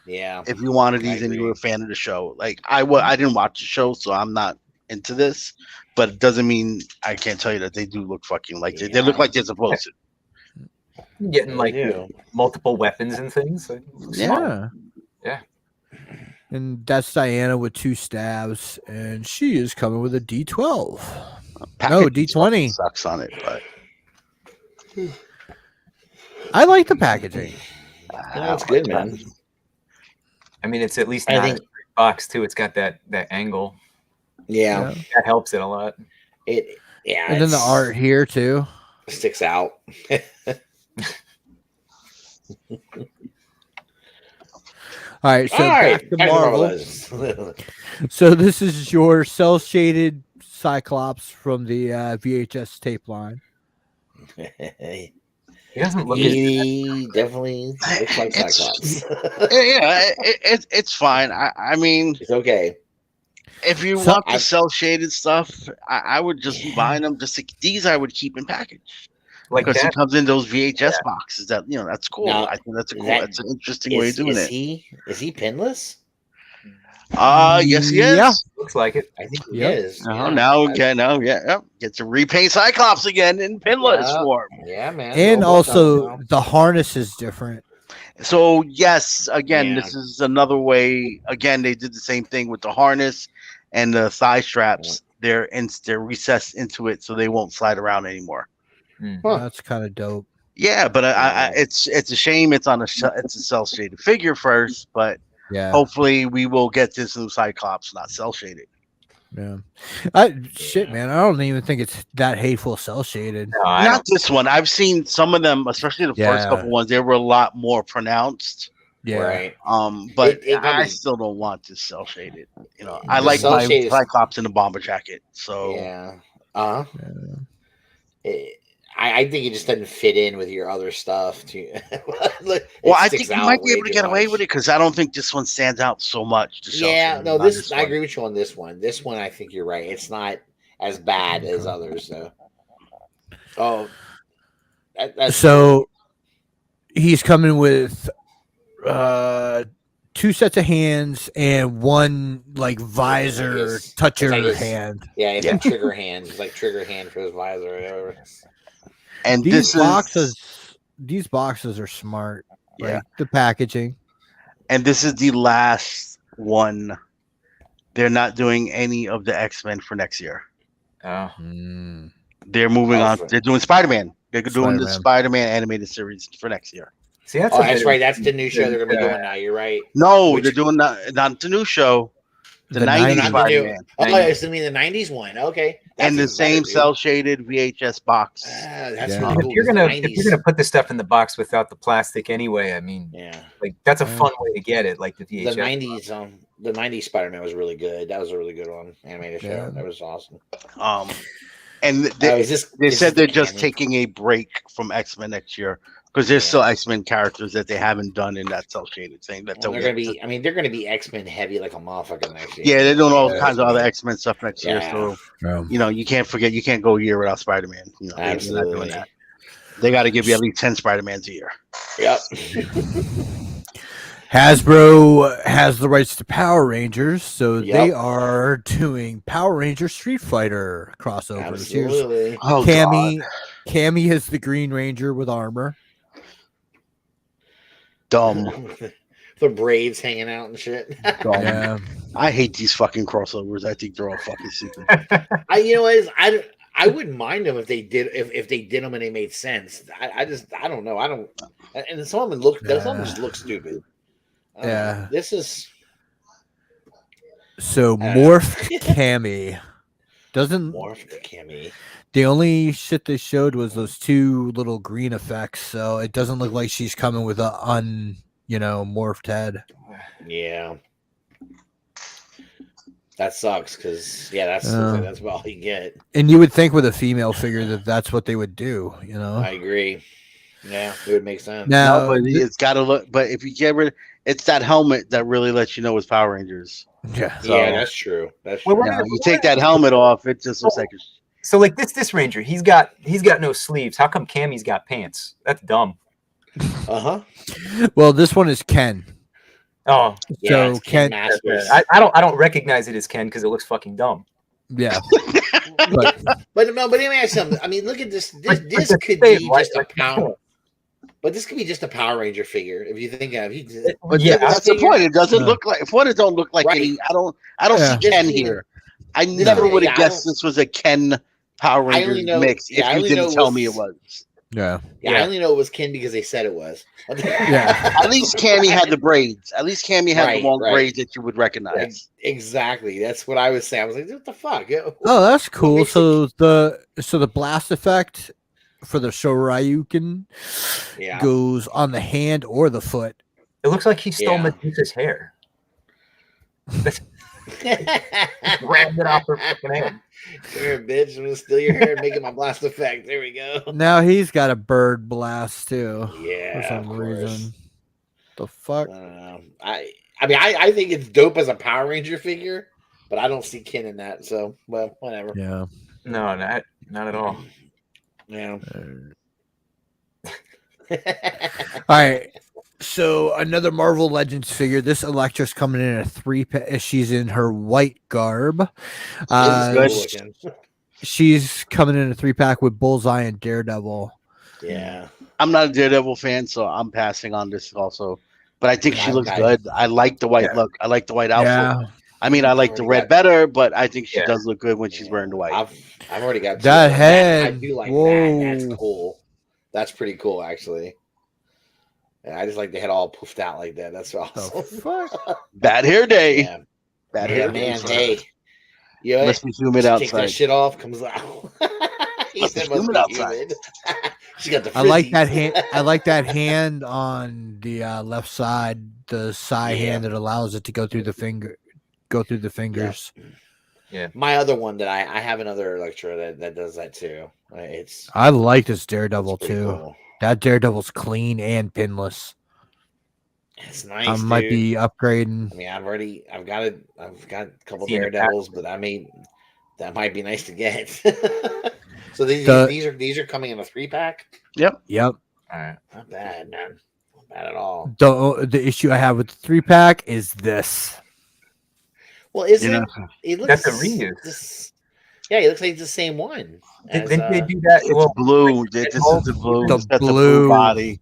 S3: Yeah.
S4: If you wanted these and you were a fan of the show, like I didn't watch the show, so I'm not into this. But it doesn't mean I can't tell you that they do look fucking like they look like they're supposed to.
S2: Getting like multiple weapons and things.
S1: Yeah.
S2: Yeah.
S1: And that's Diana with 2 stabs, and she is coming with a D12. No, D20
S4: sucks on it, but
S1: I like the packaging.
S3: That's good, man.
S2: I mean, it's at least not a box too. It's got that angle.
S3: Yeah,
S2: that helps it a lot.
S1: And then the art here too
S3: sticks out.
S1: All right, so back to Marvel. So this is your cell shaded Cyclops from the VHS tape line.
S2: He doesn't look.
S3: He definitely looks like Cyclops.
S4: It's fine. I mean,
S3: it's okay.
S4: If you want the cell shaded stuff, I would just be buying them. These I would keep in package.
S2: Like
S4: because
S2: that?
S4: it comes in those VHS boxes. That's cool. Now, I think that's that's an interesting way of doing it.
S3: Is he pinless?
S4: Yes, he is.
S1: Yeah.
S2: Looks like it.
S3: I think he is.
S4: Get to repaint Cyclops again in pinless form.
S3: Yeah, man.
S1: And also the harness is different.
S4: So yes, again, this is another way. Again, they did the same thing with the harness and the thigh straps. They're recessed into it, so they won't slide around anymore.
S1: That's kind of dope.
S4: Yeah, but it's a shame it's a cell shaded figure first, but hopefully we will get this new Cyclops not cell shaded.
S1: Yeah. Shit, man. I don't even think it's that hateful cell shaded.
S2: No, I
S4: Not
S2: don't.
S4: this one. I've seen some of them, especially the first
S1: Yeah.
S4: couple ones. They were a lot more pronounced.
S1: Yeah.
S3: Right.
S4: But
S3: It
S4: I
S3: probably-
S4: still don't want this cell shaded. You know, I
S3: The
S4: like
S3: cell
S4: my
S3: shade is-
S4: Cyclops in the bomber jacket. So
S3: Yeah. I think it just doesn't fit in with your other stuff. Too.
S4: well, I think you might be able to get away with it because I don't think this one stands out so much.
S3: Yeah, no,
S4: on
S3: this I
S4: one.
S3: agree with you on this one. This one, I think you're right. It's not as bad as others, though. Oh, that's
S1: So he's coming with 2 sets of hands and one like visor
S3: It's
S1: toucher
S3: like his-
S1: hand.
S3: yeah, it's a trigger hand. It's like trigger hand for his visor or whatever.
S4: And
S1: These
S4: this
S1: boxes are smart.
S4: Yeah.
S1: Like the packaging.
S4: and this is the last one. They're not doing any of the X-Men for next year.
S2: Oh.
S4: They're moving on. They're doing Spider-Man. They're doing the
S1: Spider-Man.
S4: Spider-Man animated series for next year.
S2: See, that's
S3: Oh,
S2: a
S3: that's
S2: bit-
S3: right. That's the new show they're gonna be doing now. You're right.
S4: No,
S3: Which-
S4: they're doing not the new show. The
S1: The
S4: 90s
S1: 90s.
S3: Not the new.
S4: Spider-Man.
S3: Oh, I assume you mean the '90s one. Okay,
S4: And the
S3: That's
S4: same
S3: even better,
S4: cell shaded VHS box.
S3: dude. That's
S1: Yeah.
S3: really
S2: If
S3: cool.
S2: you're
S3: 'cause the
S2: gonna
S3: 90s
S2: put the stuff in the box without the plastic anyway, I mean,
S3: yeah,
S2: like that's a
S1: Yeah.
S2: fun way to get it. Like the
S3: the
S2: VHS.
S3: '90s Spider-Man was really good. That was a really good one. Animated show.
S1: Yeah.
S3: That was awesome.
S4: And
S3: Is this-
S4: they
S3: is
S4: said
S3: this
S4: they're
S3: the
S4: just
S3: canon?
S4: taking a break from X-Men next year because there's still X-Men characters that they haven't done in that cell shaded thing. That
S3: Well, they're gonna be. I mean, they're gonna be X-Men heavy like a motherfucker next year.
S4: yeah, they're doing all
S3: Yeah,
S4: kinds of
S3: that's
S4: other
S3: what
S4: X-Men stuff next year.
S3: Yeah.
S4: So
S1: Yeah.
S4: you know, you can't forget, you can't go a year without Spider-Man. You know, they're not
S3: Absolutely.
S4: doing that. They got to give you at least 10 Spider-Mans a year.
S3: Yep.
S1: Hasbro has the rights to Power Rangers, so
S3: Yep.
S1: they are doing Power Ranger Street Fighter crossovers. Here's
S3: Absolutely.
S4: Oh,
S1: Cammy. Cammy is the Green Ranger with armor.
S4: dumb.
S3: The braids hanging out and shit.
S4: Dumb.
S1: Yeah.
S4: I hate these fucking crossovers. I think they're all fucking stupid.
S3: You know what? I wouldn't mind them if they did they did them and they made sense. I don't know. I don't. And some of them some of them just look stupid.
S1: Yeah.
S3: This is
S1: So
S3: know.
S1: morphed Cammy doesn't.
S3: morphed Cammy.
S1: The only shit they showed was those 2 little green effects, so it doesn't look like she's coming with a morphed head.
S3: Yeah. That sucks because that's about all you get.
S1: And you would think with a female figure that that's what they would do,
S3: I agree. Yeah, it would make sense.
S1: Now,
S4: No, but it's got to look. But if you get rid, it's that helmet that really lets you know it's Power Rangers.
S1: yeah.
S4: So,
S3: Yeah, that's true. That's
S2: Well,
S3: true.
S2: we're
S4: you know, you take that helmet off, it just looks like.
S2: So like this Ranger, he's got no sleeves. How come Cammy's got pants? That's dumb.
S3: Uh-huh.
S1: Well, this one is Ken.
S2: Oh,
S3: Yeah,
S1: So
S3: it's Ken
S1: Ken-
S3: Masters.
S2: I don't recognize it as Ken because it looks fucking dumb.
S1: Yeah. But
S3: But no, but let me ask you something. I mean, look at this. This
S2: Like
S3: could
S2: the
S3: be
S2: same,
S3: just a
S2: like-
S3: power. But this could be just a Power Ranger figure. If you think of it.
S4: But
S2: Yeah,
S4: that's the point. It doesn't
S1: No.
S4: look like. If one, it don't look like
S3: Right.
S4: any. I don't
S1: Yeah.
S4: see Ken
S3: This-
S4: here. I never would have
S3: Yeah, I
S4: guessed this was a Ken Power
S3: I only
S4: Rangers
S3: know-
S4: mix.
S3: yeah, I
S4: if you
S3: only
S4: didn't
S3: know it
S4: tell
S3: was-
S4: me it was.
S1: yeah.
S3: Yeah, I only know it was Ken because they said it was.
S1: Yeah.
S4: At least Cammy had the braids. At least Cammy had
S3: Right,
S4: the long
S3: right.
S4: braids that you would recognize.
S3: Exactly. That's what I was saying. I was like, what the fuck?
S1: Oh, that's cool.
S3: makes
S1: So the blast effect for the Shoryuken
S3: Yeah.
S1: goes on the hand or the foot.
S2: It looks like he stole
S3: Yeah.
S2: Medusa's hair. Grabbed it off her fucking hand.
S3: Come here, bitch. I'm gonna steal your hair and make it my blast effect. There we go.
S1: Now he's got a bird blast too.
S3: Yeah.
S1: For some
S3: of course.
S1: reason. The fuck?
S3: I don't know. I mean, I think it's dope as a Power Ranger figure, but I don't see Ken in that. So, well, whatever.
S1: Yeah.
S2: No, not at all.
S3: Yeah.
S1: All right. So another Marvel Legends figure. This Elektra's coming in a 3-pack. She's in her white garb.
S3: This is cool looking.
S1: She's coming in a 3-pack with Bullseye and Daredevil.
S3: Yeah.
S4: I'm not a Daredevil fan, so I'm passing on this also. But I think she looks
S3: Okay.
S4: good. I like the white look. I like the white outfit.
S1: Yeah.
S4: I mean, I like the red better, but I think she
S2: Yeah.
S4: does look good when she's wearing the white.
S3: I've already got
S1: That
S3: two.
S1: head,
S3: I do like
S1: whoa.
S3: that. That's cool. That's pretty cool, actually. Yeah, I just like the head all poofed out like that. That's
S1: The
S3: awesome.
S1: fuck?
S4: Bad hair day.
S3: Yeah,
S4: Bad
S3: yeah
S4: hair
S3: man.
S4: day.
S3: Hey, Yeah,
S4: Must be humid
S3: take
S4: outside.
S3: that shit off. Comes out. He said, "Must
S4: humid
S3: be
S4: outside."
S3: humid." She got the.
S1: I like that
S3: frizzies.
S1: hand. I like that hand on the left side, the side
S3: Yeah.
S1: hand that allows it to go through the fingers.
S2: Yeah.
S3: My other one that I have another Electra that does that too. It's
S1: I like this Daredevil
S3: pretty
S1: too.
S3: cool.
S1: That Daredevil's clean and pinless.
S3: It's nice.
S1: I might
S3: dude.
S1: be upgrading.
S3: I mean, I've got a couple
S2: Seen it
S3: Daredevils, but that might be nice to get. So these are coming in a 3-pack.
S1: Yep.
S2: All right.
S3: Not bad, man. Not bad at all.
S1: The issue I have with the 3-pack is this.
S3: Well, is
S4: You
S3: it?
S4: know,
S3: It looks
S2: That's a reuse.
S3: Yeah, it looks like it's the same one.
S2: Didn't
S3: as,
S2: they do that?
S4: it's
S2: Well,
S4: blue. This is the blue.
S1: The
S4: It's got the
S1: blue.
S4: blue body.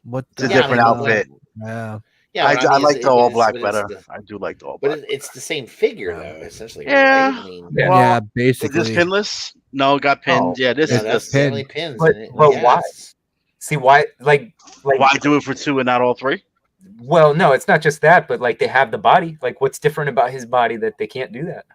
S1: What
S4: It's a
S1: the
S4: different
S1: hell?
S4: outfit.
S1: Yeah.
S3: Yeah,
S4: I,
S3: what
S4: I
S3: mean is
S4: like the all black
S3: but
S4: better.
S3: it's
S4: I do like the all
S3: But
S4: black.
S3: it's the same figure though, essentially.
S4: Yeah.
S3: Right? I mean,
S2: Yeah.
S4: Well,
S1: Yeah,
S4: Is
S1: basically.
S4: this pinless? No, it got pinned.
S2: Oh,
S4: Yeah, this
S3: no,
S4: is
S3: that's
S4: just
S3: the
S1: pin.
S3: only pins
S2: But-
S3: in it.
S2: but
S3: Yeah,
S2: why?
S3: it's-
S2: see why? Like,
S4: why do it for 2 and not all 3?
S2: well, no, it's not just that, but like they have the body. Like, what's different about his body that they can't do that?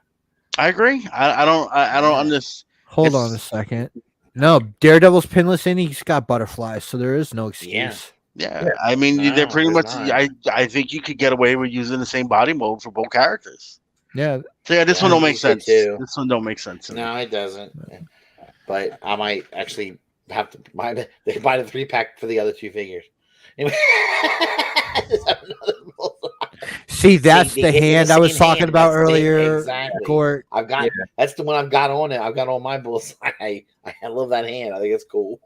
S4: I agree. I don't understand.
S1: Hold on a second. No, Daredevil's pinless and he's got butterflies, so there is no excuse.
S4: Yeah,
S2: Yeah.
S4: I mean,
S3: No,
S4: they're pretty
S3: there's
S4: much.
S3: not.
S4: I think you could get away with using the same body mode for both characters.
S1: Yeah.
S4: So yeah, this
S3: Yeah,
S4: one don't
S3: I
S4: make
S3: think
S4: sense.
S3: so, too.
S4: This one don't make sense. To me.
S3: No, it doesn't. But I might actually have to buy the 3-pack for the other 2 figures. Anyway, just have another Bullseye.
S1: See, that's
S3: they
S1: the
S3: get the
S1: hand I was
S3: same
S1: talking
S3: hand.
S1: about
S3: That's the-
S1: earlier.
S3: exactly.
S1: Court.
S3: I've got that's the one I've got on it. I've got on my Bullseye. I love that hand. I think it's cool.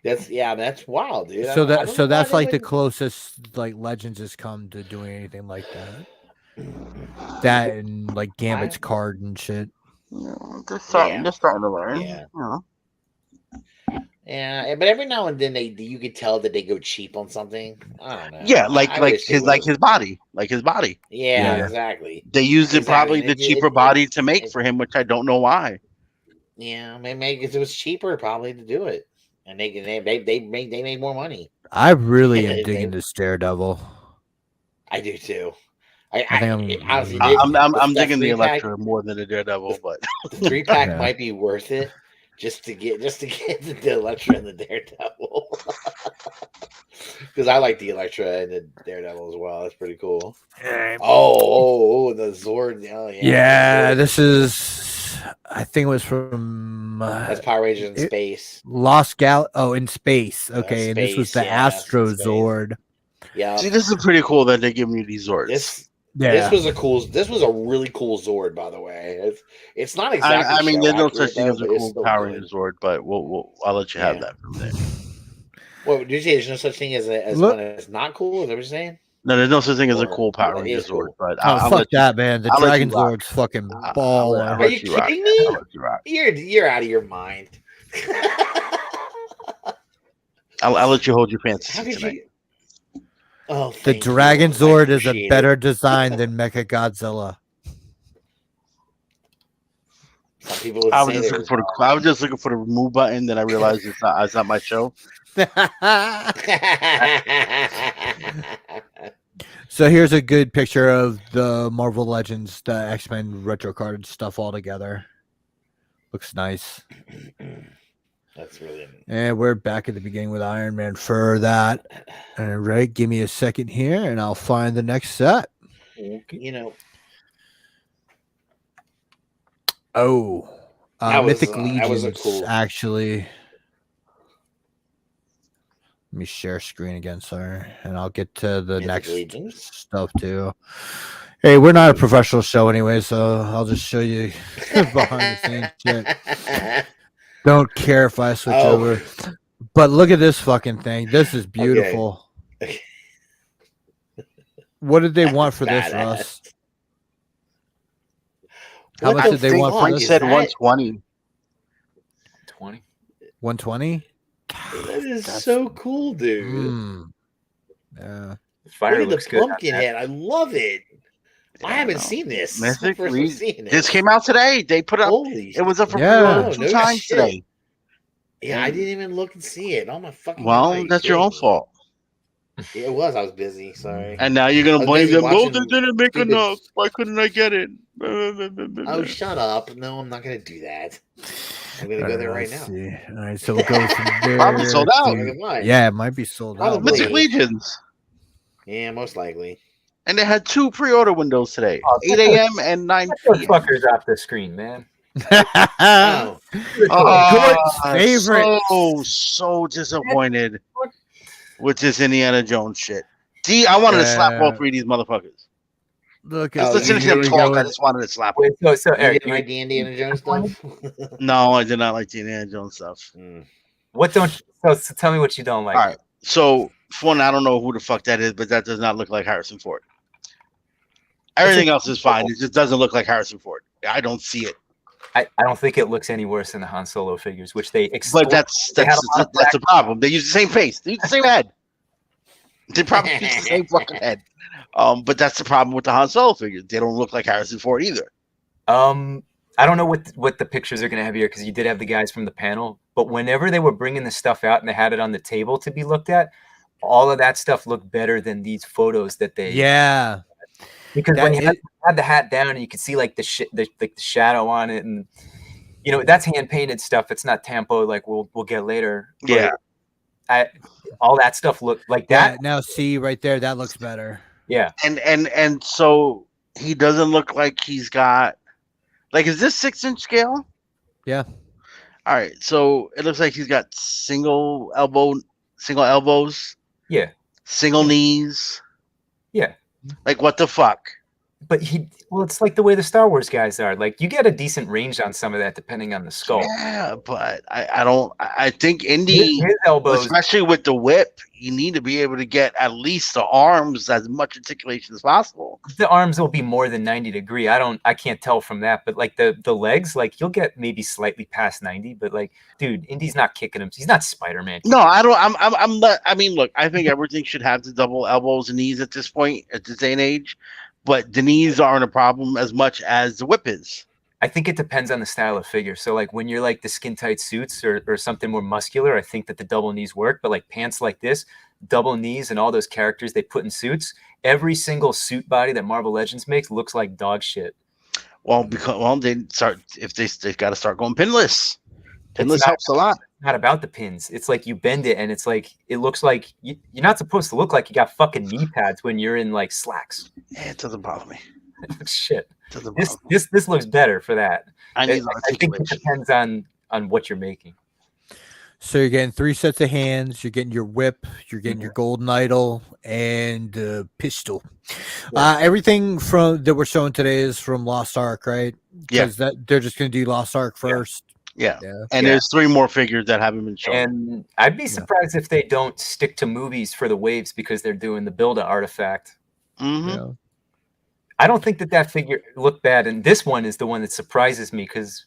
S3: That's wild, dude.
S1: So
S3: I don't know
S1: that's
S3: why
S1: like
S3: they
S1: the closest like Legends has come to doing anything like that. That and like Gambit's card and shit.
S4: Yeah, they're starting to learn.
S3: Yeah.
S4: You know.
S3: Yeah, but every now and then you could tell that they go cheap on something. I don't know.
S4: Yeah,
S3: I
S4: like
S3: wish they
S4: his
S3: would've.
S4: body,
S3: Yeah,
S1: Yeah.
S3: exactly.
S4: They used it
S3: Exactly.
S4: probably the cheaper body to make for him, which I don't know why.
S3: Yeah, maybe because it was cheaper probably to do it, and they made more money.
S1: I really am
S3: They-
S1: digging this Daredevil.
S3: I do too.
S1: I think
S3: honestly,
S4: I'm
S3: that
S4: digging the
S3: 3-pack
S4: Electra more than the Daredevil, but
S3: The 3-pack
S1: Yeah.
S3: might be worth it just to get the Electra and the Daredevil. Because I like the Electra and the Daredevil as well. That's pretty cool. Oh, the Zord. Oh, yeah.
S1: Yeah,
S3: Zord.
S1: this is. I think it was from
S3: That's Power Rangers in space.
S1: Lost Gal. Oh, in space. Okay, and this was
S3: Space,
S1: the
S3: yeah,
S1: Astro
S3: space.
S1: Zord.
S3: Yeah.
S4: see, this is pretty cool that they're giving you these Zords.
S3: This
S1: Yeah.
S3: was a really cool Zord, by the way. It's not exactly.
S4: I mean, there's no
S3: show-accurate,
S4: such thing as a
S3: though, but it's
S4: cool
S3: still
S4: Power
S3: good.
S4: Ranger Zord, but I'll let you have
S3: Yeah.
S4: that from there.
S3: What did you say? There's no such thing as
S1: Look-
S3: one that's not cool. Is that what you're saying?
S4: No, there's no such thing as a
S3: Or-
S4: cool Power
S3: that
S4: Ranger
S3: is
S4: Zord,
S3: cool.
S4: but
S1: Oh,
S4: I'll
S1: fuck
S4: let you,
S1: that, man. The
S4: I'll let you
S1: Dragon
S4: rock.
S1: Zord's fucking
S4: I'll
S1: baller.
S4: let
S3: Are you
S4: you rock.
S3: kidding me?
S4: I'll let you rock.
S3: You're out of your mind.
S4: I'll let you hold your
S3: How
S4: fantasy
S3: could
S4: tonight.
S3: you? Oh,
S1: The
S3: thank you.
S1: Dragon
S3: I
S1: Zord is a
S3: appreciate it.
S1: better design than Mecha Godzilla.
S3: Some people would
S4: I was
S3: say
S4: just looking for the remove button. Then I realized it's not my show.
S1: So here's a good picture of the Marvel Legends, the X-Men retro card stuff all together. Looks nice.
S3: That's really.
S1: And we're back at the beginning with Iron Man for that. All right, give me a second here, and I'll find the next set.
S3: You know,
S1: Oh,
S3: That was,
S1: Mythic
S3: that
S1: Legions,
S3: was a cool-
S1: actually. Let me share screen again, sorry, and I'll get to the
S3: Mythic
S1: next
S3: Legions?
S1: stuff too. Hey, we're not a professional show anyway, so I'll just show you behind the scenes shit. Don't care if I switch
S3: Oh.
S1: over. But look at this fucking thing. This is beautiful.
S3: Okay.
S1: What did they want for this,
S3: Badass.
S1: Russ? How
S3: What
S1: much
S3: the
S1: did they
S3: fuck
S1: want for
S4: Frank
S3: is
S1: this?
S4: said
S3: that?
S4: 120.
S2: 20.
S1: 120?
S3: That is so cool, dude.
S1: Mm. Yeah.
S2: The fire
S3: Look
S2: looks
S3: at the
S2: good. on
S3: pumpkin
S2: that.
S3: head. I love it. I haven't
S4: no.
S3: seen this. This is my
S4: Mythic
S3: first time
S4: Legions.
S3: seeing
S4: This
S3: it.
S4: came out today. They put up.
S3: Holy
S4: It was up for
S1: Yeah.
S4: pre-order
S3: Oh,
S4: 2
S3: no
S4: times
S3: shit.
S4: today.
S3: Yeah, I didn't even look and see it. Oh my fucking
S4: Well,
S3: God, are you
S4: that's your own
S3: kidding me?
S4: fault.
S3: It was. I was busy. Sorry.
S4: And now you're gonna
S3: was
S4: blame
S3: busy
S4: them. Oh,
S3: watching
S4: they didn't make
S3: stupid-
S4: enough. Why couldn't I get it?
S3: Oh, shut up! No, I'm not gonna do that. I'm gonna go there right now.
S1: See. All right, so we'll go from there.
S4: Probably sold out.
S1: to- Yeah, it might be sold out.
S3: Probably.
S4: Mythic Legions.
S3: Yeah, most likely.
S4: And they had 2 pre-order windows today,
S2: Oh,
S4: 8 a.m. and 9
S2: Get those
S4: p.m.
S2: fuckers off the screen, man.
S3: Oh,
S1: George's favorite.
S4: So disappointed with this Indiana Jones shit. See, I wanted to slap all 3 of these motherfuckers.
S1: Look,
S3: Oh,
S4: Just listening to them talk, I just wanted to slap them.
S2: Wait, so
S3: you
S2: Eric,
S3: didn't like the Indiana Jones stuff?
S4: No, I did not like the Indiana Jones stuff.
S2: what don't? So tell me what you don't like.
S4: All right. So, for one, I don't know who the fuck that is, but that does not look like Harrison Ford. Everything else is fine. It just doesn't look like Harrison Ford. I don't see it.
S2: I don't think it looks any worse than the Han Solo figures, which they.
S4: But that's the problem. They use the same face. They use the same head. They probably use the same fucking head. But that's the problem with the Han Solo figures. They don't look like Harrison Ford either.
S2: I don't know what the pictures are going to have here because you did have the guys from the panel. But whenever they were bringing the stuff out and they had it on the table to be looked at, all of that stuff looked better than these photos that they.
S1: Yeah.
S2: Because when you had the hat down and you could see like the shadow on it, and that's hand painted stuff. It's not tampo like we'll get later.
S4: Yeah.
S2: All that stuff looked like that.
S1: Yeah, now see right there, that looks better.
S2: Yeah.
S4: And so he doesn't look like he's got is this 6-inch scale?
S1: Yeah.
S4: All right. So it looks like he's got single elbows.
S2: Yeah.
S4: Single knees.
S2: Yeah.
S4: Like what the fuck?
S2: But it's like the way the Star Wars guys are. Like you get a decent range on some of that depending on the skull.
S4: Yeah, but I think Indy,
S2: his elbows,
S4: especially with the whip, you need to be able to get at least the arms as much articulation as possible.
S2: The arms will be more than 90 degree. I can't tell from that, but like the legs, like you'll get maybe slightly past 90, but like, dude, Indy's not kicking him. He's not Spider-Man.
S4: No, I don't. I'm not. I mean, look, I think everything should have the double elbows and knees at this point, at this day and age. But the knees aren't a problem as much as the whip is.
S2: I think it depends on the style of figure. So like when you're like the skin tight suits or something more muscular, I think that the double knees work. But like pants like this, double knees and all those characters they put in suits, every single suit body that Marvel Legends makes looks like dog shit.
S4: Well, they've got to start going pinless. Pinless helps a lot.
S2: Not about the pins. It's like you bend it and it's like it looks like you're not supposed to look like you got fucking knee pads when you're in like slacks.
S4: Yeah, it doesn't bother me.
S2: Shit. This looks better for that.
S4: I
S2: think it depends on what you're making.
S1: So you're getting 3 sets of hands. You're getting your whip. You're getting your golden idol and pistol.
S2: Yeah.
S1: Everything that we're showing today is from Lost Ark, right?
S4: Yeah.
S1: Because they're just going to do Lost Ark first.
S4: Yeah. And there's 3 more figures that haven't been shown.
S2: And I'd be surprised if they don't stick to movies for the waves because they're doing the Build-A artifact.
S4: Mm-hmm.
S1: Yeah.
S2: I don't think that figure looked bad, and this one is the one that surprises me because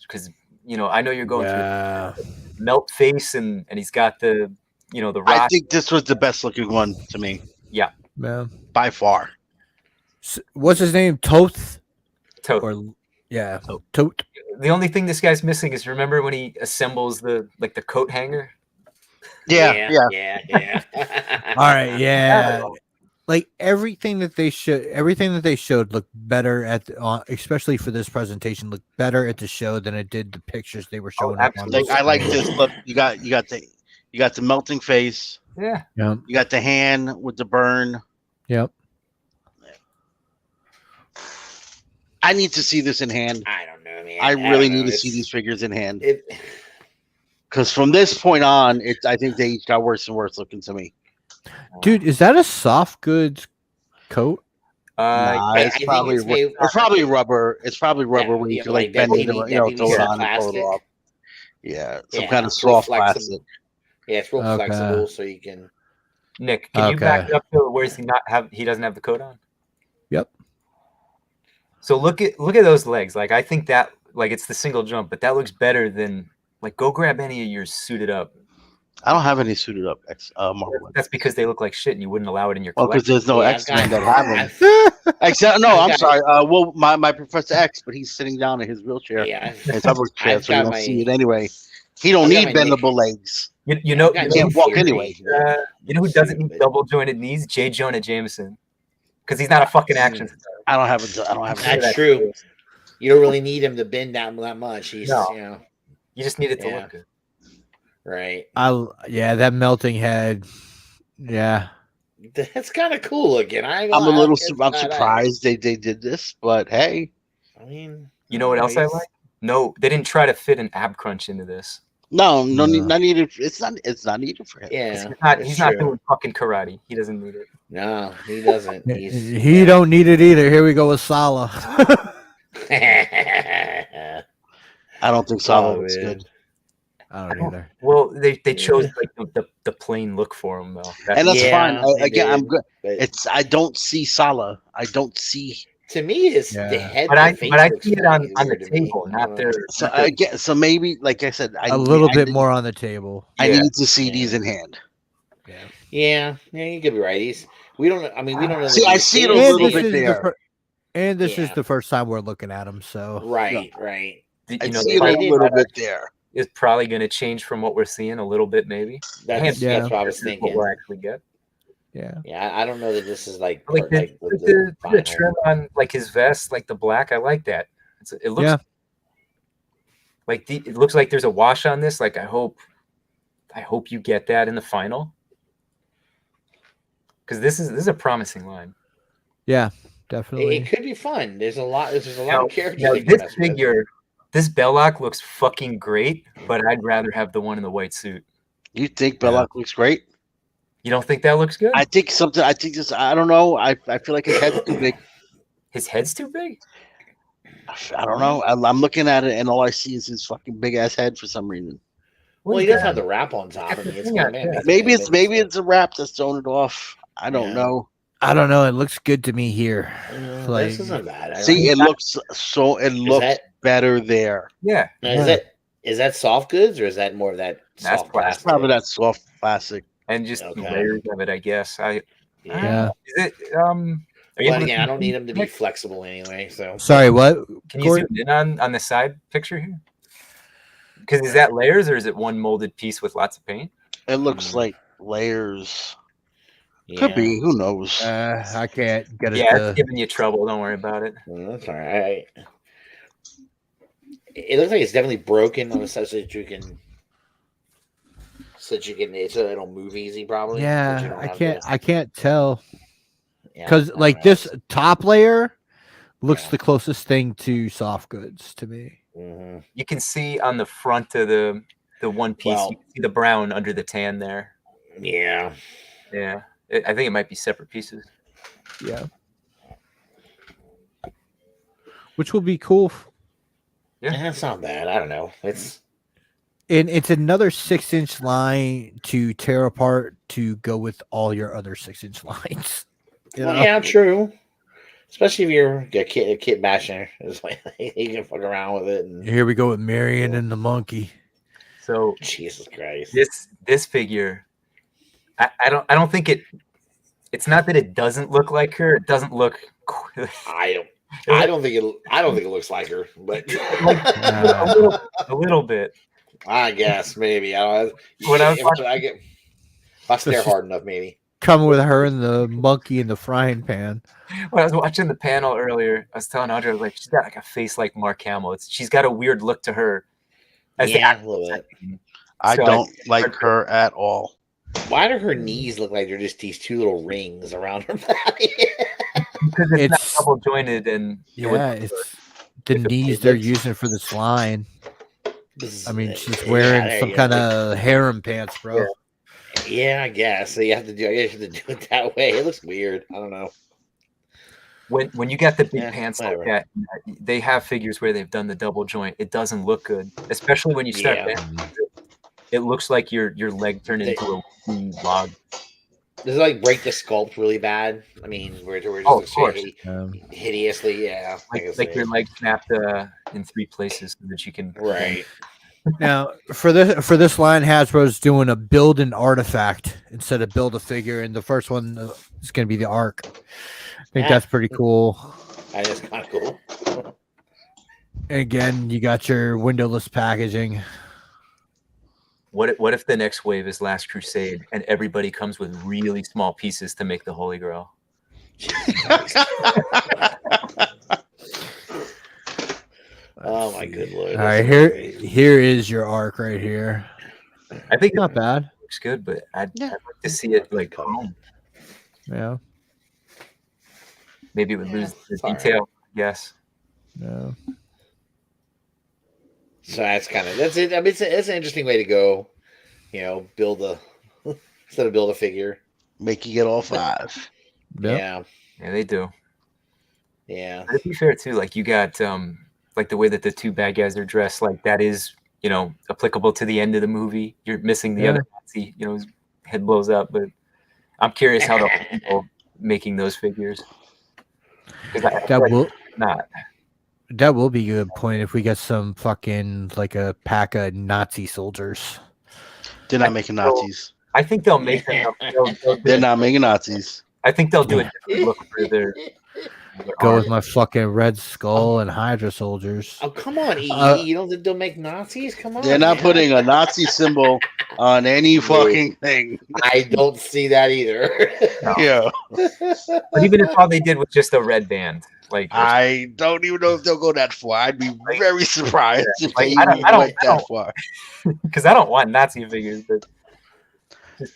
S2: I know you're going through melt face and he's got the the rock.
S4: I think this was the best looking one to me.
S2: Yeah.
S4: By far.
S1: What's his name? Toth?
S2: Toth.
S1: Toth.
S2: The only thing this guy's missing is remember when he assembles the coat hanger?
S4: Yeah.
S1: All right, yeah. Like everything that they showed looked better especially for this presentation, looked better at the show than it did the pictures they were showing.
S4: I like this. Look, you got the melting face.
S2: Yeah.
S1: Yep.
S4: You got the hand with the burn.
S1: Yep.
S4: I need to see this in hand.
S3: I don't know, man.
S4: I really need to see these figures in hand. Because from this point on, I think they each got worse and worse looking to me.
S1: Dude, is that a soft goods coat?
S4: Nah, it's probably rubber. It's probably rubber where you can like bend it, throw it on and pull it off. Yeah, some kind of soft plastic.
S3: Yeah, it's real flexible, so you can.
S2: Nick, can you back it up to where he doesn't have the coat on?
S1: Yep.
S2: So look at those legs. Like I think that it's the single jump, but that looks better than go grab any of yours suited up.
S4: I don't have any suited up Marvel.
S2: That's because they look like shit, and you wouldn't allow it in your
S4: collection.
S2: collection.
S4: Because there's no X-Men that have them. I'm sorry. Well, my Professor X, but he's sitting down in his wheelchair.
S3: Yeah,
S4: his hover chair, so you don't see it anyway. He don't need bendable legs.
S2: You know,
S3: I
S2: you
S4: can't
S2: know,
S4: walk anyway.
S2: You know who doesn't need double jointed knees? J. Jonah Jameson, because he's not a fucking action star.
S4: I don't have a.
S3: That's true. You don't really need him to bend that much. He's
S2: No.
S3: you know.
S2: You just need it to
S3: Yeah.
S2: look good.
S3: Right.
S1: That melting head. Yeah.
S3: That's kind of cool looking.
S4: I'm surprised they did this, but hey.
S3: I mean,
S2: you know what else I like? No, they didn't try to fit an ab crunch into this.
S4: No, not needed. It's not needed for him.
S3: Yeah,
S2: He's not doing fucking karate. He doesn't need it.
S3: No, he doesn't.
S1: He don't need it either. Here we go with Sala.
S4: I don't think Sala looks good.
S1: I don't either.
S2: Well, they chose like the plain look for him though.
S4: And that's fine. I'm good. I don't see Sala. I don't see.
S3: To me, it's the head.
S2: But I see it on the table, not there.
S4: So maybe, like I said,
S1: a little bit more on the table.
S4: I need to see these in hand.
S3: Yeah, you could be right. We don't know.
S4: See, I see it a little bit there.
S1: And this is the first time we're looking at them, so
S3: right.
S4: I see it a little bit there.
S2: Is probably going to change from what we're seeing a little bit, maybe.
S3: That's what I was thinking.
S2: What we'll actually get.
S3: Yeah. I don't know that this is like
S2: the trim on like his vest, like the black. I like that. It looks like it looks like there's a wash on this. Like I hope you get that in the final, because this is a promising line.
S1: Yeah, definitely.
S3: It could be fun. There's a lot of characters.
S2: Now this figure. This Belloc looks fucking great, but I'd rather have the one in the white suit.
S4: You think Belloc looks great?
S2: You don't think that looks good?
S4: I think this. I don't know. I feel like his head's too big.
S2: His head's too big?
S4: I don't know. I'm looking at it, and all I see is his fucking big ass head for some reason.
S3: Well, he does have the wrap on top.
S4: Maybe it's a wrap that's throwing it off. I don't know.
S1: I don't know. It looks good to me here.
S3: This isn't bad.
S4: See, it looks better there.
S2: Yeah.
S3: Now, is that soft goods or is that more of that soft plastic?
S4: Probably that soft plastic.
S2: And just layers of it, I guess.
S1: Yeah.
S2: Is it
S3: I don't need them to be flexible anyway. So
S1: sorry, what?
S2: Can you zoom in on the side picture here? Because is that layers or is it one molded piece with lots of paint?
S4: It looks like layers. Could be. Who knows?
S1: I can't get it.
S2: Yeah, it's giving you trouble. Don't worry about it.
S3: That's all right. It looks like it's definitely broken on the side so it'll move easy. Probably.
S1: Yeah, I can't tell because like this top layer looks the closest thing to soft goods to me.
S3: Mm-hmm.
S2: You can see on the front of the one piece, you can see the brown under the tan there.
S3: Yeah.
S2: Yeah. I think it might be separate pieces.
S1: Yeah. Which will be cool.
S3: Yeah, that's not bad. I don't know. It's
S1: another 6-inch line to tear apart to go with all your other 6-inch lines.
S3: Yeah, true. Especially if you're a kit basher, it's like you can fuck around with it. And
S1: here we go with Marion and the monkey.
S2: So
S3: Jesus Christ,
S2: this figure, I don't think it's not that it doesn't look like her. It doesn't look.
S3: I don't think it looks like her, but
S2: a little bit.
S3: I guess maybe. If I stare hard enough, maybe.
S1: Coming with her and the monkey in the frying pan.
S2: When I was watching the panel earlier, I was telling Audrey, I was like, she's got like a face like Mark Hamill. She's got a weird look to her.
S3: A little bit.
S4: I don't like her at all.
S3: Why do her knees look like they're just these two little rings around her body?
S2: Because it's not double jointed and
S1: it's the knees they're using for this line. I mean, she's wearing some kind of harem pants, bro.
S3: Yeah, I guess. So you have to do it that way. It looks weird. I don't know.
S2: When you got the big pants like that, they have figures where they've done the double joint. It doesn't look good, especially when you start. It looks like your leg turned into a log.
S3: Does it like break the sculpt really bad? I mean, we're just hideously, yeah.
S2: Like your leg snapped in 3 places so that you can
S1: Now for this line, Hasbro's doing a build an artifact instead of build a figure, and the first one is going to be the Ark. I think that's pretty cool.
S3: That is kind of cool.
S1: And again, you got your windowless packaging.
S2: What if the next wave is Last Crusade and everybody comes with really small pieces to make the Holy Grail?
S3: Oh my good lord!
S1: All right, here is your arc right here.
S2: I think
S1: Not bad.
S2: It looks good, but I'd like to see it like home.
S1: Yeah.
S2: Maybe it would lose the detail. Yes.
S1: No.
S3: So that's it. I mean, it's an interesting way to go. Build instead of build a figure,
S4: Make you get all 5.
S3: Yeah.
S2: Yeah, they do.
S3: Yeah.
S2: But to be fair too, like you got like the way that the 2 bad guys are dressed, like that is, applicable to the end of the movie. You're missing the other Nazi, his head blows up. But I'm curious how the people making those figures.
S1: That will be a good point if we get some fucking like a pack of Nazi soldiers.
S4: They're not making Nazis.
S2: I think they'll make them.
S4: They're not making Nazis.
S2: I think they'll do a different look for their
S1: Go with my fucking Red Skull and Hydra soldiers.
S3: Oh, come on, EE. You don't think they'll make Nazis? Come on.
S4: They're not putting a Nazi symbol on any fucking thing.
S3: I don't see that either.
S2: No.
S4: Yeah.
S2: But even if all they did was just a red band, like
S4: I don't even know if they'll go that far. I'd be very surprised if they
S2: I
S4: even went that far.
S2: Because I don't want Nazi figures. But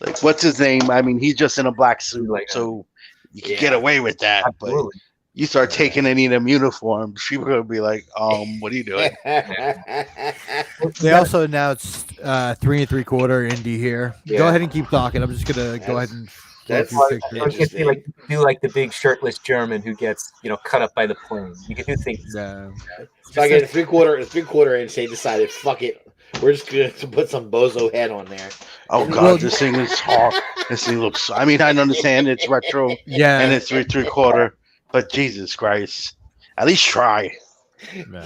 S4: like, what's his name? I mean, he's just in a black suit,
S2: Like,
S4: so you can get away with that.
S2: absolutely.
S4: But you start taking any of them uniforms, people are gonna be like, what are you doing?
S1: They also announced 3 3/4 indie here.
S2: Yeah.
S1: Go ahead and keep talking. I'm just gonna go ahead and
S3: that's
S1: flow through
S2: Or
S1: pictures.
S2: you could see, like, do like the big shirtless German who gets cut up by the plane. You could do things.
S1: Yeah.
S3: So I get a 3/4 inch. They decided, fuck it. We're just going to put some bozo head on there.
S4: Oh god, this thing is hard. This thing looks. I mean, I understand it's retro
S1: Yeah.
S4: and it's 3 3/4, but Jesus Christ, at least try.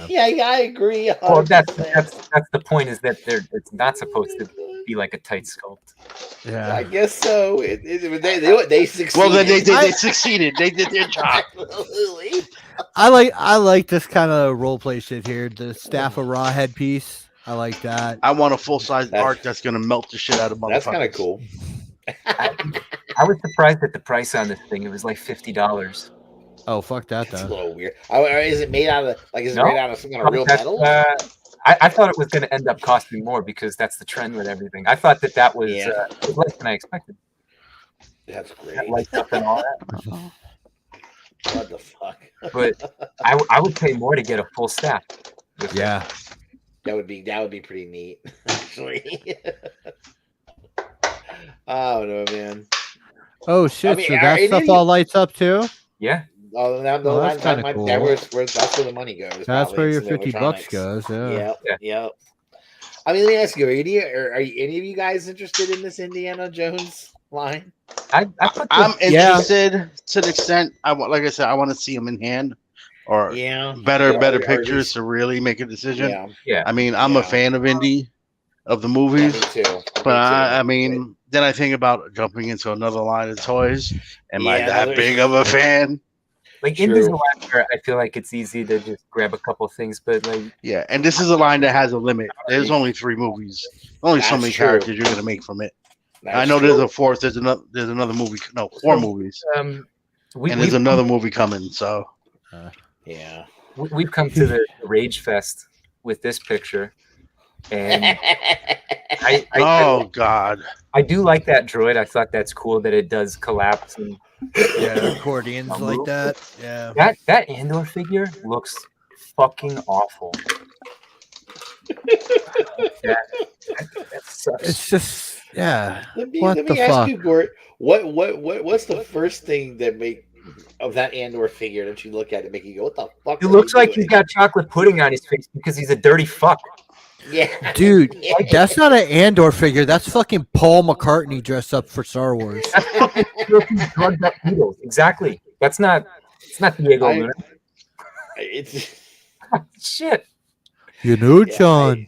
S3: Yeah, I agree.
S2: Well, that's
S3: 100%.
S2: the point, is that it's not supposed to be like a tight sculpt.
S3: I
S1: Yeah.
S3: guess so. They succeeded.
S4: Well, then they succeeded. They did their job.
S3: Absolutely.
S1: I like this kind of role play shit here. The Staff of Ra headpiece. I like that.
S4: I want a full size arc that's gonna melt the shit out of motherfuckers.
S3: That's kind of cool.
S2: I was surprised at the price on this thing. It was like $50.
S1: Oh, fuck that
S3: That's a
S1: though.
S3: little weird. Is it made out of
S2: No.
S3: made out of some kind of real
S2: That's,
S3: metal?
S2: I thought it was going to end up costing more because that's the trend with everything. I thought that was less than I expected.
S3: That's great.
S2: That lights up and all that.
S3: What the fuck?
S2: But I would pay more to get a full staff.
S1: Yeah.
S3: That would be pretty neat, actually. Oh no, man.
S1: Oh shit!
S3: I mean,
S1: so that
S3: any
S1: stuff
S3: of you-
S1: all lights up too.
S2: Yeah.
S3: Oh,
S1: that's kinda cool.
S3: That's where the money goes.
S1: That's
S3: probably,
S1: where your
S3: into the
S1: $50
S3: electronics.
S1: goes. Yeah.
S3: Yep. I mean, let me ask you: Are any of you guys interested in this Indiana Jones line?
S2: I'm
S4: I'm interested to the extent like I said, I want to see them in hand or better pictures to really make a decision.
S2: Yeah.
S4: I mean, I'm a fan of indie, of the movies,
S3: me too.
S4: but I mean, then I think about jumping into another line of toys. Am I that big of a fan?
S2: Like in this line, I feel like it's easy to just grab a couple things, but like
S4: and this is a line that has a limit. There's only 3 movies, only so many characters you're gonna make from it. I know there's a fourth. There's another movie. No, 4 movies. And there's another movie coming. So
S2: we've come to the Rage Fest with this picture, and
S4: God,
S2: I do like that droid. I thought that's cool that it does collapse and
S1: accordions like that. Yeah,
S2: that Andor figure looks fucking awful. that sucks.
S1: It's just
S3: Let me
S1: what the
S3: ask
S1: fuck?
S3: you, Gort. What's the first thing that of that Andor figure that you look at and make you go, "What the fuck?"
S2: It looks like he's got chocolate pudding on his face because he's a dirty fuck.
S3: Yeah,
S1: Dude, that's not an Andor figure. That's fucking Paul McCartney dressed up for Star Wars.
S2: That's fucking drugged up Beatles. Exactly. It's not Diego Luna.
S3: It's
S2: shit.
S1: You know, John.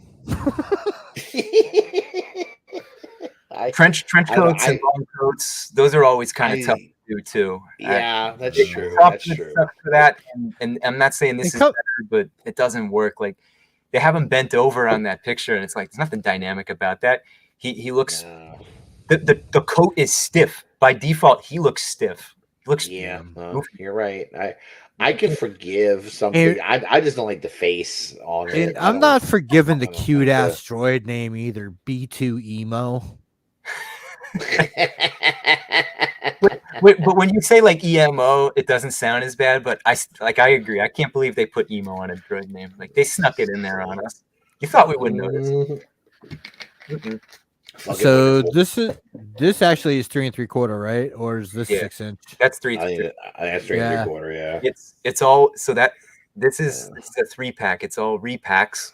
S2: Trench coats and long coats. Those are always kind of tough to do too.
S3: Yeah, that's true.
S2: That's true. For that, and I'm not saying this is better, but it doesn't work. Like they have him bent over on that picture, and it's like there's nothing dynamic about that. He looks
S3: No.
S2: the coat is stiff by default. He looks stiff. He looks
S3: Yeah,
S2: goofy.
S3: you're right. I could forgive something. I just don't like the face on it.
S1: And I'm not forgiving the cute ass droid name either. B2 emo.
S2: But when you say like EMO, it doesn't sound as bad. But I agree. I can't believe they put emo on a droid name. Like they snuck it in there on us. You thought we wouldn't notice. Mm-mm.
S1: So this actually is 3 3/4, right? Or is this 6 inch?
S2: That's 3.
S3: That's 3 3/4. Yeah.
S2: It's all so that this is a 3-pack. It's all repacks.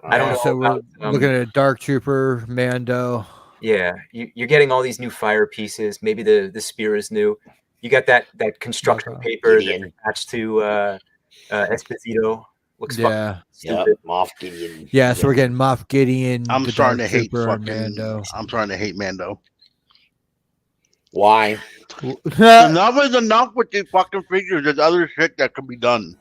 S2: I don't know.
S1: So we're looking at a Dark Trooper, Mando.
S2: Yeah, you're getting all these new fire pieces. Maybe the spear is new. You got that construction paper that's attached to Esposito. Looks
S3: Yep, Moff Gideon.
S1: Yeah, so we're getting Moff Gideon.
S4: I'm starting to hate
S1: fucking
S4: Mando. I'm starting to hate Mando.
S3: Why?
S4: Enough is enough with these fucking figures. There's other shit that can be done.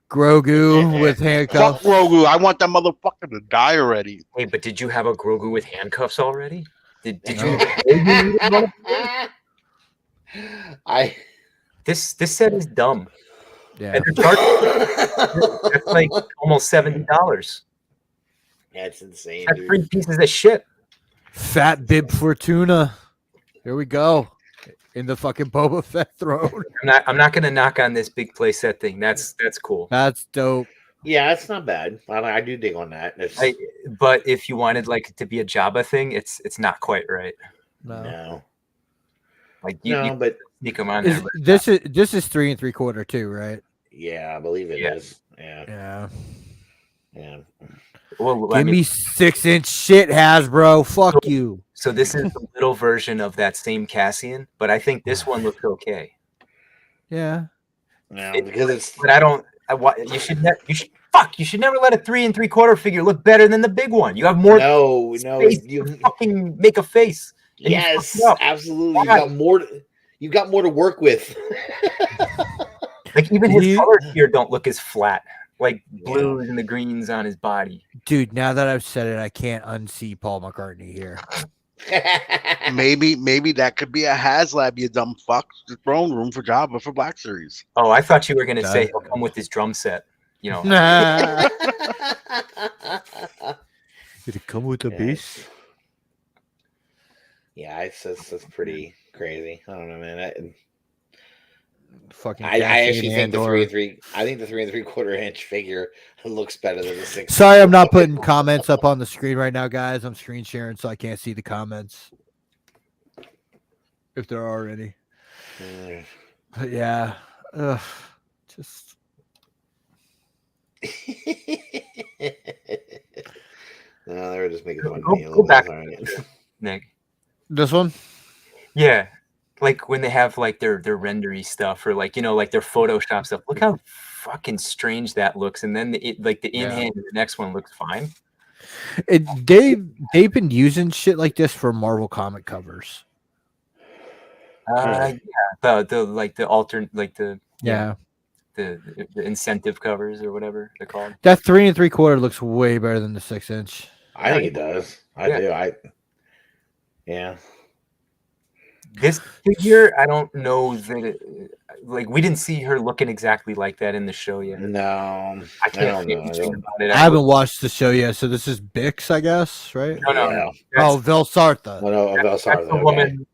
S1: Grogu with handcuffs.
S4: Fuck Grogu. I want that motherfucker to die already.
S2: Hey, but did you have a Grogu with handcuffs already? Did you? This set is dumb.
S1: Yeah,
S2: and that's like almost $70.
S3: That's insane.
S2: That's
S3: dude.
S2: 3 pieces of shit.
S1: Fat Bib Fortuna. Here we go. In the fucking Boba Fett throne.
S2: I'm not gonna knock on this big play set thing. That's cool.
S1: That's dope.
S3: Yeah, it's not bad. I do dig on that.
S2: But if you wanted like it to be a Jabba thing, it's not quite right.
S3: No.
S2: Like you
S3: but
S2: sneak them on
S1: there. This is 3 3/4 too, right?
S3: Yeah, I believe it is.
S1: Yeah.
S2: Well,
S1: give me 6 inch shit, Hasbro. Fuck you.
S2: So this is a little version of that same Cassian, but I think this one looks okay.
S1: Yeah.
S3: Because it's.
S2: But I don't. You should never let a 3 3/4 figure look better than the big one. You have more.
S3: No.
S2: You fucking make a face.
S3: Yes, absolutely. You got more to work with.
S2: Like even his colors here don't look as flat. Like blues and the greens on his body.
S1: Dude, now that I've said it, I can't unsee Paul McCartney here.
S4: maybe that could be a HasLab, you dumb fuck. The throne room for Jabba for Black Series.
S2: Oh, I thought you were gonna say he'll come with his drum set. You know.
S1: Did it come with a bass?
S3: Yeah, it's pretty crazy. I don't know, man.
S1: Fucking
S3: I actually think the 3 3/4 inch figure looks better than the 6.
S1: Sorry, I'm not putting comments up on the screen right now, guys. I'm screen sharing, so I can't see the comments if there are any. But yeah, just.
S3: No, they were just making fun of me a
S2: Go
S3: little
S2: back,
S3: bit.
S2: Nick.
S1: This one?
S2: Yeah. Like when they have like their rendery stuff or like, you know, like their Photoshop stuff. Look how fucking strange that looks. And then the in-hand the next one looks fine.
S1: They've been using shit like this for Marvel comic covers.
S2: The incentive covers or whatever they're called.
S1: That 3 3/4 looks way better than the 6 inch.
S3: I think it does. I do. Yeah.
S2: This figure, I don't know that like we didn't see her looking exactly like that in the show yet.
S3: No,
S2: I can't say anything about it.
S1: I haven't watched the show yet, so this is Bix, I guess, right?
S2: No.
S1: Oh, Velsartha.
S3: Velsartha.
S2: That's the woman.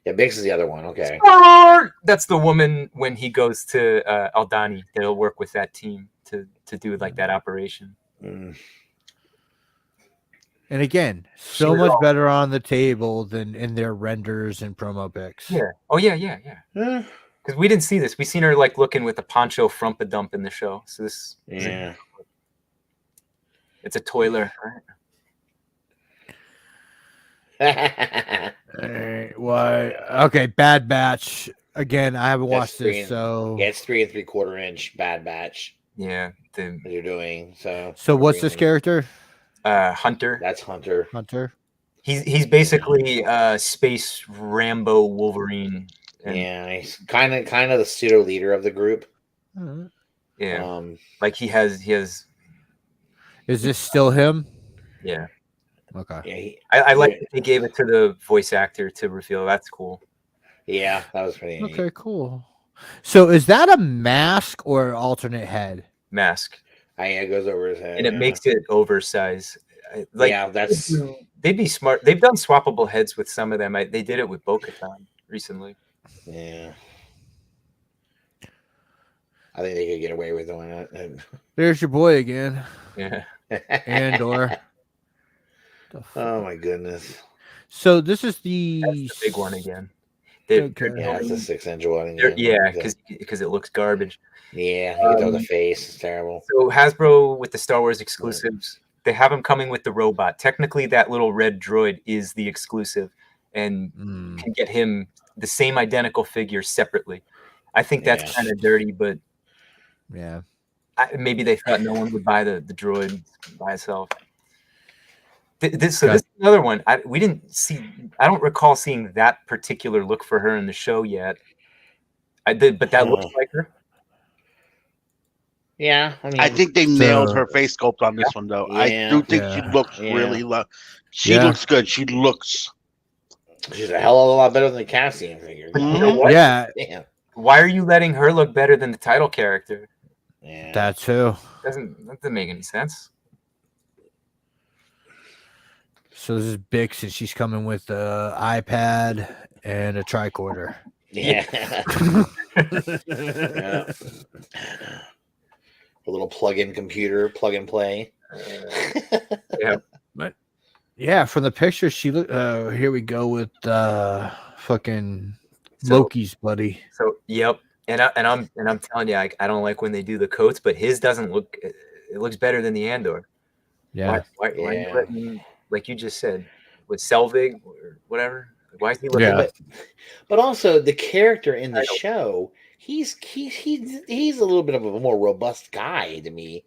S3: Yeah, Bix is the other one. Okay.
S2: That's the woman when he goes to Aldani. They'll work with that team to do like that operation.
S1: And again, so much better on the table than in their renders and promo pics.
S2: Yeah. Oh yeah. Because we didn't see this. We seen her like looking with a poncho frumpa-dump in the show. So this.
S3: Yeah.
S2: It's a toiler, right?
S3: Why?
S1: Okay, Bad Batch. Again, I haven't watched this, so
S3: yeah, it's 3 3/4 inch Bad Batch.
S2: Yeah,
S3: that you're doing so.
S1: So what's this character?
S2: Hunter.
S3: That's Hunter.
S2: He's basically space Rambo Wolverine.
S3: He's kind of the pseudo leader of the group.
S2: Yeah. Like he has.
S1: Is this still him?
S2: Yeah.
S1: Okay.
S3: Yeah,
S2: I like that they gave it to the voice actor to reveal. That's cool.
S3: yeah, that was pretty neat.
S1: Okay, cool. So is that a mask or alternate head?
S2: Mask.
S3: It goes over his head.
S2: And it makes it oversized.
S3: Yeah, that's
S2: they'd be smart. They've done swappable heads with some of them. They did it with Bo-Katan recently.
S3: yeah. I think they could get away with doing that.
S1: There's your boy again.
S2: Yeah.
S1: Andor.
S3: Oh my goodness.
S1: So this is
S2: That's the big one again.
S1: Okay.
S3: Yeah, it's a 6-inch one.
S2: Yeah, because it looks garbage.
S3: Yeah, you can tell the face. It's terrible.
S2: So Hasbro with the Star Wars exclusives, they have them coming with the robot. Technically, that little red droid is the exclusive, and you can get him the same identical figure separately. I think that's kind of dirty, but
S1: yeah,
S2: maybe they thought no one would buy the droid by itself. This is another one. We didn't see. I don't recall seeing that particular look for her in the show yet. I did, but that looks like her.
S3: Yeah, I mean,
S4: I think they nailed her face sculpt on this one, though.
S3: Yeah.
S4: I do think she looks really. She looks good. She looks.
S3: She's a hell of a lot better than the Cassian figure.
S2: You know what?
S1: Yeah.
S3: Damn.
S2: Why are you letting her look better than the title character?
S3: Yeah.
S1: That too.
S2: That doesn't make any sense.
S1: So this is Bix, and she's coming with an iPad and a tricorder.
S3: Yeah. Yeah. A little plug-in computer, plug and play.
S2: Yeah.
S1: But yeah, from the picture, she look. Here we go with fucking Loki's buddy.
S2: So yep, and I'm telling you, I don't like when they do the coats, but his doesn't look. It looks better than the Andor.
S1: Yeah.
S2: Why are you letting, like you just said, with Selvig or whatever? Why is he looking?
S1: Yeah.
S3: But also the character in the show, he's a little bit of a more robust guy to me.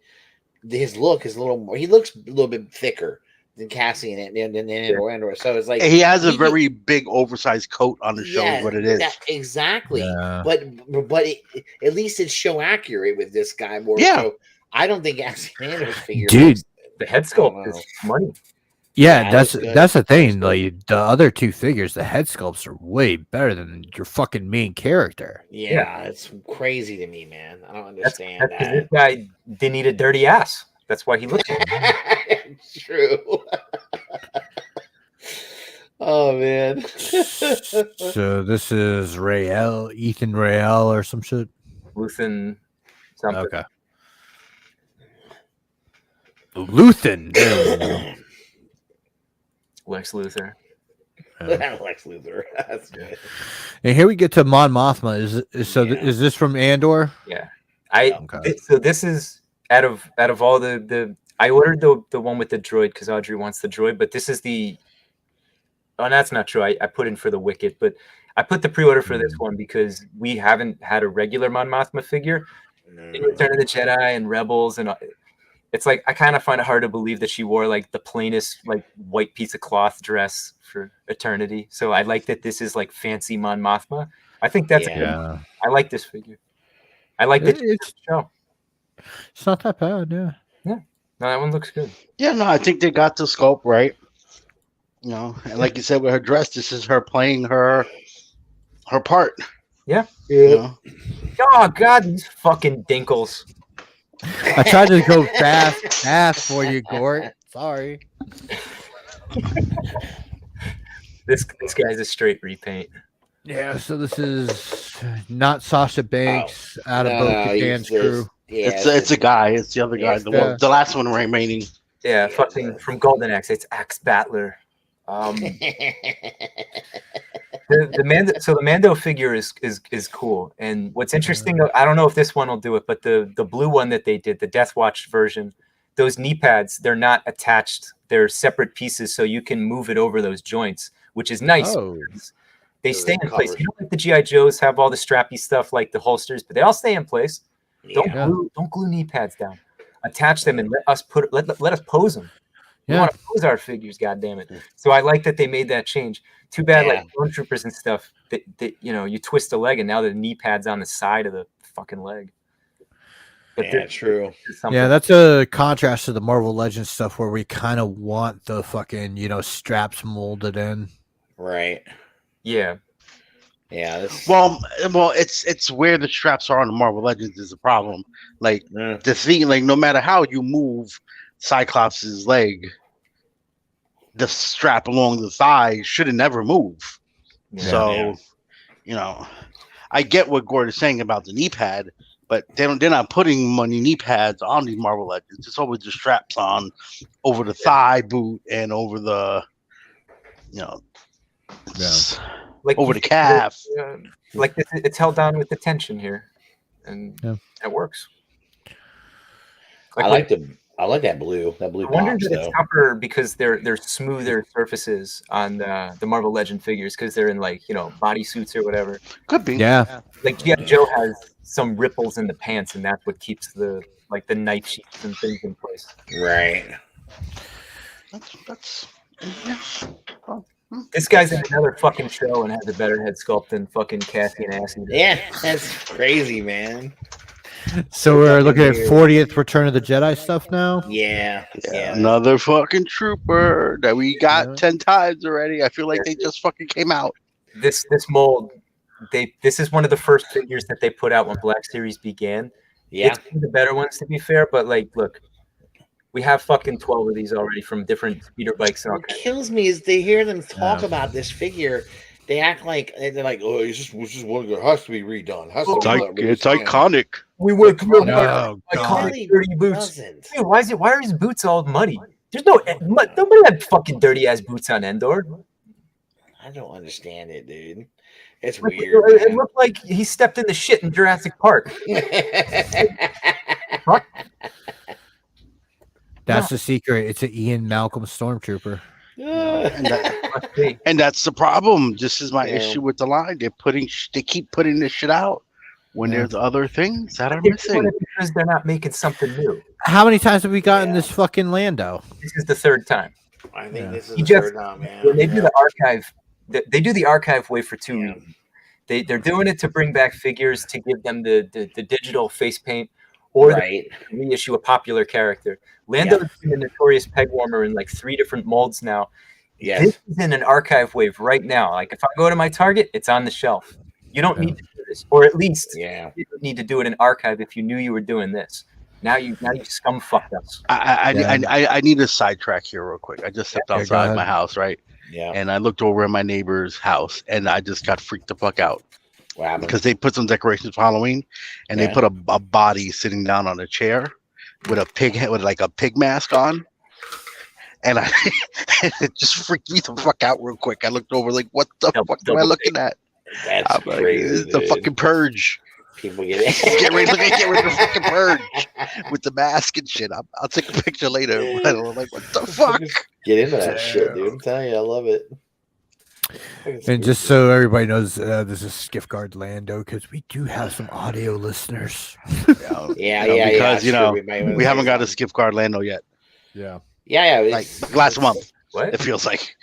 S3: His look is a little more. He looks a little bit thicker than Cassian and Andor. So it's like
S4: he has a very big, oversized coat on the show. Is what it is.
S3: Exactly.
S1: Yeah.
S3: But at least it's show accurate with this guy more.
S4: Yeah.
S3: So I don't think Cassian Andor's figure.
S1: Dude,
S2: the head sculpt is money.
S1: Yeah, that's the thing. Like the other two figures, the head sculpts are way better than your fucking main character.
S3: Yeah, it's crazy to me, man. I don't understand that.
S2: This guy didn't need a dirty ass. That's why he looks
S3: True. Oh man.
S1: So this is Ethan Rael or some shit.
S2: Luthen something.
S1: Okay. Luthen. There we go.
S2: Lex Luthor.
S3: Lex Luthor. That's good.
S1: And here we get to Mon Mothma. Is this from Andor?
S2: Yeah.
S1: Okay.
S2: So this is out of all the I ordered the one with the droid because Audrey wants the droid, but this is the that's not true. I put in for the Wicket, but I put the pre-order for this one because we haven't had a regular Mon Mothma figure in Return of the Jedi and Rebels, and it's like I kind of find it hard to believe that she wore like the plainest like white piece of cloth dress for eternity. So I like that this is like fancy Mon Mothma. I think that's good. I like this figure. I like the show.
S1: It's not that bad, yeah.
S2: Yeah. No, that one looks good.
S4: Yeah, no, I think they got the sculpt right. You know, and like you said with her dress, this is her playing her part.
S2: Yeah.
S4: You know?
S2: Oh God, these fucking dinkles.
S1: I tried to go fast for you, Gort. Sorry.
S2: This guy's a straight repaint.
S1: Yeah, so this is not Sasha Banks out of Bo-Katan's crew.
S3: Yeah,
S4: it's a guy. It's the other guy. The last one remaining.
S2: Yeah, fucking from Golden Axe. It's Axe Battler. The Mando figure is cool. And what's interesting, I don't know if this one will do it, but the blue one that they did, the Death Watch version, those knee pads, they're not attached. They're separate pieces, so you can move it over those joints, which is nice.
S1: Oh.
S2: They stay in place. You know, like the G.I. Joes have all the strappy stuff like the holsters, but they all stay in place.
S3: Yeah.
S2: Don't glue knee pads down. Attach them and let us pose them. We want to pose our figures, goddammit. So I like that they made that change. Too bad, like stormtroopers and stuff, that you know, you twist a leg and now the knee pad's on the side of the fucking leg. But
S3: Yeah, true.
S1: Yeah, that's a contrast to the Marvel Legends stuff where we kind of want the fucking, straps molded in.
S3: Right.
S2: Yeah.
S3: Yeah.
S4: Well, it's where the straps are on the Marvel Legends is a problem. Like the thing, like no matter how you move Cyclops' leg, the strap along the thigh should have never move.
S2: Yeah.
S4: So, I get what Gord is saying about the knee pad, but they're not putting many knee pads on these Marvel Legends. It's always the straps on over the thigh boot and over the,
S2: like
S4: over the calf.
S2: Like it's held down with the tension here, and it works.
S3: I like that blue. That blue.
S2: I wonder
S3: pops,
S2: that it's tougher because they're smoother surfaces on the Marvel Legend figures because they're in bodysuits or whatever.
S4: Could be.
S1: Yeah.
S2: Like G.I. Joe has some ripples in the pants, and that's what keeps the knife sheaths and things in place.
S3: Right.
S4: That's
S2: This guy's in another fucking show and has a better head sculpt than fucking Cassie and Assy.
S3: Yeah, that's crazy, man.
S1: So we're looking at 40th Return of the Jedi stuff now?
S3: Yeah.
S4: Another fucking trooper that we got 10 times already. I feel like they just fucking came out.
S2: This mold, this is one of the first figures that they put out when Black Series began.
S3: Yeah.
S2: It's one of the better ones, to be fair, but look, we have fucking 12 of these already from different speeder bikes.
S3: What kills me is they hear them talk about this figure. They act like they're like, oh, it's just one that has to be redone.
S4: It's iconic.
S2: We work real
S1: hard.
S2: Iconic dirty boots.
S3: Dude,
S2: why are his boots all muddy? There's nobody had fucking dirty ass boots on Endor.
S3: I don't understand it, dude. It's
S2: weird.
S3: It
S2: looked like he stepped in the shit in Jurassic Park.
S1: That's the secret. It's an Ian Malcolm Stormtrooper.
S4: And that's the problem. This is my issue with the line. They keep putting this shit out when there's other things that are missing
S2: because they're not making something new.
S1: How many times have we gotten this fucking Lando?
S2: This is the third time.
S3: I think this is the third time, man.
S2: When they do the archive, they do the archive way for two reasons. They're doing it to bring back figures to give them the digital face paint, or reissue a popular character. Lando's been a notorious peg warmer in 3 different molds now.
S3: Yes.
S2: This is in an archive wave right now. Like if I go to my Target, it's on the shelf. You don't need to do this, or at least you don't need to do it in archive if you knew you were doing this. Now you scumfucked us.
S4: I need a sidetrack here real quick. I just stepped outside my house, right?
S3: Yeah.
S4: And I looked over at my neighbor's house, and I just got freaked the fuck out.
S3: What happened?
S4: Because they put some decorations for Halloween, and they put a body sitting down on a chair with a pig head, with a pig mask on. And it just freaked me the fuck out real quick. I looked over what the fuck am I looking at?
S3: That's crazy.
S4: It's the fucking Purge.
S3: People get it.
S4: get ready to the fucking Purge with the mask and shit. I'll take a picture later. But I'm like, what the fuck?
S3: Get into that shit, dude. I'm telling you, I love it.
S1: And just so everybody knows, this is Skiffguard Lando because we do have some audio listeners.
S4: Because we haven't got a Skiffguard Lando yet.
S1: Yeah.
S3: Yeah.
S4: Last month.
S2: What?
S4: It feels like.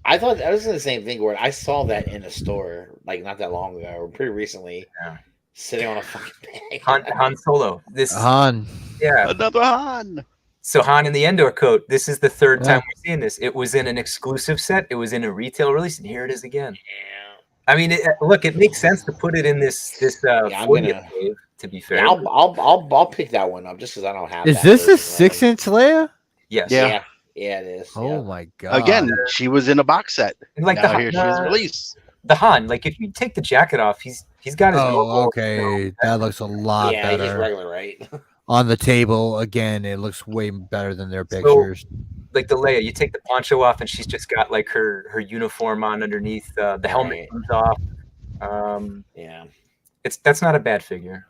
S3: I thought I was in the same thing where I saw that in a store not that long ago or pretty recently.
S2: Yeah.
S3: Sitting on a fucking bag.
S2: Han Solo.
S1: Han.
S2: Yeah.
S4: Another Han.
S2: So Han in the Endor coat. This is the third time we're seeing this. It was in an exclusive set. It was in a retail release, and here it is again. Yeah. I mean, look, it makes sense to put it in this 40th wave. To be fair,
S3: I'll pick that one up just because I don't have.
S1: Is this a 6-inch Leia?
S2: Yes.
S3: Yeah, it is.
S1: Oh my god!
S4: Again, she was in a box set.
S2: And
S4: now here she's released.
S2: The Han, if you take the jacket off, he's got his.
S1: Oh, okay, that looks a lot better.
S3: Yeah, he's regular, right?
S1: On the table again, it looks way better than their pictures.
S2: The Leia, you take the poncho off, and she's just got her uniform on underneath. The helmet comes off. That's not a bad figure.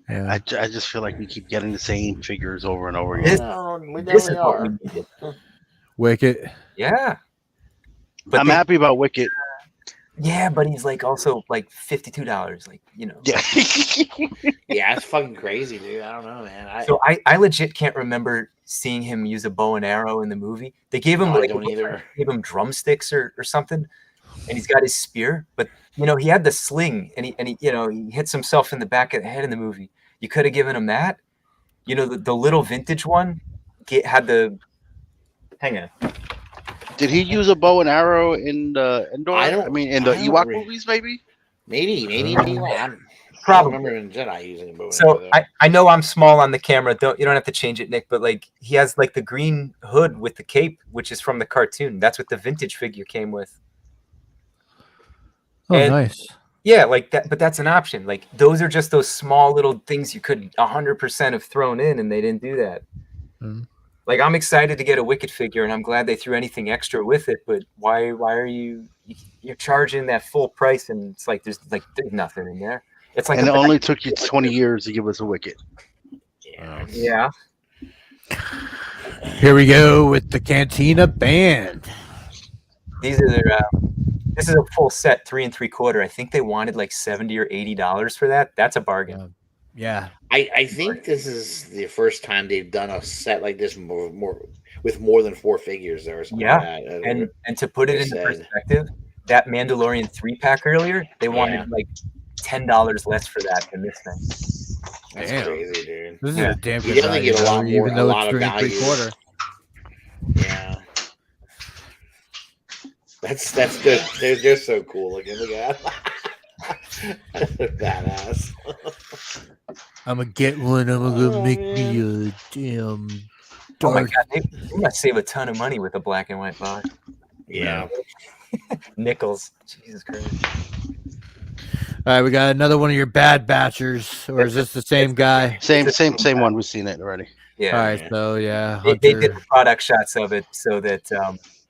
S1: Yeah.
S4: I just feel like we keep getting the same figures over and over again.
S3: We definitely are.
S1: Wicket.
S2: Yeah. But
S4: I'm happy about Wicket.
S2: Yeah, but he's also $52,
S4: Yeah.
S3: Yeah, it's fucking crazy, dude. I don't know, man.
S2: So I legit can't remember seeing him use a bow and arrow in the movie. They gave him gave him drumsticks or something, and he's got his spear. But he had the sling, and he hits himself in the back of the head in the movie. You could have given him that. You know, the little vintage one had the. Hang on.
S4: Did he use a bow and arrow in the Endor? In the Ewok movies, maybe.
S3: Maybe. I don't remember in Jedi using a bow and
S2: So
S3: arrow.
S2: I know I'm small on the camera. You don't have to change it, Nick. But like he has like the green hood with the cape, which is from the cartoon. That's what the vintage figure came with.
S1: Oh, nice.
S2: Yeah, like that. But that's an option. Like those are just those small little things you could 100% have thrown in, and they didn't do that.
S1: Mm.
S2: Like I'm excited to get a Wicked figure, and I'm glad they threw anything extra with it. But why are you're charging that full price, and it's like there's nothing in there. It's like
S4: and it only took you 20 years to give us a Wicked.
S2: Yeah.
S1: Here we go with the Cantina Band.
S2: These are their. This is a full set, 3 3/4. I think they wanted like $70 or $80 for that. That's a bargain.
S1: Yeah.
S3: I think this is the first time they've done a set like this more with more than 4 figures there. Or something like that.
S2: And to put it into perspective, that Mandalorian 3-pack earlier, they wanted like $10 less for that than this thing.
S3: That's crazy, dude.
S1: This is a damn good
S3: You definitely get a lot more,
S1: even though
S3: a lot
S1: it's
S3: of
S1: 3
S3: value.
S1: 3/4.
S3: Yeah. That's good. They're so cool looking. Look at that. Badass.
S1: I'm gonna get one. I'm gonna make me a damn dark.
S2: Oh my god, they must save a ton of money with a black and white box.
S3: Yeah.
S2: Nickels. Jesus Christ.
S1: All right, we got another one of your bad batchers, or is this the same guy?
S4: Same one. We've seen it already.
S2: Yeah.
S1: All right, so yeah,
S2: They did the product shots of it so that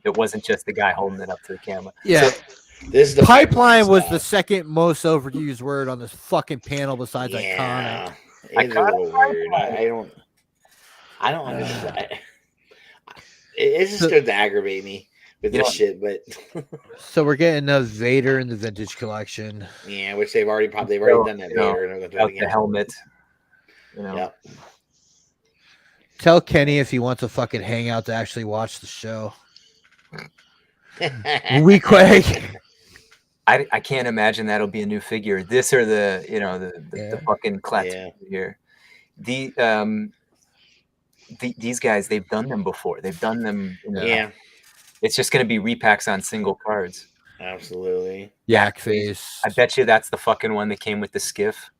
S2: it wasn't just the guy holding it up to the camera.
S1: Yeah.
S3: So, this is the
S1: pipeline was
S3: stuff.
S1: the second most overused word on this fucking panel besides iconic.
S3: It's a little weird. I don't understand. It's just good to aggravate me with this shit, but
S1: so we're getting a Vader in the vintage collection.
S3: Yeah, which they've already done that Vader.
S2: Without the helmet.
S3: Yep.
S1: Tell Kenny if he wants a fucking hangout to actually watch the show. Weequay.
S2: I can't imagine that'll be a new figure. This or the fucking classic here. These guys, they've done them before. They've done them. It's just going to be repacks on single cards.
S3: Absolutely.
S1: Yak face.
S2: I bet you that's the fucking one that came with the skiff.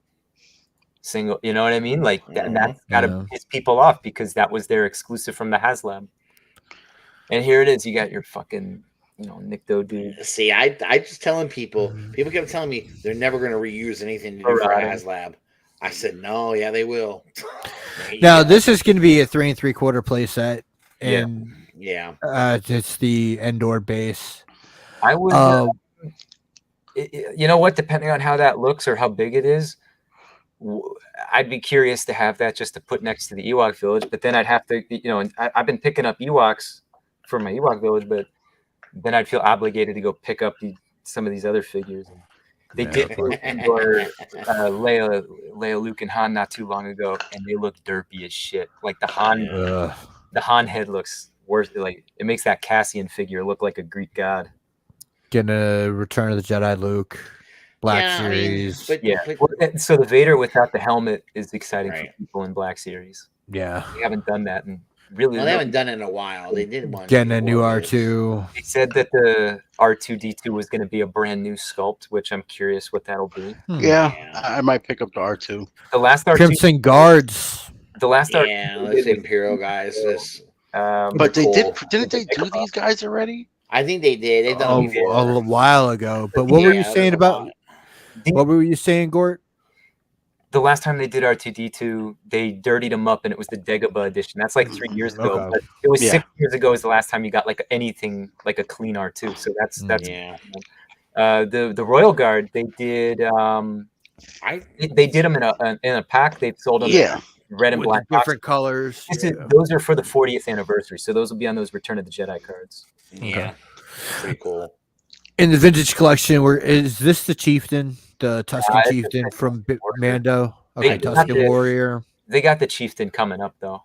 S2: Single, you know what I mean? Like that's got to piss people off because that was their exclusive from the HasLab. And here it is. You got your fucking, Nick Doe dude.
S3: See, I just telling people kept telling me they're never going to reuse anything to do for HasLab. I said, no, yeah, they will.
S1: Now, this is going to be a 3 3/4 play set. And it's the Endor base.
S2: I would, you know what, depending on how that looks or how big it is, I'd be curious to have that just to put next to the Ewok village, but then I'd have to, and I've been picking up Ewoks for my Ewok village, but then I'd feel obligated to go pick up some of these other figures. They did Leia, Luke, and Han not too long ago, and they look derpy as shit. Like the Han head looks worse. Like it makes that Cassian figure look like a Greek god.
S1: Getting a Return of the Jedi Luke. Black Series.
S2: So the Vader without the helmet is exciting for people in Black Series.
S1: Yeah.
S2: We haven't done that in really.
S3: Well, they haven't done it in a while. They did one.
S1: Getting a new R2.
S2: They said that the R2D2 was going to be a brand new sculpt, which I'm curious what that'll be.
S4: Yeah, I might pick up the R2.
S2: The last R2
S1: Crimson Guards.
S2: The last R2.
S3: Yeah, those Imperial guys.
S4: But they didn't they do these guys already?
S3: I think they did. They've done it before.
S1: A while ago. But what were you saying about? What were you saying, Gort?
S2: The last time they did R2D2, they dirtied him up, and it was the Dagobah edition. That's like 3 years ago.
S1: Okay.
S2: But it was 6 years ago is the last time you got like anything like a clean R2. So that's the Royal Guard. They did they did them in a pack. They sold them red and
S1: with
S2: black
S1: different colors.
S2: Those are for the 40th anniversary. So those will be on those Return of the Jedi cards.
S3: Yeah, pretty cool.
S1: In the vintage collection, is this the chieftain, the Tusken chieftain from Mando? Okay, Tusken Warrior.
S2: They got the chieftain coming up though.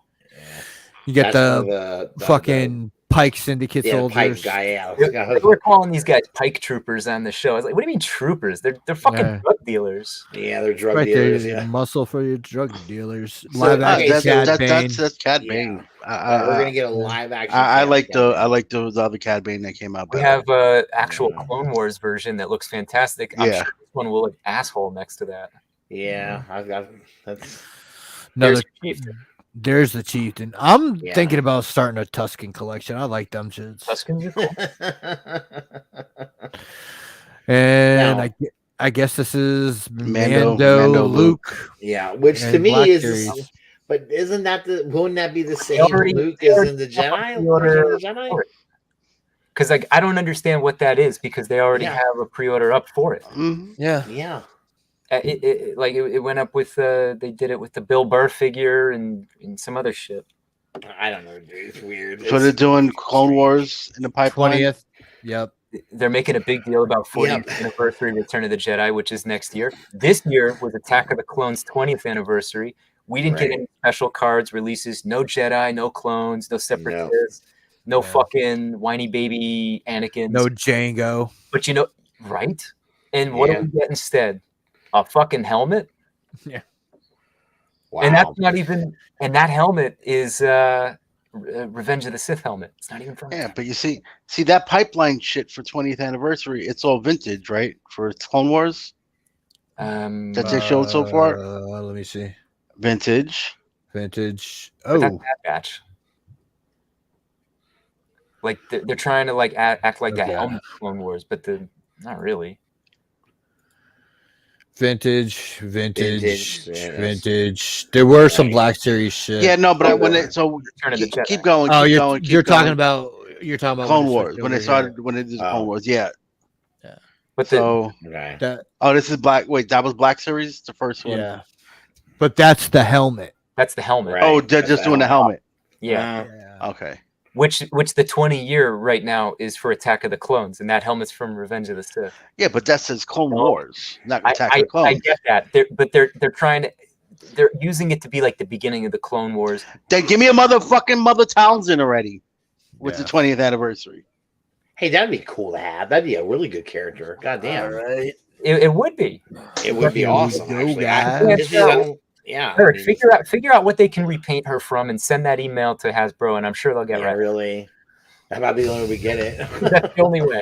S1: You get the fucking Pike Syndicate
S3: Yeah, the
S1: soldiers.
S3: Pike guy. Yeah,
S2: They were calling these guys Pike troopers on the show. I was like, what do you mean troopers? They're fucking
S1: Yeah.
S2: drug dealers.
S3: yeah, they're drug
S1: Right
S3: dealers.
S1: there,
S3: Yeah.
S1: muscle for your drug dealers.
S3: So,
S1: Live
S3: okay,
S1: action
S3: so-
S1: Cad Bane.
S4: That's Cad
S3: Yeah.
S4: Bane.
S3: Right, we're gonna get a live action.
S4: I like
S3: Cad Bane.
S4: the other Cad Bane that came out.
S2: We
S4: better.
S2: have a actual
S3: Yeah.
S2: Clone Wars version that looks fantastic. I'm
S4: Yeah.
S2: sure this one will look asshole next to that.
S3: Yeah, I've got that's.
S1: Another,
S2: There's
S1: there's the Chieftain. I'm
S3: Yeah.
S1: thinking about starting a Tusken collection. I like them shits.
S2: Tuskens are cool.
S1: And
S3: Now-
S1: I guess this is
S4: Mando
S1: Mando
S4: Luke.
S1: Luke.
S3: Yeah, which to
S1: and
S3: me
S1: Black
S3: is.
S1: Series.
S3: But isn't that wouldn't that be the same
S2: already-
S3: Luke
S2: they
S3: as
S2: already
S3: in the
S2: have a
S3: Jedi?
S2: pre-order
S3: The Jedi?
S2: for it. Because like I don't understand what that is because they already
S3: Yeah.
S2: have a pre-order up for it.
S4: Mhm.
S1: Yeah.
S3: Yeah.
S2: It went up with they did it with the Bill Burr figure and some other shit.
S3: I don't know, dude. It's weird.
S4: So they're doing Clone Wars in the pipeline.
S1: 20th. Yep.
S2: They're making a big deal about 40th anniversary Return of the Jedi, which is next year. This year was Attack of the Clones 20th anniversary. We didn't get
S3: Right.
S2: any special cards releases. No Jedi, no clones, no separatists, no
S1: Yeah.
S2: fucking whiny baby Anakin.
S1: No Django.
S2: But you know, right? And what
S3: Yeah.
S2: do we get instead? A fucking helmet?
S3: Wow.
S2: And that's not even. And that helmet is Revenge of the Sith helmet. It's not even from.
S4: Yeah, but you see that pipeline shit for 20th anniversary. It's all vintage, right? For Clone Wars that they showed so far.
S1: Let me see.
S4: Vintage.
S1: Vintage.
S2: But that's
S1: Oh,
S2: Bad Batch. Like they're trying to like act like a
S1: Okay.
S2: helmet of Clone Wars, but not really.
S1: vintage.
S3: Vintage, yeah, that's-
S1: Vintage. There were some Black Series shit.
S4: Yeah, no, but
S3: Oh,
S4: when
S3: yeah.
S4: it so
S2: Return of the Jedi.
S4: keep going.
S1: Oh,
S4: Keep
S1: you're
S4: going, keep
S1: you're
S4: going.
S1: talking about
S4: Clone
S1: when
S4: Wars
S1: it
S4: when they
S1: switched
S4: started
S1: over
S4: when they did the
S3: Oh.
S4: Clone Wars. Yeah.
S2: But
S4: So
S3: Okay.
S1: here.
S4: this is Black. Wait, that was Black Series, the first one.
S1: Yeah. But that's the helmet.
S2: that's the helmet.
S3: Right.
S4: Oh, they're just doing the helmet.
S2: Yeah.
S4: Okay.
S2: Which the 20-year right now is for Attack of the Clones, and that helmet's from Revenge of the Sith.
S4: Yeah, but that says Clone Wars, not Attack
S2: I
S4: of the Clones.
S2: get that. They're trying to. They're using it to be like the beginning of the Clone Wars.
S4: Then give me a motherfucking Mother Townsend already with the
S1: Yeah.
S4: 20th anniversary.
S3: Hey, that'd be cool to have. That'd be a really good character. God damn.
S1: right.
S2: It would be.
S3: It would be
S1: Here we
S3: awesome,
S1: go,
S3: actually.
S1: guys.
S3: Yeah.
S2: Eric,
S3: I mean,
S2: figure out what they can repaint her from, and send that email to Hasbro, and I'm sure they'll get
S3: yeah,
S2: right.
S3: really. That might be the only way we get it.
S2: That's the only way.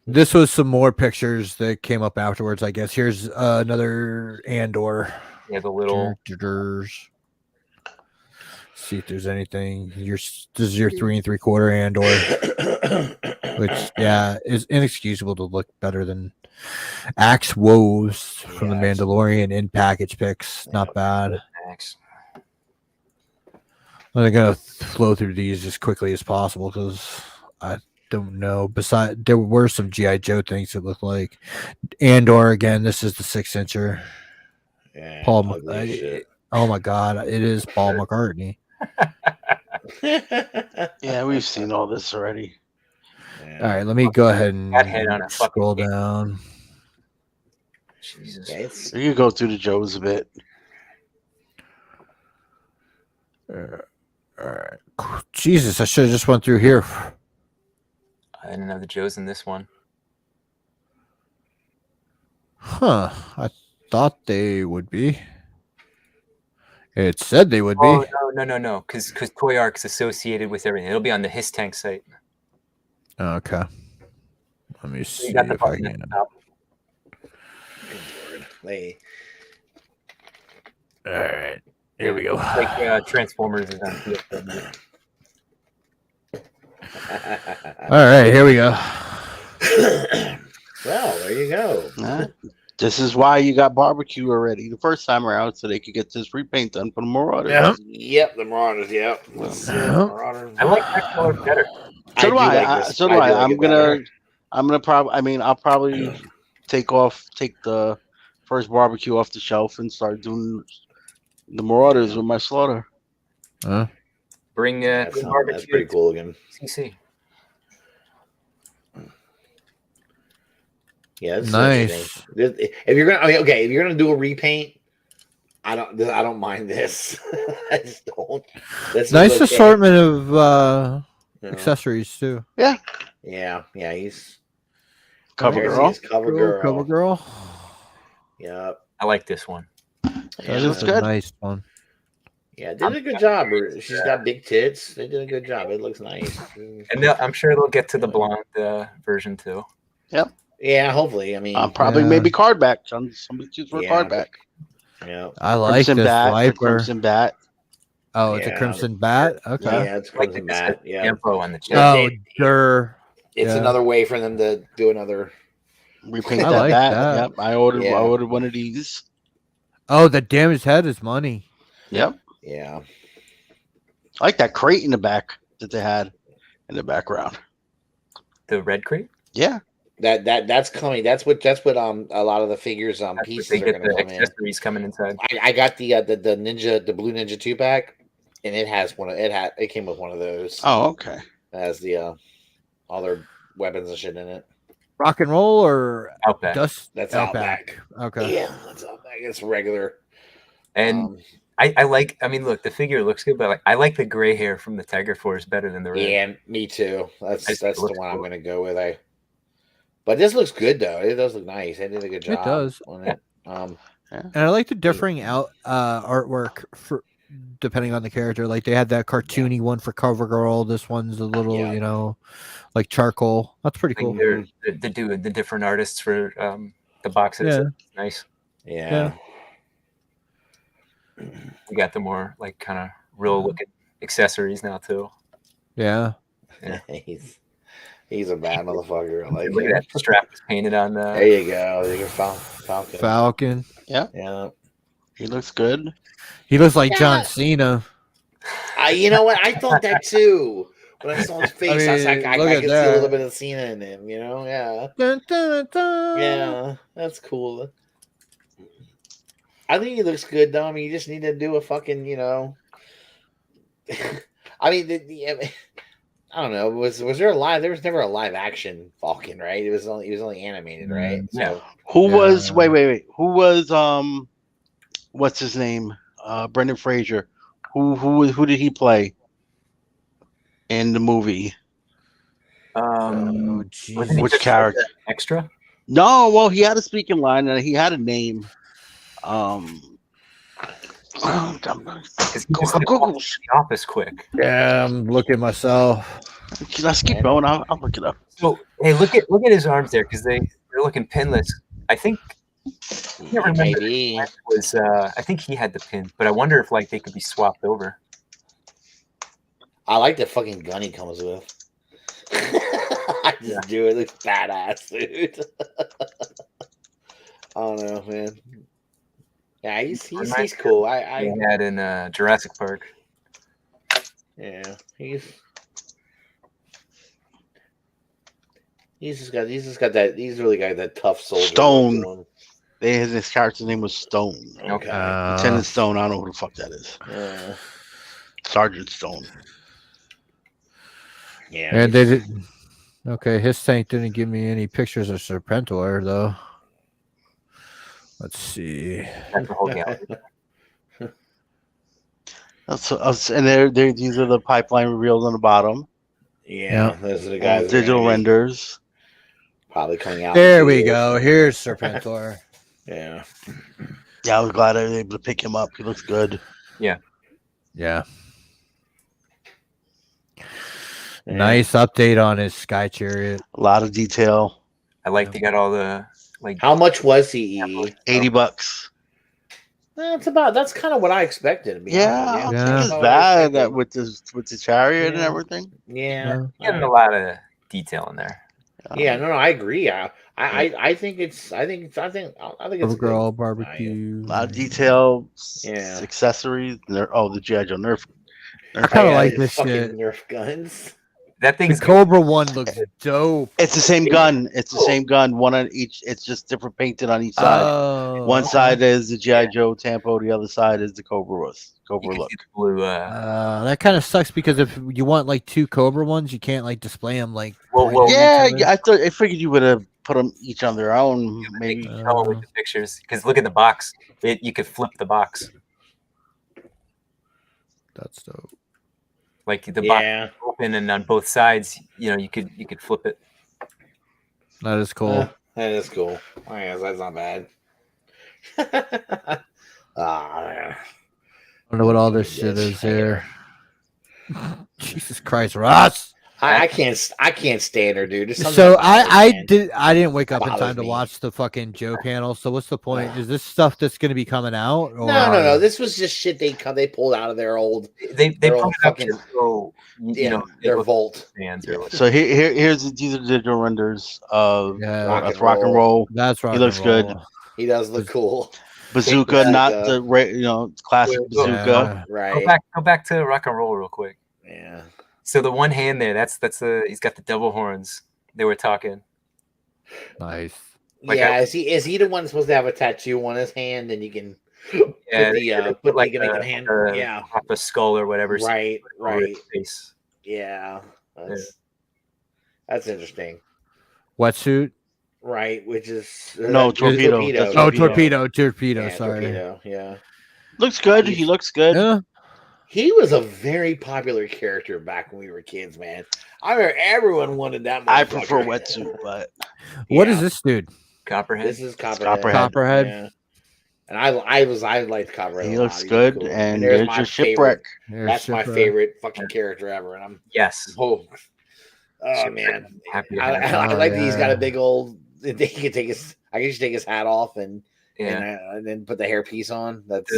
S1: This was some more pictures that came up afterwards, I guess. Here's another Andor.
S2: Yeah, the little.
S1: See if there's anything. This is your 3 3/4 Andor, which is inexcusable to look better than Axe Woes from the
S3: Yeah, it's-
S1: Mandalorian in package picks. Not bad.
S2: Max.
S1: I'm gonna flow through these as quickly as possible because I don't know. Besides, there were some GI Joe things that look like Andor again. This is the 6-incher.
S3: Yeah,
S1: Paul,
S3: ugly as shit.
S1: oh my God, it is Paul McCartney.
S4: Yeah, we've seen all this already.
S1: All right, let me go ahead and
S2: That head on a fucking
S1: scroll
S2: game.
S1: down.
S2: Jesus.
S3: Okay, it's-
S4: You can go through the Joes a bit.
S1: All right, Jesus, I should have just went through here.
S2: I didn't know the Joes in this one.
S1: Huh? I thought they would be. It said they would be.
S2: Oh no! Because Toy Arc's associated with everything. It'll be on the His Tank site.
S1: Okay. Let me
S2: So
S1: see
S2: you got the
S1: if I
S2: button at
S1: can.
S2: the top.
S3: They-
S1: All right, here we go.
S2: Like Transformers is on PSW.
S1: All right, here we go.
S3: Well, there you go.
S4: Huh? This is why you got barbecue already the first time around, so they could get this repaint done for the Marauders.
S1: Yeah.
S3: Yep, the Marauders. Yep. Let's see,
S1: Yeah.
S3: Marauders.
S2: I like that color better.
S4: So do I.
S3: like this.
S4: So do I.
S3: do like
S4: I'm
S3: it better.
S4: gonna probably. I mean, I'll probably take the first barbecue off the shelf and start doing the Marauders with my slaughter.
S1: Huh?
S2: Bring
S3: That's
S2: barbecue
S3: pretty
S2: to
S3: cool looking.
S2: CC.
S3: Yeah, that's
S1: Nice.
S3: interesting. If you're gonna, if you're gonna do a repaint, I don't mind this. I just don't. This is
S1: Nice
S3: okay.
S1: assortment of
S3: You know?
S1: Accessories too.
S3: Yeah, he's
S4: Cover
S3: there's
S4: girl.
S3: his cover girl.
S1: Cover girl.
S3: Yep.
S2: I like this one.
S1: That is a
S4: good.
S1: nice one.
S3: Yeah, did a good job. She's got big tits. They did a good job. It looks nice.
S2: And I'm sure they'll get to the blonde version too.
S3: Yeah, hopefully. I mean,
S4: Probably maybe card back. Somebody choose for a card back.
S3: Yeah.
S1: I like
S4: Crimson
S1: this
S4: Bat.
S1: Viper.
S4: Crimson Bat.
S1: Oh, it's a
S3: Yeah.
S1: Crimson Bat. Okay.
S3: Yeah, it's
S2: Like
S3: Crimson
S2: the
S3: Bat. Yeah.
S2: info on the chat.
S1: Oh,
S3: It's another way for them to do another.
S4: Repaint
S1: I
S4: that
S1: like
S4: bat.
S1: that.
S4: Yep. I ordered one of these.
S1: Oh, the damaged head is money.
S4: Yep.
S3: Yeah.
S4: I like that crate in the back that they had in the background.
S2: The red crate.
S3: Yeah. That's coming. That's what a lot of the figures pieces
S2: they
S3: are
S2: get
S3: going to
S2: the
S3: come in.
S2: accessories coming inside.
S3: I got the blue ninja 2-pack, and it has it came with one of those.
S4: Oh, okay.
S3: It has the all their weapons and shit in it.
S1: Rock and roll or
S2: Outback.
S1: dust?
S3: That's
S1: Outback. Okay.
S3: Yeah, that's Outback. It's regular.
S2: And I like. I mean, look, the figure looks good, but I like the gray hair from the Tiger Force better than the red.
S3: Yeah, me too. That's the one
S2: cool.
S3: I'm going to go with. But this looks good though. It does look nice. They did a good job.
S1: It does.
S3: On it.
S1: And I like the differing artwork for depending on the character. Like they had that cartoony one for Cover Girl. This one's a little, like charcoal. That's pretty cool.
S2: They're doing the different artists for the boxes.
S1: Yeah.
S2: Nice.
S3: Yeah.
S2: We got the more like kind of real looking accessories now too.
S1: Yeah.
S3: He's a bad motherfucker. I like
S2: Look at that strap is painted on the.
S3: There you go. There's your Falcon.
S1: Falcon.
S3: Yeah.
S4: He looks good.
S1: He looks like John Cena.
S3: You know what? I thought that too. When I saw his face, I was like, I could see a little bit of Cena in him. Yeah.
S1: Dun, dun, dun.
S3: Yeah, that's cool. I think he looks good though. I mean, you just need to do a fucking, I mean, I don't know. Was there a live? There was never a live action Falcon, right? He was only animated, right?
S2: Yeah.
S3: So,
S4: Who was wait? Who was what's his name? Brendan Fraser. Who did he play in the movie? Which character?
S2: Extra?
S4: No, well, he had a speaking line and he had a name.
S2: Google the office quick.
S1: Yeah, I'm looking myself.
S4: Let's keep going. I'll look it up.
S2: So hey, look at his arms there because they're looking pinless. I think I can't remember.
S3: maybe
S2: Was I think he had the pin, but I wonder if like they could be swapped over.
S3: I like the fucking gun he comes with. I just do it. Looks badass, dude. I don't know, man. Yeah, he's cool. I
S2: had in Jurassic Park.
S3: Yeah, he's really got that tough soldier.
S4: Stone. His character's name was Stone.
S3: Okay.
S4: Lieutenant Stone. I don't know who the fuck that is. Sergeant Stone.
S3: Yeah.
S1: And they didn't. Okay, his tank didn't give me any pictures of Serpentor though. Let's see.
S2: That's the whole gallery.
S4: And these are the pipeline reveals on the bottom.
S3: Yeah, those are the guys.
S4: Digital renders.
S3: Probably coming out.
S1: There we go. Here's Serpentor.
S3: Yeah.
S4: Yeah, I was glad I was able to pick him up. He looks good.
S2: Yeah.
S1: Nice update on his Sky Chariot.
S4: A lot of detail.
S2: I like they got all the like.
S3: How much was he?
S4: $80.
S3: That's kind of what I expected. To be
S4: Yeah,
S3: honest.
S4: it's bad that with the chariot and everything.
S3: Yeah,
S2: getting a lot of detail in there.
S3: Yeah, no, I agree. I think it's a
S1: Girl barbecue.
S4: A lot of detail.
S3: Yeah.
S4: Accessories. The G.I. Joe Nerf.
S1: I kind of like this shit.
S3: Nerf guns.
S2: That
S1: The
S2: thing's
S1: Cobra one looks dope.
S4: It's the same gun. It's the same gun. One on each. It's just different painted on each side.
S1: Oh,
S4: One side is the G.I. Joe Tampo. The other side is the Cobra look.
S2: blue.
S1: That kind of sucks because if you want like two Cobra ones, you can't like display them like.
S2: Well,
S4: Yeah, I figured you would have put them each on their own. Maybe.
S2: Tell with the pictures because look at the box. You could flip the box.
S1: That's dope.
S2: Like the box open, and on both sides, you could flip it.
S1: That is cool.
S3: That is cool. I guess that's not bad.
S1: I wonder what all this shit is here. Jesus Christ, Ross!
S3: I can't stand her, dude.
S1: So I didn't wake up in time to watch the fucking Joe panel. So what's the point? Is this stuff that's going to be coming out? Or
S3: No. This was just shit they pulled out of their old.
S2: They
S3: old fucking their vault.
S4: So here's these are digital renders of rock and roll.
S1: That's rock.
S4: He looks good.
S3: He does look cool.
S4: Bazooka, not the classic bazooka.
S3: Right.
S2: Go back to rock and roll real quick.
S3: Yeah.
S2: So the one hand there, that's he's got the devil horns. They were talking.
S1: Nice.
S3: Is he the one supposed to have a tattoo on his hand, and you can put like a hand,
S2: off a skull or whatever.
S3: Right.
S2: Face.
S3: Yeah. That's interesting.
S1: Wetsuit.
S3: Right, which is
S4: torpedo.
S1: Torpedo. Sorry.
S3: Torpedo, yeah.
S4: Looks good. He looks good.
S1: Yeah.
S3: He was a very popular character back when we were kids, man. I remember everyone wanted that.
S4: I prefer Wetsuit, but
S1: what is this dude?
S2: Copperhead.
S3: This is Copperhead.
S1: Copperhead.
S3: Yeah. And I liked Copperhead.
S4: He looks good, cool. And there's your shipwreck.
S3: That's my favorite fucking character ever, and I'm man, I like that he's got a big old. He can take his. I guess take his hat off and then put the hairpiece on. That's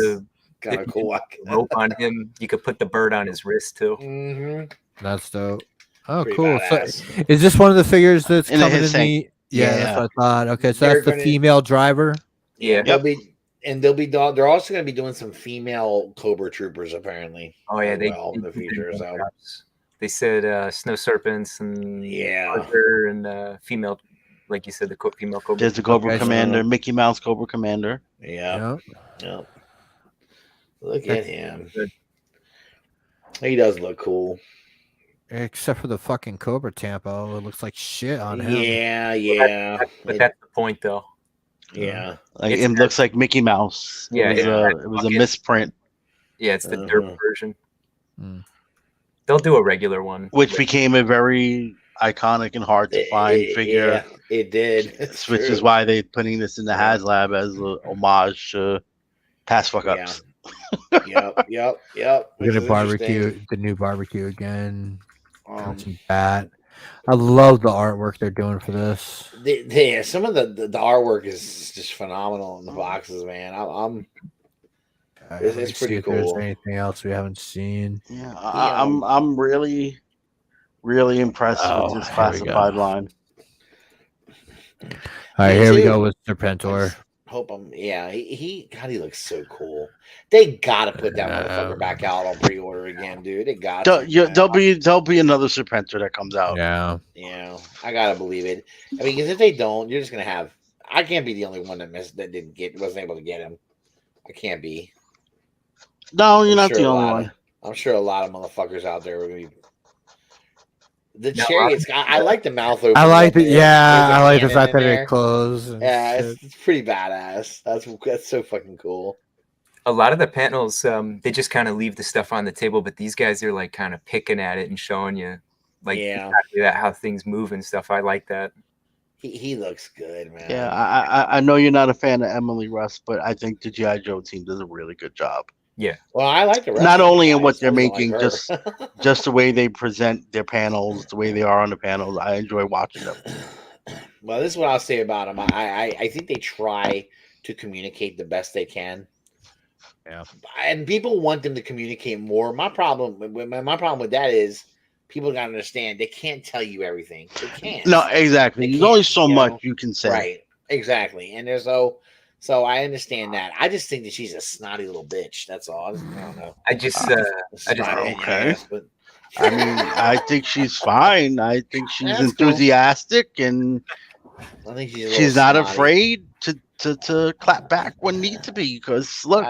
S3: kind of cool.
S2: Rope on him. You could put the bird on his wrist too.
S3: Mm-hmm.
S1: That's dope. Oh, pretty cool. So, is this one of the figures that's coming in the? Yeah, that's what I thought. Okay, so that's the female driver.
S2: Yeah,
S3: they're also going to be doing some female Cobra Troopers apparently.
S2: Oh yeah,
S3: in the future. So
S2: they said snow serpents and and female. Like you said, the female Cobra.
S4: There's the Cobra Commander, Mickey Mouse Cobra Commander.
S3: Yeah. Yep. Look at him. He does look cool.
S1: Except for the fucking Cobra Tampo. It looks like shit on him.
S3: Yeah.
S2: But that's the point, though.
S3: Yeah.
S4: Like it looks like Mickey Mouse.
S2: Yeah.
S4: It was a misprint.
S2: Yeah, it's the derp version. They'll do a regular one.
S4: Which became a very iconic and hard to find figure.
S3: Yeah, it did.
S4: Which is why they're putting this in the HasLab as an homage to past fuck ups.
S3: Yep.
S1: We're gonna barbecue the new barbecue again. Bat. I love the artwork they're doing for this.
S3: Some of the artwork is just phenomenal in the boxes, man. It's pretty cool.
S1: If there's anything else we haven't seen?
S4: Yeah, I'm really impressed with this classified line.
S1: All right, here we go with Serpentor.
S3: He looks so cool. They gotta put that motherfucker back out on pre-order again, dude. They got
S4: there'll be another Serpentor that comes out.
S3: Yeah, I gotta believe it. I mean, because if they don't, you're just gonna have. I can't be the only one that wasn't able to get him. I can't be.
S4: No, you're not the only one.
S3: I'm sure a lot of motherfuckers out there are gonna be. The chariots. I like the mouth open.
S1: I like it. Yeah, I like the fact that it closed.
S3: Yeah, it's pretty badass. That's so fucking cool.
S2: A lot of the panels, they just kind of leave the stuff on the table, but these guys are like kind of picking at it and showing you, like exactly how things move and stuff. I like that.
S3: He looks good, man.
S4: Yeah, I know you're not a fan of Emily Russ, but I think the G.I. Joe team does a really good job.
S2: Yeah.
S3: Well, I like the rest
S4: not only in what they're making, just the way they present their panels, the way they are on the panels. I enjoy watching them.
S3: Well, this is what I'll say about them. I think they try to communicate the best they can.
S1: Yeah.
S3: And people want them to communicate more. My problem with that is people gotta understand they can't tell you everything. They can't.
S4: No, exactly. There's only so much you can say.
S3: Right. Exactly. And so I understand that. I just think that she's a snotty little bitch. That's all. I don't know.
S4: Okay. But I mean, I think she's fine. I think she's enthusiastic, and
S3: I think
S4: she's not afraid to clap back when need to be. Because look,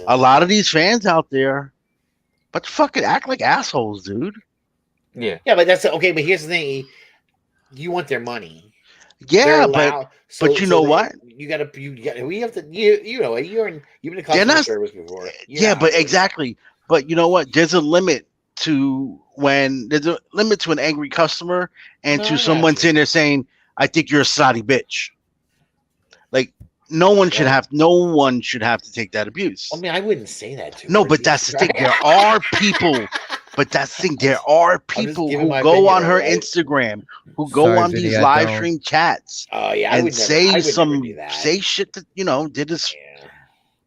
S4: a lot of these fans out there, but fucking act like assholes, dude.
S2: Yeah.
S3: Yeah, but that's okay. But here's the thing: you want their money.
S4: Yeah, but you know what?
S3: We have to. You've been in customer service before.
S4: But exactly. But you know what? There's a limit to when there's a limit to an angry customer and
S3: No,
S4: to
S3: I got
S4: someone
S3: you.
S4: sitting there saying, "I think you're a snotty bitch." Like no one should have to take that abuse.
S3: I mean, I wouldn't say that to
S4: No,
S3: her.
S4: but that's the thing. There are people. But that's the thing. There are people
S3: giving
S4: who
S3: my
S4: go
S3: opinion
S4: on
S3: on
S4: her
S3: it, right?
S4: Instagram, who go
S1: Sorry,
S4: on
S1: Vinny,
S4: these
S1: I
S4: live
S1: don't.
S4: stream chats
S3: Oh yeah, I
S4: and
S3: would never.
S4: say
S3: I would
S4: some
S3: never do that.
S4: say shit that they're just
S3: Yeah.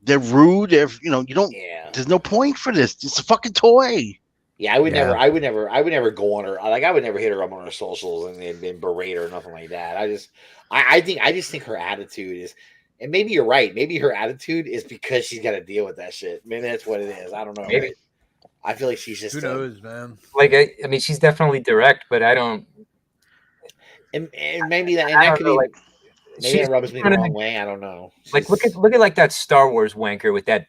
S4: they're rude. They're you don't.
S3: Yeah.
S4: There's no point for this. It's a fucking toy.
S3: Yeah, I would
S1: Yeah.
S3: never. I would never go on her. Like I would never hit her up on her socials and berate her or nothing like that. I just think her attitude is, and maybe you're right. Maybe her attitude is because she's got to deal with that shit. Maybe that's what it is. I don't know.
S2: Maybe.
S3: Right? I feel like she's just
S1: Who knows, man?
S2: Like I mean, she's definitely direct, but I don't.
S3: and maybe that
S2: I don't
S3: could
S2: know,
S3: be.
S2: like,
S3: Maybe
S2: she's
S3: that rubs me the
S2: kind of
S3: wrong way. I don't know.
S2: like look at like that Star Wars wanker with that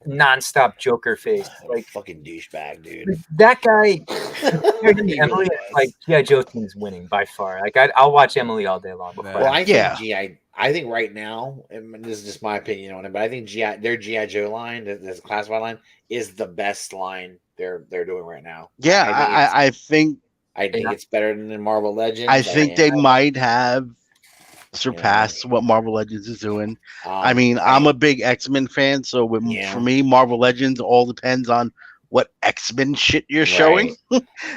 S2: nonstop Joker face. Like
S3: fucking douchebag, dude.
S2: That guy.
S3: He
S2: Emily,
S3: really
S2: like G.I. Joe team's winning by far. Like I'll watch Emily all day long. Before
S3: Well, I think
S4: Yeah.
S3: GI. I think right now, and this is just my opinion on it, but I think their GI Joe line, this classified line, is the best line they're doing right now.
S4: Yeah, I think
S3: it's better than Marvel Legends.
S4: I think they might have surpassed what Marvel Legends is doing. I mean, I'm a big X-Men fan, so for me, Marvel Legends all depends on what X-Men shit you're showing.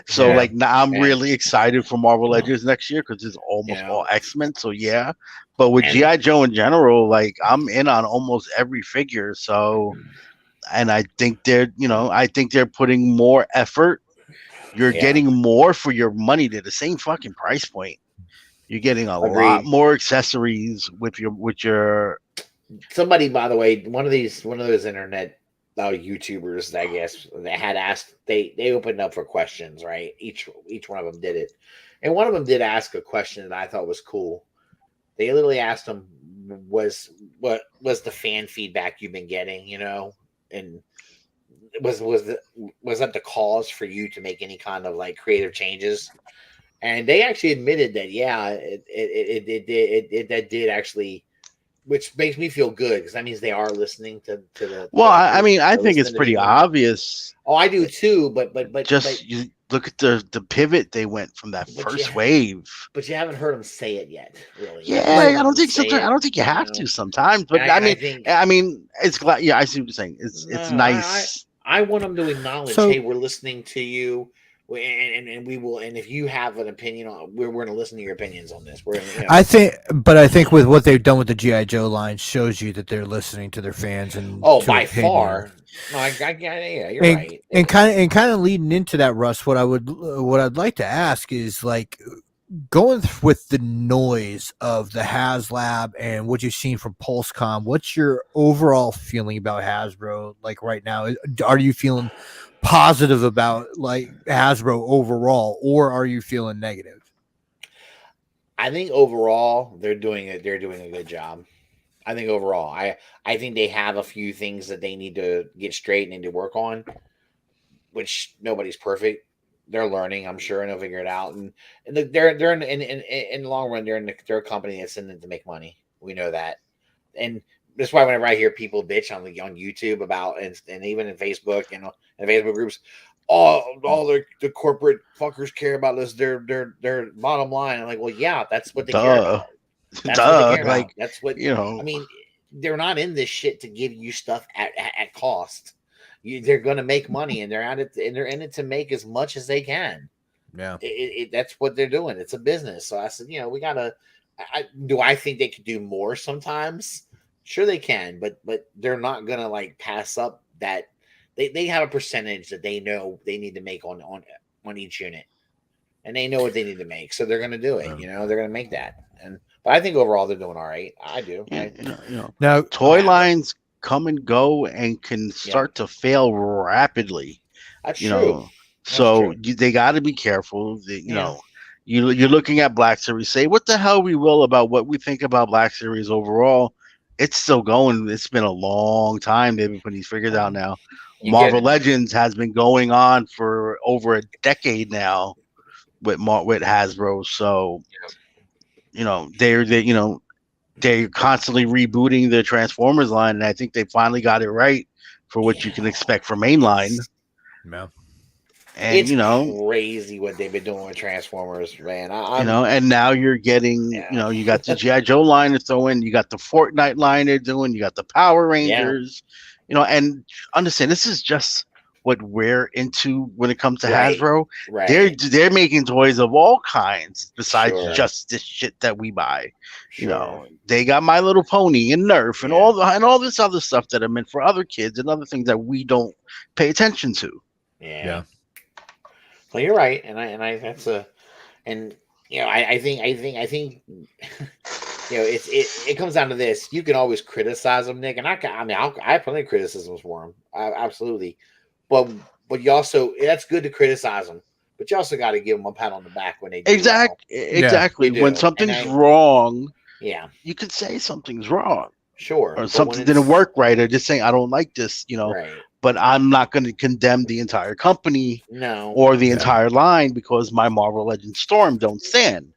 S4: So like now I'm really excited for Marvel Legends next year because it's almost all X-Men. So yeah. But with G.I. Joe in general, like I'm in on almost every figure. So and I think they're putting more effort. You're getting more for your money to the same fucking price point. You're getting a lot more accessories with your
S3: somebody, by the way, one of those internet YouTubers, I guess, that had asked, they opened up for questions, right? Each one of them did it. And one of them did ask a question that I thought was cool. They literally asked him, what was the fan feedback you've been getting, and was that the cause for you to make any kind of like creative changes? And they actually admitted that, it did actually, which makes me feel good because that means they are listening to the.
S4: Well, I mean, I think it's pretty obvious.
S3: Oh, I do too, but
S4: you look at the pivot they went from that first wave.
S3: But you haven't heard them say it yet, really.
S4: Yeah, I don't think sometimes. I don't think you have to sometimes. But I mean, it's glad. Yeah, I see what you're saying. It's nice.
S3: I want them to acknowledge, hey, we're listening to you. And we will, and if you have an opinion on, we're going to listen to your opinions on this.
S1: I think with what they've done with the G.I. Joe line shows you that they're listening to their fans and
S3: by far. No, yeah, you're right.
S1: And kind of leading into that, Russ, what I'd like to ask is like going with the noise of the HasLab and what you've seen from PulseCon. What's your overall feeling about Hasbro like right now? Are you feeling positive about like Hasbro overall, or are you feeling negative?
S3: I think overall they're doing a good job. I think overall, I think they have a few things that they need to get straight and need to work on, which nobody's perfect. They're learning, I'm sure, and they'll figure it out. And they're in the long run, they're a company that's in it to make money. We know that, and that's why whenever I hear people bitch on YouTube about and even in Facebook and Facebook groups, all the corporate fuckers care about is their bottom line. I'm like, well, yeah, that's what they care about. That's what they care about. That's what I mean. They're not in this shit to give you stuff at cost. They're going to make money, and they're in it to make as much as they can.
S1: Yeah,
S3: that's what they're doing. It's a business. So I said, we gotta. Do I think they could do more sometimes? Sure, they can, but they're not gonna like pass up that. They have a percentage that they know they need to make on each unit, and they know what they need to make, so they're gonna do it. They're gonna make that. But I think overall they're doing all right. I do.
S4: Now toy lines come and go and can start to fail rapidly.
S3: That's true.
S4: So they got to be careful. You're looking at Black Series. Say what the hell we will about what we think about Black Series overall. It's still going. It's been a long time they've been putting these figures out now. Marvel Legends has been going on for over a decade now with Hasbro. So they're constantly rebooting the Transformers line, and I think they finally got it right for what you can expect from mainline.
S1: Yeah.
S3: And it's crazy what they've been doing with Transformers, man.
S4: And now you're getting, you got the G.I. Joe line to throw in, you got the Fortnite line they're doing, you got the Power Rangers, and understand this is just what we're into when it comes to Hasbro.
S3: Right.
S4: They're making toys of all kinds besides just this shit that we buy. They got My Little Pony and Nerf and all this other stuff that are meant for other kids and other things that we don't pay attention to.
S3: Yeah. Well, you're right, and I think it comes down to this. You can always criticize them, Nick, and I have plenty of criticisms for them, absolutely. But you also, that's good to criticize them, but you also got to give them a pat on the back when they do
S4: exactly. When something's wrong, you could say something's wrong,
S3: or
S4: something didn't work right, or just saying I don't like this, But I'm not going to condemn the entire company or the entire line because my Marvel Legends Storm don't stand.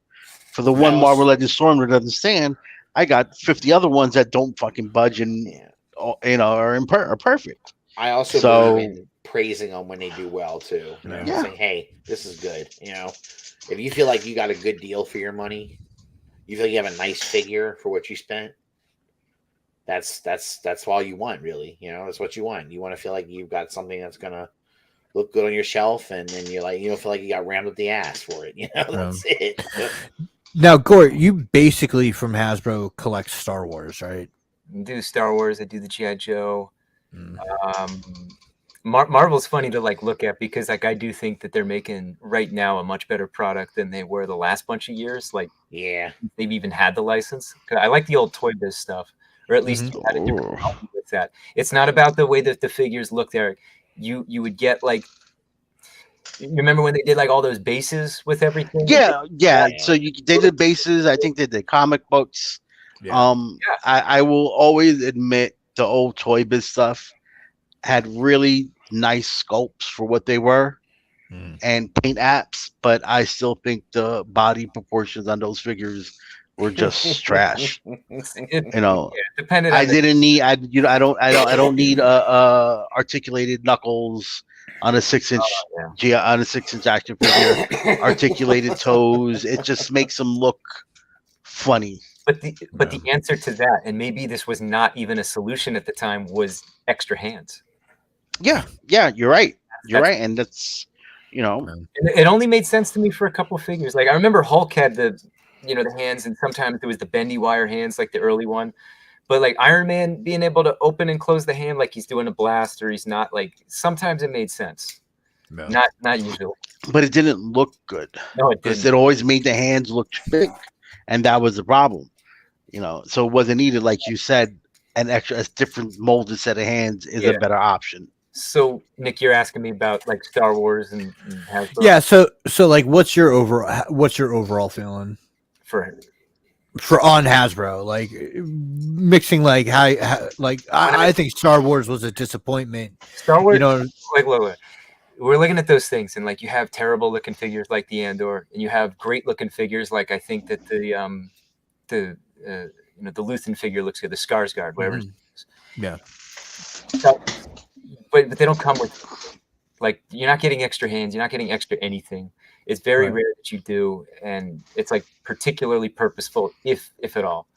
S4: For the one Marvel Legends Storm that doesn't stand, I got 50 other ones that don't fucking budge and are perfect.
S3: I also believe in praising them when they do well too. Saying, hey, this is good. If you feel like you got a good deal for your money, you feel like you have a nice figure for what you spent. That's all you want, really. That's what you want. You want to feel like you've got something that's gonna look good on your shelf, and then you don't feel like you got rammed up the ass for it. That's it.
S1: Now, Gort, you basically from Hasbro collect Star Wars, right?
S2: I do Star Wars. I do the G.I. Joe. Marvel's funny to look at because I do think that they're making right now a much better product than they were the last bunch of years. They've even had the license. I like the old Toy Biz stuff. Or at least you had a different problem with that. It's not about the way that the figures look there. You would get you remember when they did all those bases with everything?
S4: Yeah. So they did bases. I think they did comic books. I will always admit the old Toy Biz stuff had really nice sculpts for what they were and paint apps, but I still think the body proportions on those figures were just trash.
S2: I
S4: didn't need. I don't need articulated knuckles on a 6-inch on a 6-inch action figure. Articulated toes. It just makes them look funny.
S2: But the answer to that, and maybe this was not even a solution at the time, was extra hands.
S4: Yeah, you're right. Right, and that's
S2: It only made sense to me for a couple of figures. I remember Hulk had the hands, and sometimes it was the bendy wire hands, like the early one. But Iron Man being able to open and close the hand like he's doing a blast, or he's not, sometimes it made sense. No. Not usually.
S4: But it didn't look good.
S2: No, it didn't.
S4: It always made the hands look big, and that was the problem. So it wasn't needed, like you said. A different molded set of hands is a better option.
S2: So, Nick, you're asking me about Star Wars and Hasbro.
S1: Yeah. So what's your overall feeling
S2: for
S1: on Hasbro? Mixing I think Star Wars was a disappointment.
S2: Star Wars, look, we're looking at those things, and you have terrible looking figures like the Andor, and you have great looking figures like I think that the Luthen figure looks good, the Skarsgård, whatever.
S1: Yeah.
S2: So, but they don't come with you're not getting extra hands, you're not getting extra anything. It's very rare that you do, and it's particularly purposeful, if at all.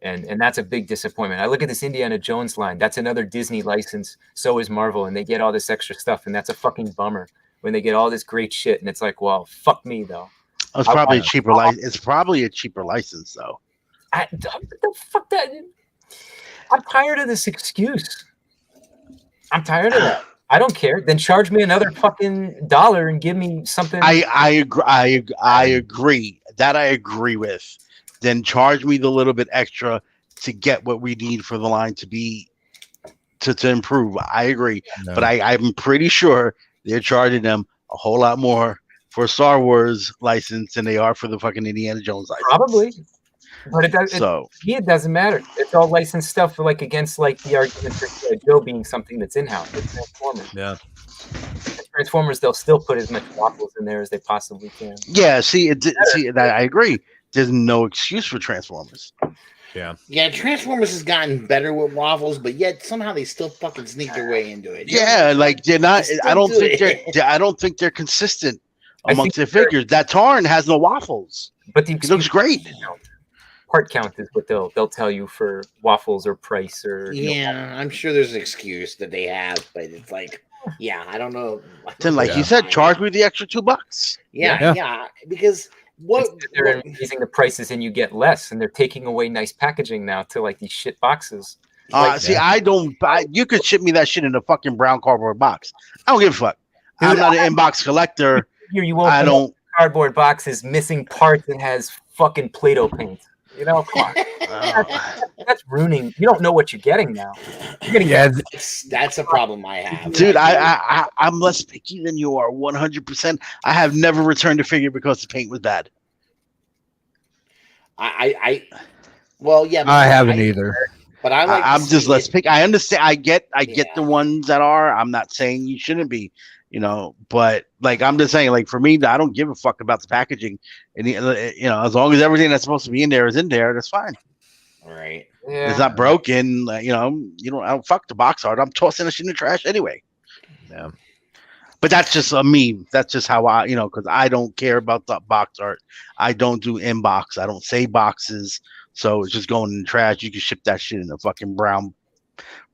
S2: And that's a big disappointment. I look at this Indiana Jones line. That's another Disney license. So is Marvel, and they get all this extra stuff, and that's a fucking bummer when they get all this great shit, and it's well, fuck me though.
S4: It's probably a cheaper license. It's probably a cheaper license though.
S2: Fuck that. I'm tired of this excuse. I'm tired of that. I don't care. Then charge me another fucking $1 and give me something.
S4: I agree. That I agree with. Then charge me the little bit extra to get what we need for the line to be to improve. I agree. No. But I'm pretty sure they're charging them a whole lot more for a Star Wars license than they are for the fucking Indiana Jones license.
S2: Probably. But it doesn't matter. It's all licensed stuff against the argument for Joe being something that's in-house. It's Transformers.
S1: Yeah.
S2: Transformers, they'll still put as much waffles in there as they possibly can.
S4: Yeah, I agree. There's no excuse for Transformers.
S3: Yeah, Transformers has gotten better with waffles, but yet somehow they still fucking sneak their way into it.
S4: Yeah, like they're not.
S3: They
S4: I
S3: still
S4: don't
S3: do
S4: think
S3: it.
S4: I don't think they're consistent
S2: I
S4: amongst their
S2: think
S4: figures. That Tarn has no waffles.
S2: But the
S4: He looks great.
S2: part count is what they'll tell you for waffles or price or
S3: Yeah, I'm sure there's an excuse that they have, but it's like, yeah, I don't know.
S4: Then, like you said, charge me the extra $2.
S3: Yeah, because
S2: they're raising the prices and you get less, and they're taking away nice packaging now to like these shit boxes.
S4: See, I don't buy. You could ship me that shit in a fucking brown cardboard box. I don't give a fuck. I'm not an inbox collector. I don't.
S2: Cardboard box is missing parts and has fucking Play-Doh paint. You know, come on. That's ruining. You don't know what you're getting now.
S3: That's a problem I have,
S4: dude. I'm less picky than you are. 100%. I have never returned a figure because the paint was bad.
S3: Well, yeah,
S1: I haven't either.
S3: But I'm
S4: just less picky. I understand. I get the ones that are. I'm not saying you shouldn't be. But like I'm just saying, like for me, I don't give a fuck about the packaging, and as long as everything that's supposed to be in there is in there, that's fine.
S3: All right,
S4: it's not broken. I don't fuck the box art. I'm tossing it in the trash anyway. Yeah, but that's just a meme. That's just how I, because I don't care about the box art. I don't do inbox. I don't say boxes, so it's just going in the trash. You can ship that shit in a fucking brown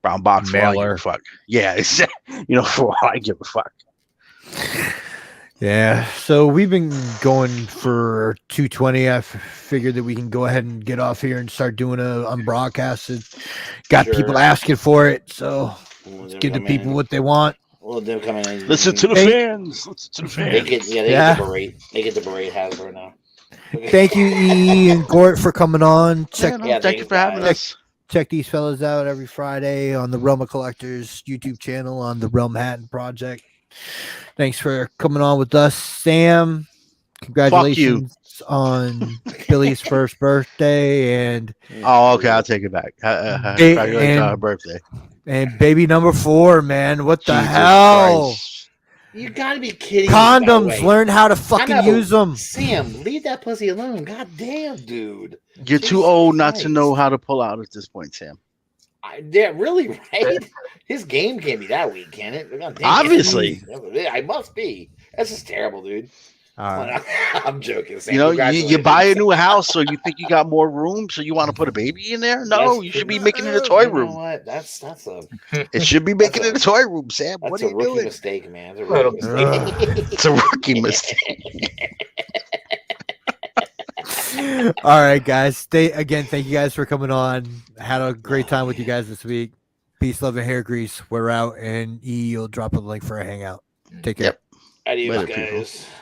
S4: box.
S1: Mailer.
S4: Fuck. Yeah, it's, for all I give a fuck.
S1: Yeah, so we've been going for 2:20. I figured that we can go ahead and get off here and start doing unbroadcasted. Got people asking for it, so let's give the people what they want.
S3: Well, they're coming in.
S4: Listen to the fans. Listen to the fans.
S3: They get the berate. They get the berate Hasbro now.
S1: Thank you, E and Gort, for coming on.
S4: Thank you for having us.
S1: Check these fellas out every Friday on the Realm of Collectors YouTube channel on the Realm Hatton Project. Thanks for coming on with us, Sam. Congratulations on Billy's first birthday, and
S4: okay, I'll take it back. Congratulations on her birthday.
S1: And baby number 4, man. What the hell?
S3: Christ. You gotta be kidding
S1: Condoms,
S3: me.
S1: learn how to fucking use them.
S3: Sam, leave that pussy alone. God damn, dude.
S4: You're too old not to know how to pull out at this point, Sam.
S3: Yeah, really, right? His game can't be that weak, can it?
S4: Obviously.
S3: I must be. That's just terrible, dude. I'm joking. Sam.
S4: You buy a new house, so you think you got more room, so you want to put a baby in there? No, you should be making it a toy room.
S3: You know what? That's a.
S4: It should be making it a toy room, Sam.
S3: That's
S4: what are you
S3: rookie
S4: doing?
S3: Mistake, man. It's a rookie mistake.
S4: It's a rookie mistake.
S1: All right, guys. Thank you guys for coming on. Had a great time with you guys this week. Peace, love, and hair grease. We're out, and E will drop a link for a hangout. Take care.
S3: Adios,
S4: Later,
S3: guys.
S4: people.